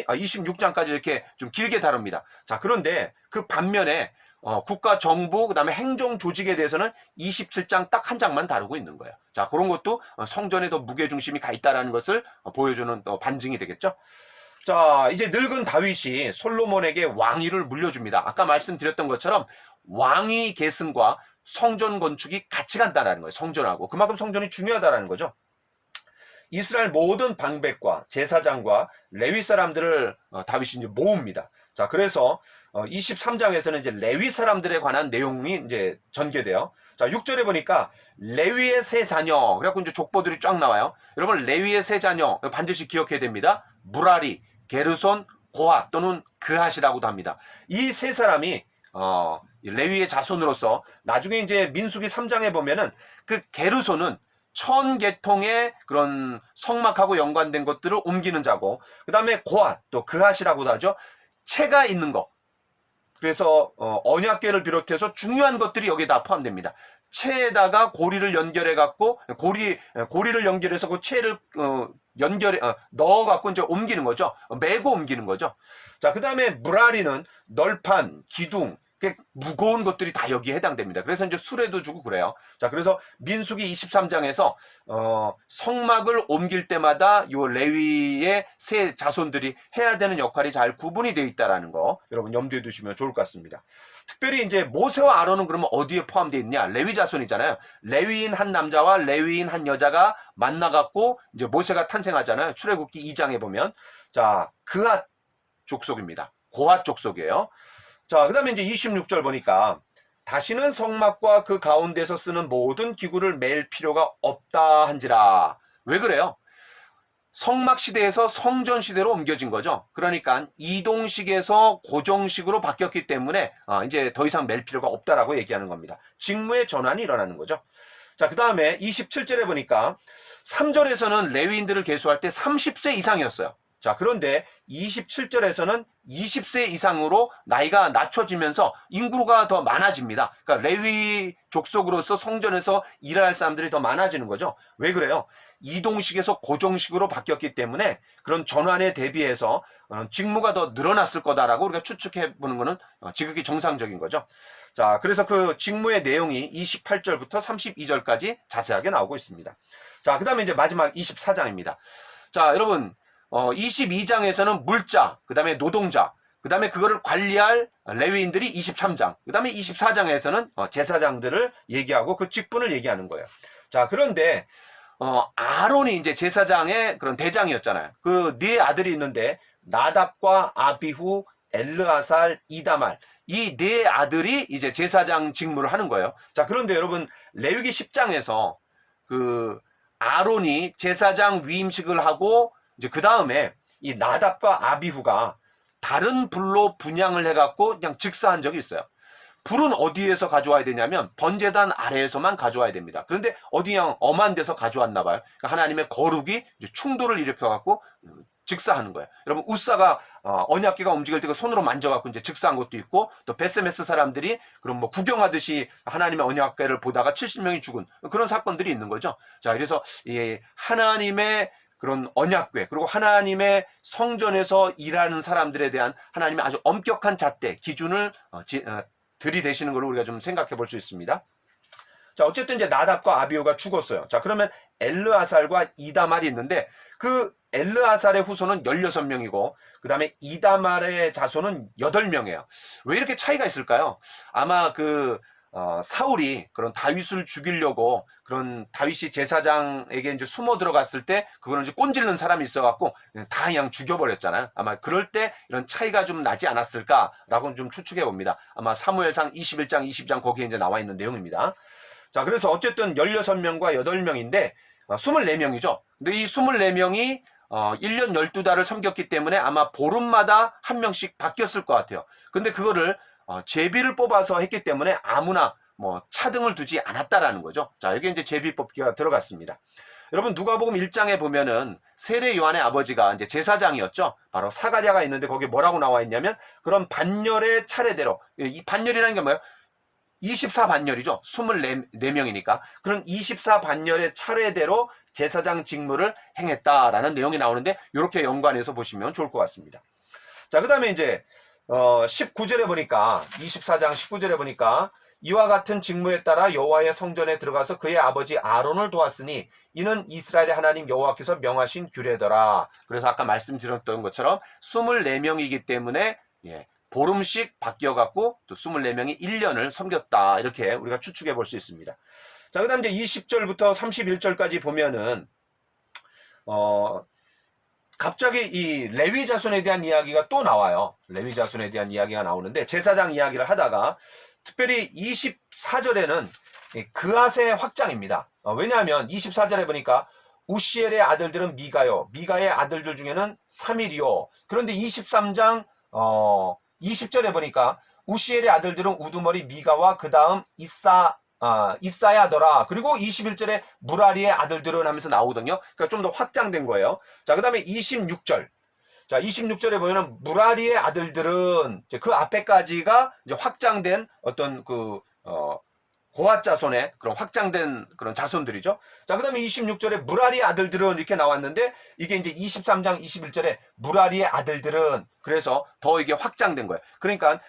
26장까지 이렇게 좀 길게 다룹니다. 자, 그런데 그 반면에 국가 정부 그다음에 행정 조직에 대해서는 27장 딱 한 장만 다루고 있는 거예요. 자, 그런 것도 성전에 더 무게 중심이 가 있다라는 것을 보여주는 반증이 되겠죠. 자, 이제 늙은 다윗이 솔로몬에게 왕위를 물려줍니다. 아까 말씀드렸던 것처럼 왕위 계승과 성전 건축이 같이 간다라는 거예요. 성전하고 그만큼 성전이 중요하다라는 거죠. 이스라엘 모든 방백과 제사장과 레위 사람들을 다윗이 이제 모읍니다. 자, 그래서 23장에서는 이제 레위 사람들에 관한 내용이 이제 전개돼요. 자, 6절에 보니까 레위의 세 자녀, 그래갖고 이제 족보들이 쫙 나와요. 여러분, 레위의 세 자녀 반드시 기억해야 됩니다. 무라리, 게르손, 고핫 또는 그핫이라고도 합니다. 이 세 사람이 레위의 자손으로서 나중에 이제 민수기 3장에 보면은 그 게르손은 천계통의 그런 성막하고 연관된 것들을 옮기는 자고, 그 다음에 고핫, 또 그핫이라고도 하죠. 채가 있는 거. 그래서 언약궤를 비롯해서 중요한 것들이 여기에 다 포함됩니다. 채에다가 고리를 연결해 갖고 고리를 연결해서 그 채를 넣어 갖고 이제 옮기는 거죠. 메고 옮기는 거죠. 자, 그 다음에 무라리는 널판, 기둥, 무거운 것들이 다 여기에 해당됩니다. 그래서 이제 수레도 주고 그래요. 자, 그래서 민수기 23장에서 성막을 옮길 때마다 요 레위의 세 자손들이 해야 되는 역할이 잘 구분이 되어 있다라는 거 여러분 염두에 두시면 좋을 것 같습니다. 특별히 이제 모세와 아론은 그러면 어디에 포함되어 있냐? 레위 자손이잖아요. 레위인 한 남자와 레위인 한 여자가 만나갖고 이제 모세가 탄생하잖아요. 출애굽기 2장에 보면. 자, 그핫 족속입니다. 고핫 족속이에요. 자, 그 다음에 이제 26절 보니까 다시는 성막과 그 가운데서 쓰는 모든 기구를 맬 필요가 없다 한지라. 왜 그래요? 성막 시대에서 성전 시대로 옮겨진 거죠. 그러니까 이동식에서 고정식으로 바뀌었기 때문에 이제 더 이상 맬 필요가 없다라고 얘기하는 겁니다. 직무의 전환이 일어나는 거죠. 자, 그 다음에 27절에 보니까 3절에서는 레위인들을 계수할 때 30세 이상이었어요. 자, 그런데 27절에서는 20세 이상으로 나이가 낮춰지면서 인구가 더 많아집니다. 그러니까 레위 족속으로서 성전에서 일할 사람들이 더 많아지는 거죠. 왜 그래요? 이동식에서 고정식으로 바뀌었기 때문에 그런 전환에 대비해서 직무가 더 늘어났을 거다라고 우리가 추측해 보는 것은 지극히 정상적인 거죠. 자, 그래서 그 직무의 내용이 28절부터 32절까지 자세하게 나오고 있습니다. 자, 그 다음에 이제 마지막 24장입니다. 자, 여러분, 22장에서는 물자, 그 다음에 노동자, 그 다음에 그거를 관리할 레위인들이 23장, 그 다음에 24장에서는 제사장들을 얘기하고 그 직분을 얘기하는 거예요. 자, 그런데 아론이 이제 제사장의 그런 대장이었잖아요. 그 네 아들이 있는데 나답과 아비후, 엘르아살, 이다말, 이 네 아들이 이제 제사장 직무를 하는 거예요. 자, 그런데 여러분 레위기 10장에서 그 아론이 제사장 위임식을 하고 이제 그 다음에 이 나답과 아비후가 다른 불로 분향을 해갖고 그냥 즉사한 적이 있어요. 불은 어디에서 가져와야 되냐면 번제단 아래에서만 가져와야 됩니다. 그런데 어디 그냥 엄한 데서 가져왔나 봐요. 그러니까 하나님의 거룩이 이제 충돌을 일으켜갖고 즉사하는 거예요. 여러분 우사가 언약궤가 움직일 때 손으로 만져갖고 이제 즉사한 것도 있고, 또 베세메스 사람들이 그럼 뭐 구경하듯이 하나님의 언약궤를 보다가 70명이 죽은 그런 사건들이 있는 거죠. 자, 그래서 이 하나님의 그런 언약궤, 그리고 하나님의 성전에서 일하는 사람들에 대한 하나님의 아주 엄격한 잣대, 기준을 들이대시는 걸 우리가 좀 생각해 볼 수 있습니다. 자, 어쨌든 이제 나답과 아비후가 죽었어요. 자, 그러면 엘르아살과 이다말이 있는데 그 엘르아살의 후손은 16명이고 그 다음에 이다말의 자손은 8명이에요. 왜 이렇게 차이가 있을까요? 아마 그 사울이 그런 다윗을 죽이려고 그런 다윗이 제사장에게 이제 숨어 들어갔을 때 그거는 이제 꼰질른 사람이 있어갖고 다 그냥 죽여버렸잖아요. 아마 그럴 때 이런 차이가 좀 나지 않았을까라고 좀 추측해 봅니다. 아마 사무엘상 21장, 20장 거기에 이제 나와 있는 내용입니다. 자, 그래서 어쨌든 16명과 8명인데 24명이죠. 근데 이 24명이 1년 12달을 섬겼기 때문에 아마 보름마다 한 명씩 바뀌었을 것 같아요. 근데 그거를 제비를 뽑아서 했기 때문에 아무나 뭐 차등을 두지 않았다라는 거죠. 자, 여기 이제 제비 뽑기가 들어갔습니다. 여러분 누가복음 1장에 보면은 세례 요한의 아버지가 이제 제사장이었죠. 바로 사가랴가 있는데 거기 뭐라고 나와 있냐면 그런 반열의 차례대로, 이 반열이라는 게 뭐예요? 24반열이죠. 24명이니까. 그런 24반열의 차례대로 제사장 직무를 행했다라는 내용이 나오는데 이렇게 연관해서 보시면 좋을 것 같습니다. 자, 그 다음에 이제 19절에 보니까 24장 19절에 보니까 이와 같은 직무에 따라 여호와의 성전에 들어가서 그의 아버지 아론을 도왔으니 이는 이스라엘의 하나님 여호와께서 명하신 규례더라. 그래서 아까 말씀드렸던 것처럼 24명이기 때문에 보름씩 바뀌어갖고 또 24명이 1년을 섬겼다. 이렇게 우리가 추측해 볼 수 있습니다. 자, 그 다음 이제 20절부터 31절까지 보면은, 갑자기 이 레위 자손에 대한 이야기가 또 나와요. 레위 자손에 대한 이야기가 나오는데, 제사장 이야기를 하다가, 특별히 24절에는 그앗의 확장입니다. 왜냐하면 24절에 보니까, 우시엘의 아들들은 미가요. 미가의 아들들 중에는 3일이요. 그런데 23장, 20절에 보니까 우시엘의 아들들은 우두머리 미가와 그 다음 이사야더라. 그리고 21절에 무라리의 아들들은 하면서 나오거든요. 그러니까 좀 더 확장된 거예요. 자, 그 다음에 26절. 자, 26절에 보면은 무라리의 아들들은 그 앞에까지가 이제 확장된 어떤 고앗 자손의 그런 확장된 그런 자손들이죠. 자, 그 다음에 26절에 무라리의 아들들은 이렇게 나왔는데 이게 이제 23장 21절에 무라리의 아들들은 그래서 더 이게 확장된 거예요. 그러니까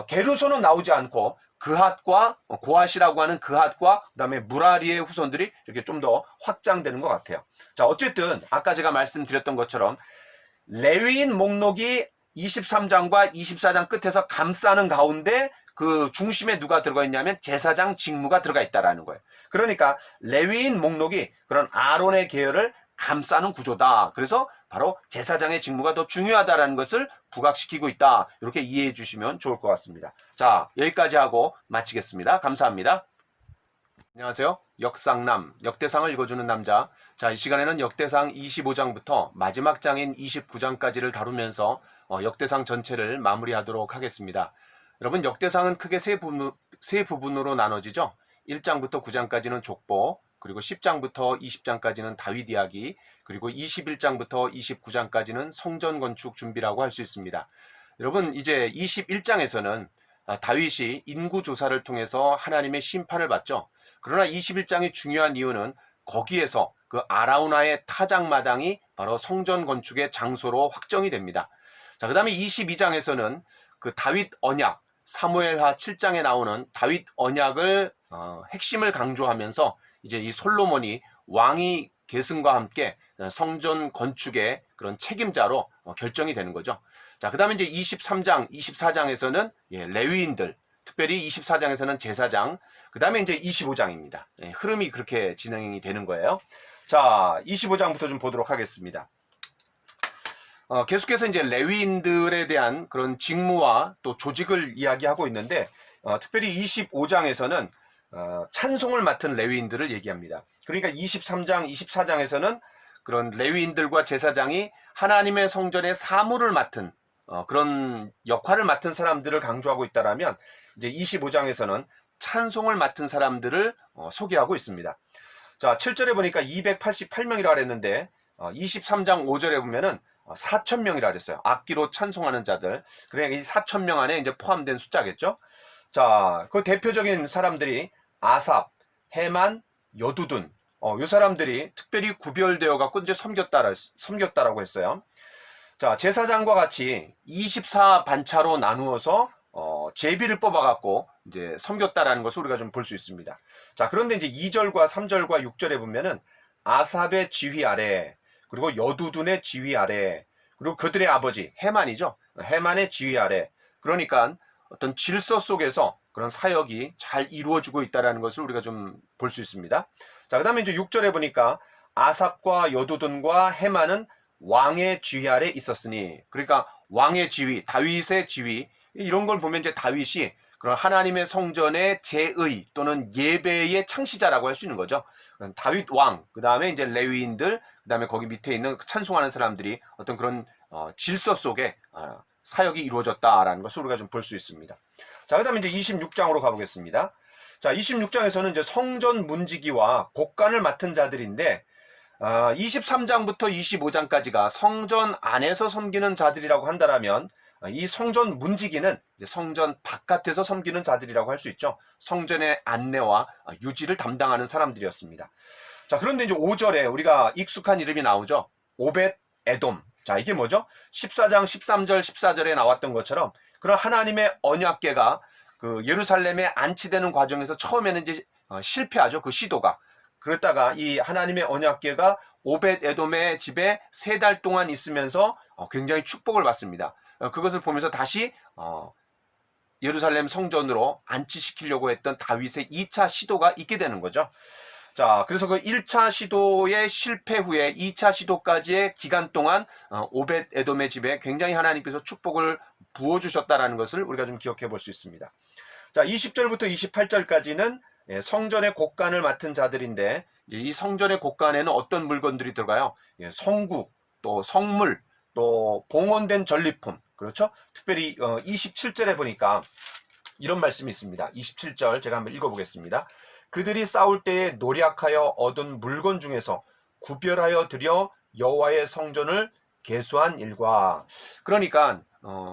게르손은 나오지 않고 그핫과 고앗이라고 하는 그핫과 그 다음에 무라리의 후손들이 이렇게 좀 더 확장되는 것 같아요. 자, 어쨌든 아까 제가 말씀드렸던 것처럼 레위인 목록이 23장과 24장 끝에서 감싸는 가운데 그 중심에 누가 들어가 있냐면 제사장 직무가 들어가 있다라는 거예요. 그러니까 레위인 목록이 그런 아론의 계열을 감싸는 구조다. 그래서 바로 제사장의 직무가 더 중요하다라는 것을 부각시키고 있다. 이렇게 이해해 주시면 좋을 것 같습니다. 자, 여기까지 하고 마치겠습니다. 감사합니다. 안녕하세요. 역상남, 역대상을 읽어주는 남자. 자, 이 시간에는 역대상 25장부터 마지막 장인 29장까지를 다루면서 역대상 전체를 마무리하도록 하겠습니다. 여러분, 역대상은 크게 세 부분으로 나눠지죠. 1장부터 9장까지는 족보, 그리고 10장부터 20장까지는 다윗 이야기, 그리고 21장부터 29장까지는 성전 건축 준비라고 할 수 있습니다. 여러분, 이제 21장에서는 다윗이 인구조사를 통해서 하나님의 심판을 받죠. 그러나 21장이 중요한 이유는 거기에서 그 아라우나의 타작마당이 바로 성전 건축의 장소로 확정이 됩니다. 자, 그 다음에 22장에서는 그 다윗 언약, 사무엘하 7장에 나오는 다윗 언약을 핵심을 강조하면서 이제 이 솔로몬이 왕위 계승과 함께 성전 건축의 그런 책임자로 결정이 되는 거죠. 자, 그 다음에 이제 23장, 24장에서는 레위인들, 특별히 24장에서는 제사장, 그 다음에 이제 25장입니다. 흐름이 그렇게 진행이 되는 거예요. 자, 25장부터 좀 보도록 하겠습니다. 계속해서 이제 레위인들에 대한 그런 직무와 또 조직을 이야기하고 있는데, 특별히 25장에서는 찬송을 맡은 레위인들을 얘기합니다. 그러니까 23장, 24장에서는 그런 레위인들과 제사장이 하나님의 성전의 사무를 맡은 그런 역할을 맡은 사람들을 강조하고 있다라면, 이제 25장에서는 찬송을 맡은 사람들을 소개하고 있습니다. 자, 7절에 보니까 288명이라 그랬는데 23장 5절에 보면은 4,000명이라 그랬어요. 악기로 찬송하는 자들. 그러니까 이 4,000명 안에 이제 포함된 숫자겠죠. 자, 그 대표적인 사람들이 아삽, 헤만, 여두둔. 이 사람들이 특별히 구별되어 갖고 이제 섬겼다라고 했어요. 자, 제사장과 같이 24반차로 나누어서 제비를 뽑아갖고 이제 섬겼다라는 것을 우리가 좀 볼 수 있습니다. 자, 그런데 이제 2절과 3절과 6절에 보면은 아삽의 지휘 아래, 그리고 여두둔의 지휘 아래, 그리고 그들의 아버지 헤만이죠. 헤만의 지휘 아래. 그러니까 어떤 질서 속에서 그런 사역이 잘 이루어지고 있다는 것을 우리가 좀 볼 수 있습니다. 자, 그 다음에 이제 6절에 보니까 아삽과 여두둔과 헤만은 왕의 지휘 아래 있었으니, 그러니까 왕의 지휘, 다윗의 지휘, 이런 걸 보면 이제 다윗이 그런 하나님의 성전의 제의 또는 예배의 창시자라고 할 수 있는 거죠. 다윗 왕, 그 다음에 이제 레위인들, 그 다음에 거기 밑에 있는 찬송하는 사람들이 어떤 그런 질서 속에 사역이 이루어졌다라는 것을 우리가 좀 볼 수 있습니다. 자, 그 다음에 이제 26장으로 가보겠습니다. 자, 26장에서는 이제 성전 문지기와 곡간을 맡은 자들인데, 23장부터 25장까지가 성전 안에서 섬기는 자들이라고 한다라면, 이 성전 문지기는 이제 성전 바깥에서 섬기는 자들이라고 할 수 있죠. 성전의 안내와 유지를 담당하는 사람들이었습니다. 자, 그런데 이제 5절에 우리가 익숙한 이름이 나오죠. 오벳 에돔. 자, 이게 뭐죠? 14장 13절 14절에 나왔던 것처럼 그런 하나님의 언약궤가 그 예루살렘에 안치되는 과정에서 처음에는 이제 실패하죠. 그 시도가. 그랬다가 이 하나님의 언약궤가 오벳 에돔의 집에 3달 동안 있으면서 굉장히 축복을 받습니다. 그것을 보면서 다시 예루살렘 성전으로 안치시키려고 했던 다윗의 2차 시도가 있게 되는 거죠. 자, 그래서 그 1차 시도의 실패 후에 2차 시도까지의 기간 동안 오벳 에돔의 집에 굉장히 하나님께서 축복을 부어주셨다라는 것을 우리가 좀 기억해 볼 수 있습니다. 자, 20절부터 28절까지는 성전의 곡간을 맡은 자들인데, 이 성전의 곡간에는 어떤 물건들이 들어가요? 성국, 또 성물, 또 봉헌된 전리품, 그렇죠? 특별히 27절에 보니까 이런 말씀이 있습니다. 27절 제가 한번 읽어보겠습니다. 그들이 싸울 때에 노력하여 얻은 물건 중에서 구별하여 드려 여호와의 성전을 계수한 일과, 그러니까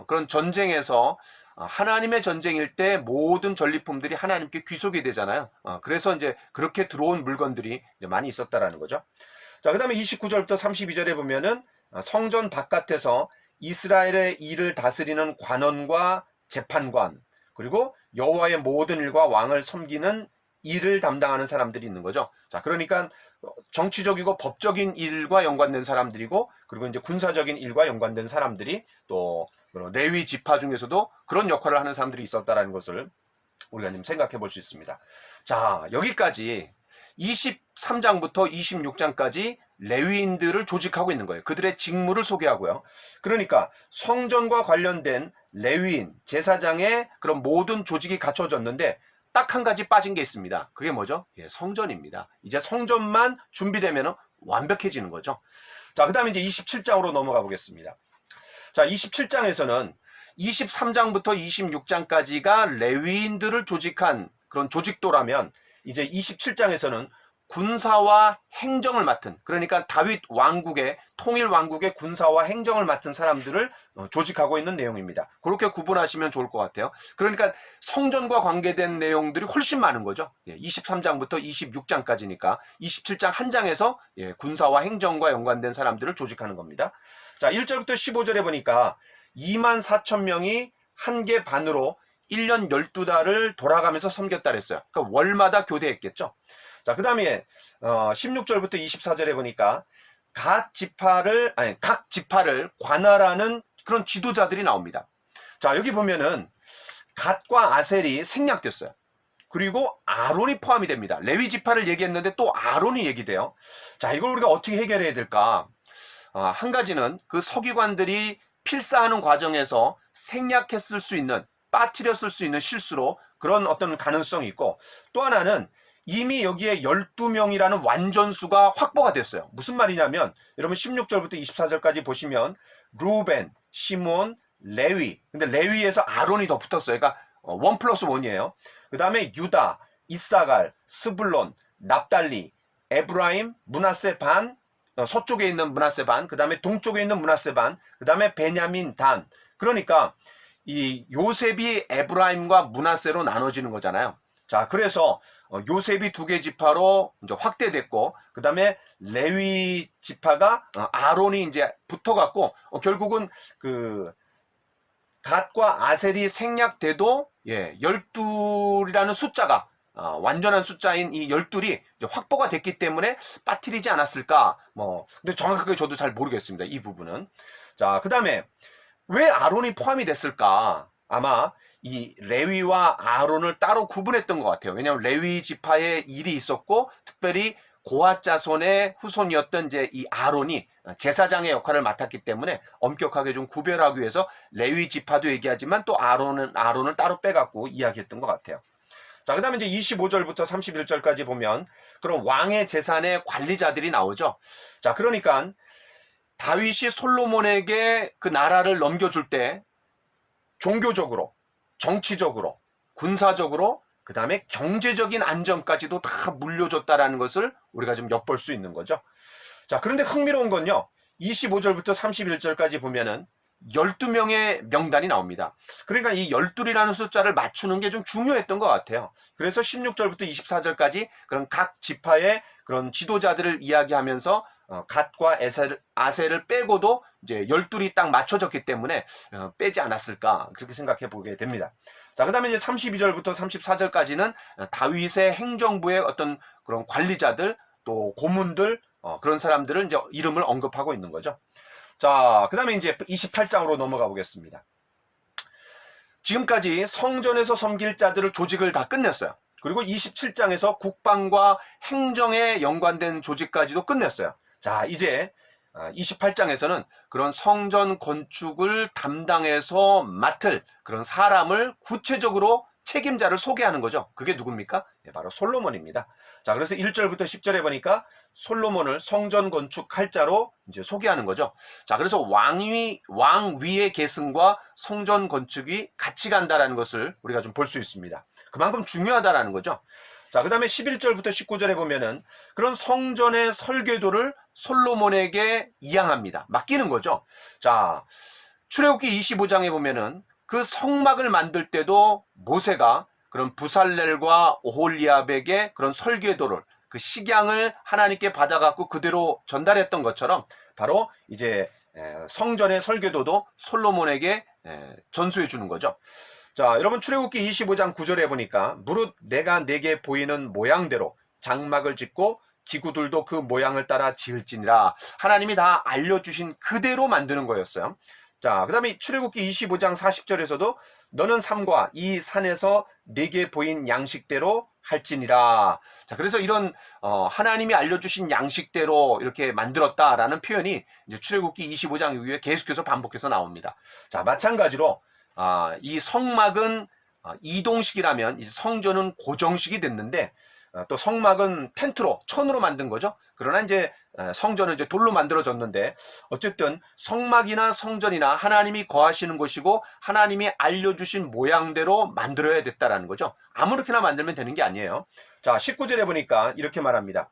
그런 전쟁에서 하나님의 전쟁일 때 모든 전리품들이 하나님께 귀속이 되잖아요. 그래서 이제 그렇게 들어온 물건들이 이제 많이 있었다라는 거죠. 자, 그 다음에 29절부터 32절에 보면은 성전 바깥에서 이스라엘의 일을 다스리는 관원과 재판관, 그리고 여호와의 모든 일과 왕을 섬기는 일을 담당하는 사람들이 있는 거죠. 자, 그러니까 정치적이고 법적인 일과 연관된 사람들이고, 그리고 이제 군사적인 일과 연관된 사람들이, 또 레위 지파 중에서도 그런 역할을 하는 사람들이 있었다라는 것을 우리가 좀 생각해 볼 수 있습니다. 자, 여기까지 23장부터 26장까지 레위인들을 조직하고 있는 거예요. 그들의 직무를 소개하고요. 그러니까 성전과 관련된 레위인, 제사장의 그런 모든 조직이 갖춰졌는데 딱 한 가지 빠진 게 있습니다. 그게 뭐죠? 성전입니다. 이제 성전만 준비되면 완벽해지는 거죠. 자, 그 다음에 이제 27장으로 넘어가 보겠습니다. 자, 27장에서는 23장부터 26장까지가 레위인들을 조직한 그런 조직도라면, 이제 27장에서는 군사와 행정을 맡은, 그러니까 다윗 왕국의 통일 왕국의 군사와 행정을 맡은 사람들을 조직하고 있는 내용입니다. 그렇게 구분하시면 좋을 것 같아요. 그러니까 성전과 관계된 내용들이 훨씬 많은 거죠. 23장부터 26장까지니까 27장 한 장에서 군사와 행정과 연관된 사람들을 조직하는 겁니다. 자, 1절부터 15절에 보니까 24,000명이 한 개 반으로 1년 12달을 돌아가면서 섬겼다 그랬어요. 그러니까 월마다 교대했겠죠. 자, 그 다음에 16절부터 24절에 보니까 각 지파를 관할하는 그런 지도자들이 나옵니다. 자, 여기 보면은 갓과 아셀이 생략됐어요. 그리고 아론이 포함이 됩니다. 레위 지파를 얘기했는데 또 아론이 얘기돼요. 자, 이걸 우리가 어떻게 해결해야 될까? 한 가지는 그 서기관들이 필사하는 과정에서 생략했을 수 있는, 빠뜨렸을 수 있는 실수로 그런 어떤 가능성이 있고, 또 하나는 이미 여기에 12명이라는 완전수가 확보가 됐어요. 무슨 말이냐면, 여러분 16절부터 24절까지 보시면 루벤, 시몬, 레위, 근데 레위에서 아론이 더 붙었어요. 그러니까 1+1이에요. 그 다음에 유다, 이사갈, 스불론, 납달리, 에브라임, 므낫세 반, 서쪽에 있는 므낫세 반, 그 다음에 동쪽에 있는 므낫세 반, 그 다음에 베냐민, 단. 그러니까 이 요셉이 에브라임과 므낫세로 나눠지는 거잖아요. 자, 그래서 요셉이 2개 지파로 이제 확대됐고, 그 다음에 레위 지파가 아론이 이제 붙어갖고 결국은 그 갓과 아셀이 생략돼도 12이라는 숫자가 완전한 숫자인 이 12이 확보가 됐기 때문에 빠뜨리지 않았을까? 근데 정확하게 저도 잘 모르겠습니다. 이 부분은. 자, 그 다음에 왜 아론이 포함이 됐을까? 아마 이 레위와 아론을 따로 구분했던 것 같아요. 왜냐하면 레위 지파의 일이 있었고 특별히 고핫 자손의 후손이었던 이제 이 아론이 제사장의 역할을 맡았기 때문에 엄격하게 좀 구별하기 위해서 레위 지파도 얘기하지만 또 아론을 따로 빼갖고 이야기했던 것 같아요. 자, 그 다음에 이제 25절부터 31절까지 보면 그런 왕의 재산의 관리자들이 나오죠. 자, 그러니까 다윗이 솔로몬에게 그 나라를 넘겨줄 때 종교적으로, 정치적으로, 군사적으로, 그 다음에 경제적인 안정까지도 다 물려줬다라는 것을 우리가 좀 엿볼 수 있는 거죠. 자, 그런데 흥미로운 건요, 25절부터 31절까지 보면은 12명의 명단이 나옵니다. 그러니까 이 12이라는 숫자를 맞추는 게 좀 중요했던 것 같아요. 그래서 16절부터 24절까지 그런 각 지파의 그런 지도자들을 이야기하면서 갓과 아셀을 빼고도 이제 12이 딱 맞춰졌기 때문에 빼지 않았을까 그렇게 생각해 보게 됩니다. 자, 그 다음에 이제 32절부터 34절까지는 다윗의 행정부의 어떤 그런 관리자들 또 고문들 그런 사람들을 이제 이름을 언급하고 있는 거죠. 자, 그 다음에 이제 28장으로 넘어가 보겠습니다. 지금까지 성전에서 섬길 자들을 조직을 다 끝냈어요. 그리고 27장에서 국방과 행정에 연관된 조직까지도 끝냈어요. 자, 이제 28장에서는 그런 성전 건축을 담당해서 맡을 그런 사람을 구체적으로 책임자를 소개하는 거죠. 그게 누굽니까? 네, 바로 솔로몬입니다. 자, 그래서 1절부터 10절에 보니까 솔로몬을 성전 건축할 자로 이제 소개하는 거죠. 자, 그래서 왕위의 계승과 성전 건축이 같이 간다라는 것을 우리가 좀 볼 수 있습니다. 그만큼 중요하다라는 거죠. 자, 그 다음에 11절부터 19절에 보면은 그런 성전의 설계도를 솔로몬에게 이양합니다. 맡기는 거죠. 자, 출애굽기 25장에 보면은 그 성막을 만들 때도 모세가 그런 부살렐과 오홀리압에게 그런 설계도를 그 식양을 하나님께 받아갖고 그대로 전달했던 것처럼 바로 이제 성전의 설계도도 솔로몬에게 전수해 주는 거죠. 자, 여러분 출애굽기 25장 9절에 보니까 무릇 내가 내게 보이는 모양대로 장막을 짓고 기구들도 그 모양을 따라 지을지니라. 하나님이 다 알려주신 그대로 만드는 거였어요. 자, 그 다음에 출애굽기 25장 40절에서도 너는 삼과 이 산에서 내게 보인 양식대로 할지니라. 자, 그래서 이런 하나님이 알려주신 양식대로 이렇게 만들었다라는 표현이 이제 출애굽기 25장 이후에 계속해서 반복해서 나옵니다. 자, 마찬가지로 이 성막은 이동식이라면 이제 성전은 고정식이 됐는데 또 성막은 텐트로 천으로 만든 거죠. 그러나 이제 성전은 이제 돌로 만들어졌는데 어쨌든 성막이나 성전이나 하나님이 거하시는 곳이고 하나님이 알려주신 모양대로 만들어야 됐다라는 거죠. 아무렇게나 만들면 되는 게 아니에요. 자, 19절에 보니까 이렇게 말합니다.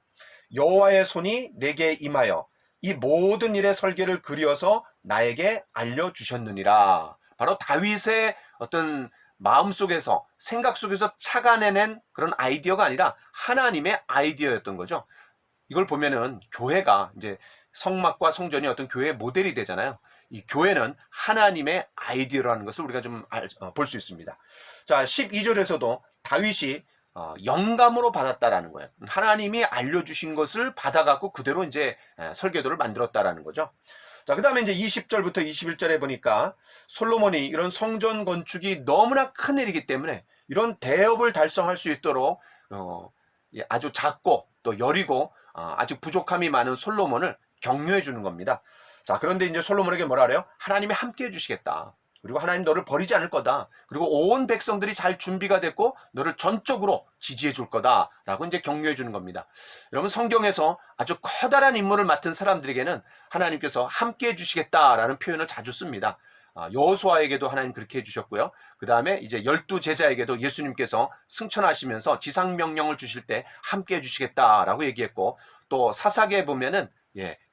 여호와의 손이 내게 임하여 이 모든 일의 설계를 그려서 나에게 알려주셨느니라. 바로 다윗의 어떤 마음속에서 생각 속에서 착안해낸 그런 아이디어가 아니라 하나님의 아이디어였던 거죠. 이걸 보면은 교회가 이제 성막과 성전이 어떤 교회의 모델이 되잖아요. 이 교회는 하나님의 아이디어라는 것을 우리가 좀 볼 수 있습니다. 자, 12절에서도 다윗이 영감으로 받았다라는 거예요. 하나님이 알려주신 것을 받아갖고 그대로 이제 설계도를 만들었다라는 거죠. 자, 그 다음에 이제 20절부터 21절에 보니까 솔로몬이 이런 성전 건축이 너무나 큰 일이기 때문에 이런 대업을 달성할 수 있도록 아주 작고 또 여리고 아주 부족함이 많은 솔로몬을 격려해 주는 겁니다. 자, 그런데 이제 솔로몬에게 뭐라 그래요? 하나님이 함께 해주시겠다. 그리고 하나님 너를 버리지 않을 거다. 그리고 온 백성들이 잘 준비가 됐고 너를 전적으로 지지해 줄 거다. 라고 이제 격려해 주는 겁니다. 여러분 성경에서 아주 커다란 임무를 맡은 사람들에게는 하나님께서 함께 해주시겠다라는 표현을 자주 씁니다. 여호수아에게도 하나님 그렇게 해주셨고요. 그 다음에 이제 12제자에게도 예수님께서 승천하시면서 지상명령을 주실 때 함께 해주시겠다라고 얘기했고 또 사사기에 보면은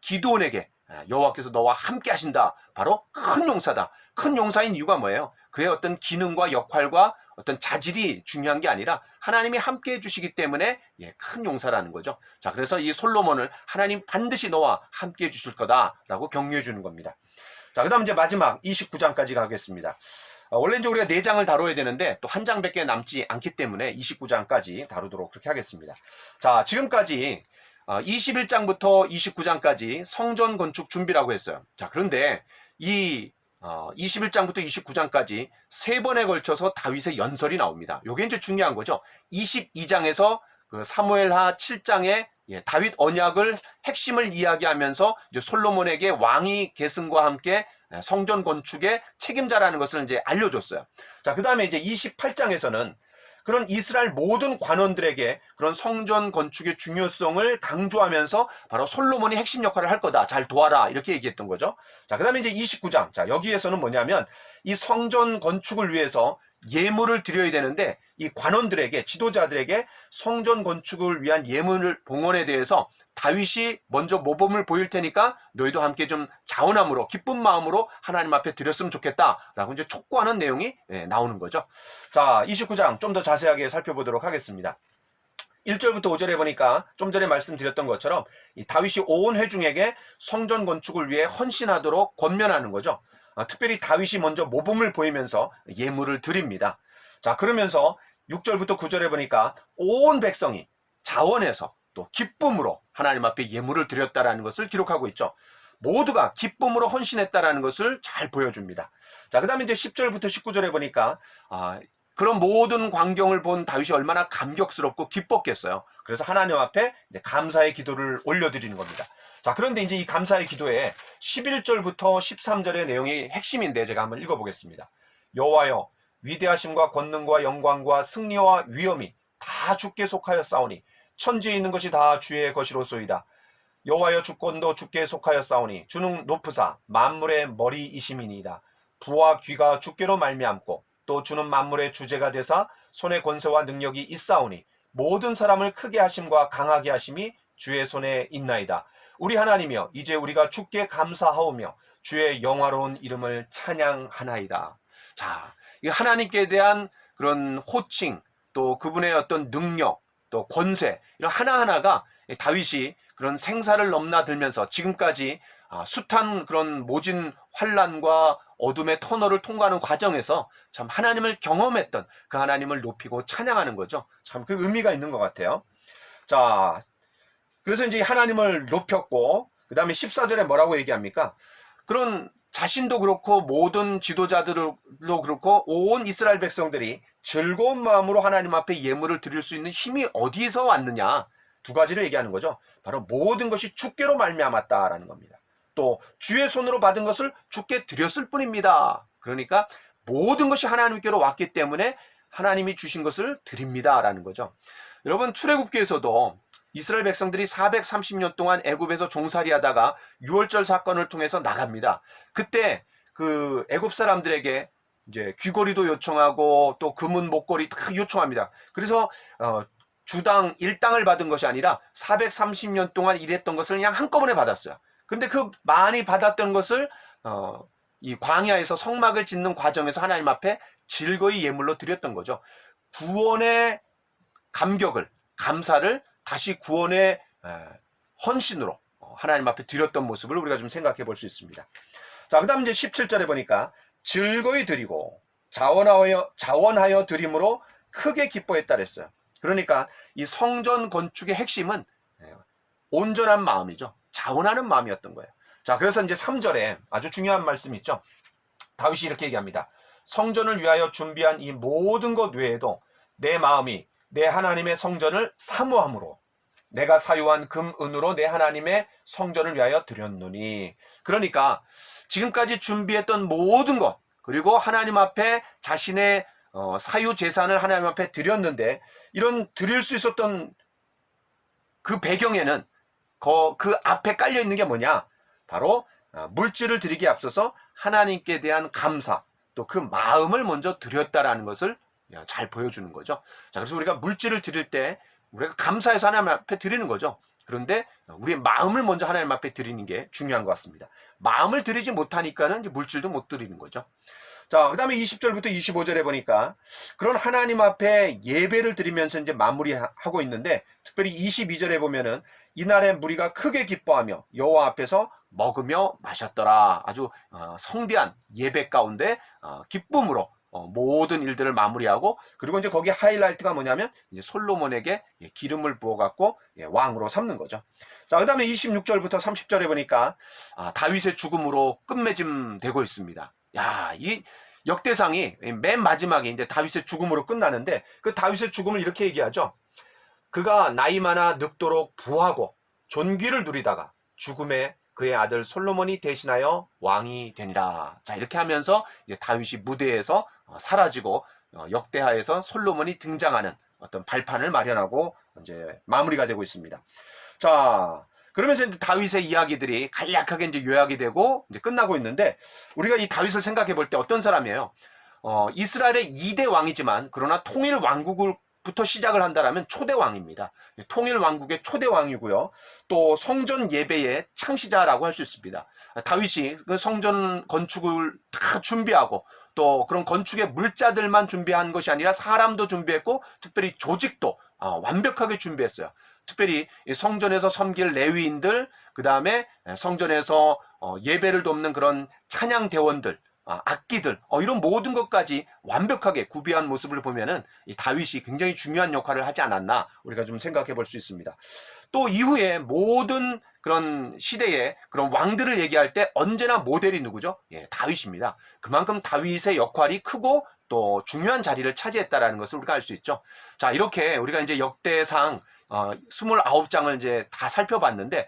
기드온에게 여호와께서 너와 함께 하신다. 바로 큰 용사다. 큰 용사인 이유가 뭐예요? 그의 어떤 기능과 역할과 어떤 자질이 중요한 게 아니라 하나님이 함께 해주시기 때문에 큰 용사라는 거죠. 자, 그래서 이 솔로몬을 하나님 반드시 너와 함께 해주실 거다라고 격려해 주는 겁니다. 자, 그 다음 이제 마지막 29장까지 가겠습니다. 원래 이제 우리가 4장을 다뤄야 되는데 또 한 장밖에 남지 않기 때문에 29장까지 다루도록 그렇게 하겠습니다. 자, 지금까지 21장부터 29장까지 성전 건축 준비라고 했어요. 자, 그런데 이 21장부터 29장까지 세 번에 걸쳐서 다윗의 연설이 나옵니다. 요게 이제 중요한 거죠. 22장에서 그 사무엘하 7장에 다윗 언약을 핵심을 이야기하면서 이제 솔로몬에게 왕위 계승과 함께 성전 건축의 책임자라는 것을 이제 알려줬어요. 자, 그 다음에 이제 28장에서는 그런 이스라엘 모든 관원들에게 그런 성전 건축의 중요성을 강조하면서 바로 솔로몬이 핵심 역할을 할 거다. 잘 도와라. 이렇게 얘기했던 거죠. 자, 그 다음에 이제 29장. 자, 여기에서는 뭐냐면 이 성전 건축을 위해서 예물을 드려야 되는데 이 관원들에게, 지도자들에게 성전 건축을 위한 예물 봉헌에 대해서 다윗이 먼저 모범을 보일 테니까 너희도 함께 좀 자원함으로 기쁜 마음으로 하나님 앞에 드렸으면 좋겠다라고 이제 촉구하는 내용이 나오는 거죠. 자, 29장 좀 더 자세하게 살펴보도록 하겠습니다. 1절부터 5절에 보니까 좀 전에 말씀드렸던 것처럼 이 다윗이 온 회중에게 성전 건축을 위해 헌신하도록 권면하는 거죠. 특별히 다윗이 먼저 모범을 보이면서 예물을 드립니다. 자, 그러면서 6절부터 9절에 보니까 온 백성이 자원해서 또 기쁨으로 하나님 앞에 예물을 드렸다라는 것을 기록하고 있죠. 모두가 기쁨으로 헌신했다라는 것을 잘 보여줍니다. 자, 그 다음에 이제 10절부터 19절에 보니까 그런 모든 광경을 본 다윗이 얼마나 감격스럽고 기뻤겠어요. 그래서 하나님 앞에 이제 감사의 기도를 올려드리는 겁니다. 자, 그런데 이제 이 감사의 기도에 11절부터 13절의 내용이 핵심인데 제가 한번 읽어보겠습니다. 여호와여, 위대하심과 권능과 영광과 승리와 위엄이 다 주께 속하였사오니 천지에 있는 것이 다 주의 것이로소이다. 여호와여, 주권도 주께 속하였사오니 주는 높으사 만물의 머리이심이니이다. 부와 귀가 주께로 말미암고 또 주는 만물의 주제가 되사 손의 권세와 능력이 있사오니 모든 사람을 크게 하심과 강하게 하심이 주의 손에 있나이다. 우리 하나님이여, 이제 우리가 주께 감사하오며 주의 영화로운 이름을 찬양하나이다. 자, 이 하나님께 대한 그런 호칭, 또 그분의 어떤 능력, 또 권세, 이런 하나하나가 다윗이 그런 생사를 넘나들면서 지금까지 숱한 그런 모진 환난과 어둠의 터널을 통과하는 과정에서 참 하나님을 경험했던 그 하나님을 높이고 찬양하는 거죠. 참 그 의미가 있는 것 같아요. 자, 그래서 이제 하나님을 높였고, 그 다음에 14절에 뭐라고 얘기합니까? 그런 자신도 그렇고 모든 지도자들도 그렇고 온 이스라엘 백성들이 즐거운 마음으로 하나님 앞에 예물을 드릴 수 있는 힘이 어디서 왔느냐? 두 가지를 얘기하는 거죠. 바로 모든 것이 주께로 말미암았다라는 겁니다. 또 주의 손으로 받은 것을 주께 드렸을 뿐입니다. 그러니까 모든 것이 하나님께로 왔기 때문에 하나님이 주신 것을 드립니다라는 거죠. 여러분, 출애굽기에서도 이스라엘 백성들이 430년 동안 애굽에서 종살이 하다가 유월절 사건을 통해서 나갑니다. 그때 그 애굽 사람들에게 이제 귀걸이도 요청하고 또 금은 목걸이 다 요청합니다. 그래서 주당 1당을 받은 것이 아니라 430년 동안 일했던 것을 그냥 한꺼번에 받았어요. 근데 그 많이 받았던 것을 이 광야에서 성막을 짓는 과정에서 하나님 앞에 즐거이 예물로 드렸던 거죠. 구원의 감격을, 감사를 다시 구원의 헌신으로 하나님 앞에 드렸던 모습을 우리가 좀 생각해 볼 수 있습니다. 자, 그 다음 이제 17절에 보니까 즐거이 드리고 자원하여 드림으로 크게 기뻐했다 그랬어요. 그러니까 이 성전 건축의 핵심은 온전한 마음이죠. 자원하는 마음이었던 거예요. 자, 그래서 이제 3절에 아주 중요한 말씀이 있죠. 다윗이 이렇게 얘기합니다. 성전을 위하여 준비한 이 모든 것 외에도 내 마음이 내 하나님의 성전을 사모함으로 내가 사유한 금, 은으로 내 하나님의 성전을 위하여 드렸노니. 그러니까 지금까지 준비했던 모든 것, 그리고 하나님 앞에 자신의 사유 재산을 하나님 앞에 드렸는데, 이런 드릴 수 있었던 그 배경에는 그 앞에 깔려 있는 게 뭐냐? 바로 물질을 드리기에 앞서서 하나님께 대한 감사, 또 그 마음을 먼저 드렸다라는 것을 잘 보여주는 거죠. 자, 그래서 우리가 물질을 드릴 때 우리가 감사해서 하나님 앞에 드리는 거죠. 그런데 우리의 마음을 먼저 하나님 앞에 드리는 게 중요한 것 같습니다. 마음을 드리지 못하니까는 이제 물질도 못 드리는 거죠. 자, 그 다음에 20절부터 25절에 보니까 그런 하나님 앞에 예배를 드리면서 이제 마무리하고 있는데, 특별히 22절에 보면은 이날에 무리가 크게 기뻐하며 여호와 앞에서 먹으며 마셨더라. 아주 성대한 예배 가운데 기쁨으로 모든 일들을 마무리하고, 그리고 이제 거기 하이라이트가 뭐냐면 이제 솔로몬에게 기름을 부어갖고 왕으로 삼는 거죠. 자, 그 다음에 26절부터 30절에 보니까 다윗의 죽음으로 끝맺음 되고 있습니다. 야, 이 역대상이 맨 마지막에 이제 다윗의 죽음으로 끝나는데 그 다윗의 죽음을 이렇게 얘기하죠. 그가 나이 많아 늙도록 부하고 존귀를 누리다가 죽음에 그의 아들 솔로몬이 대신하여 왕이 되니라. 자, 이렇게 하면서 이제 다윗이 무대에서 사라지고 역대하에서 솔로몬이 등장하는 어떤 발판을 마련하고 이제 마무리가 되고 있습니다. 자, 그러면서 이제 다윗의 이야기들이 간략하게 이제 요약이 되고 이제 끝나고 있는데 우리가 이 다윗을 생각해 볼 때 어떤 사람이에요? 이스라엘의 2대 왕이지만 그러나 통일 왕국부터 시작을 한다라면 초대 왕입니다. 통일 왕국의 초대 왕이고요. 또 성전 예배의 창시자라고 할 수 있습니다. 다윗이 그 성전 건축을 다 준비하고 또 그런 건축의 물자들만 준비한 것이 아니라 사람도 준비했고 특별히 조직도 완벽하게 준비했어요. 특별히 성전에서 섬길 레위인들, 그 다음에 성전에서 예배를 돕는 그런 찬양 대원들, 악기들, 이런 모든 것까지 완벽하게 구비한 모습을 보면은 이 다윗이 굉장히 중요한 역할을 하지 않았나 우리가 좀 생각해 볼 수 있습니다. 또 이후에 모든 그런 시대의 그런 왕들을 얘기할 때 언제나 모델이 누구죠? 예, 다윗입니다. 그만큼 다윗의 역할이 크고 또 중요한 자리를 차지했다라는 것을 우리가 알 수 있죠. 자, 이렇게 우리가 이제 역대상 29장을 이제 다 살펴봤는데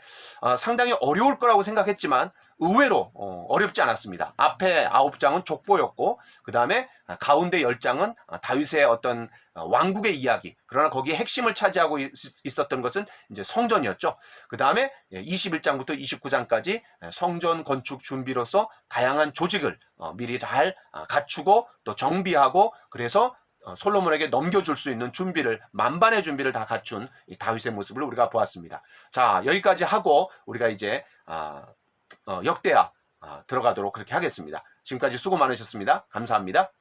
상당히 어려울 거라고 생각했지만 의외로 어렵지 않았습니다. 앞에 9장은 족보였고 그 다음에 가운데 10장은 다윗의 어떤 왕국의 이야기, 그러나 거기에 핵심을 차지하고 있었던 것은 이제 성전이었죠. 그 다음에 21장부터 29장까지 성전 건축 준비로서 다양한 조직을 미리 잘 갖추고 또 정비하고 그래서 솔로몬에게 넘겨줄 수 있는 준비를, 만반의 준비를 다 갖춘 이 다윗의 모습을 우리가 보았습니다. 자, 여기까지 하고 우리가 이제 역대하 들어가도록 그렇게 하겠습니다. 지금까지 수고 많으셨습니다. 감사합니다.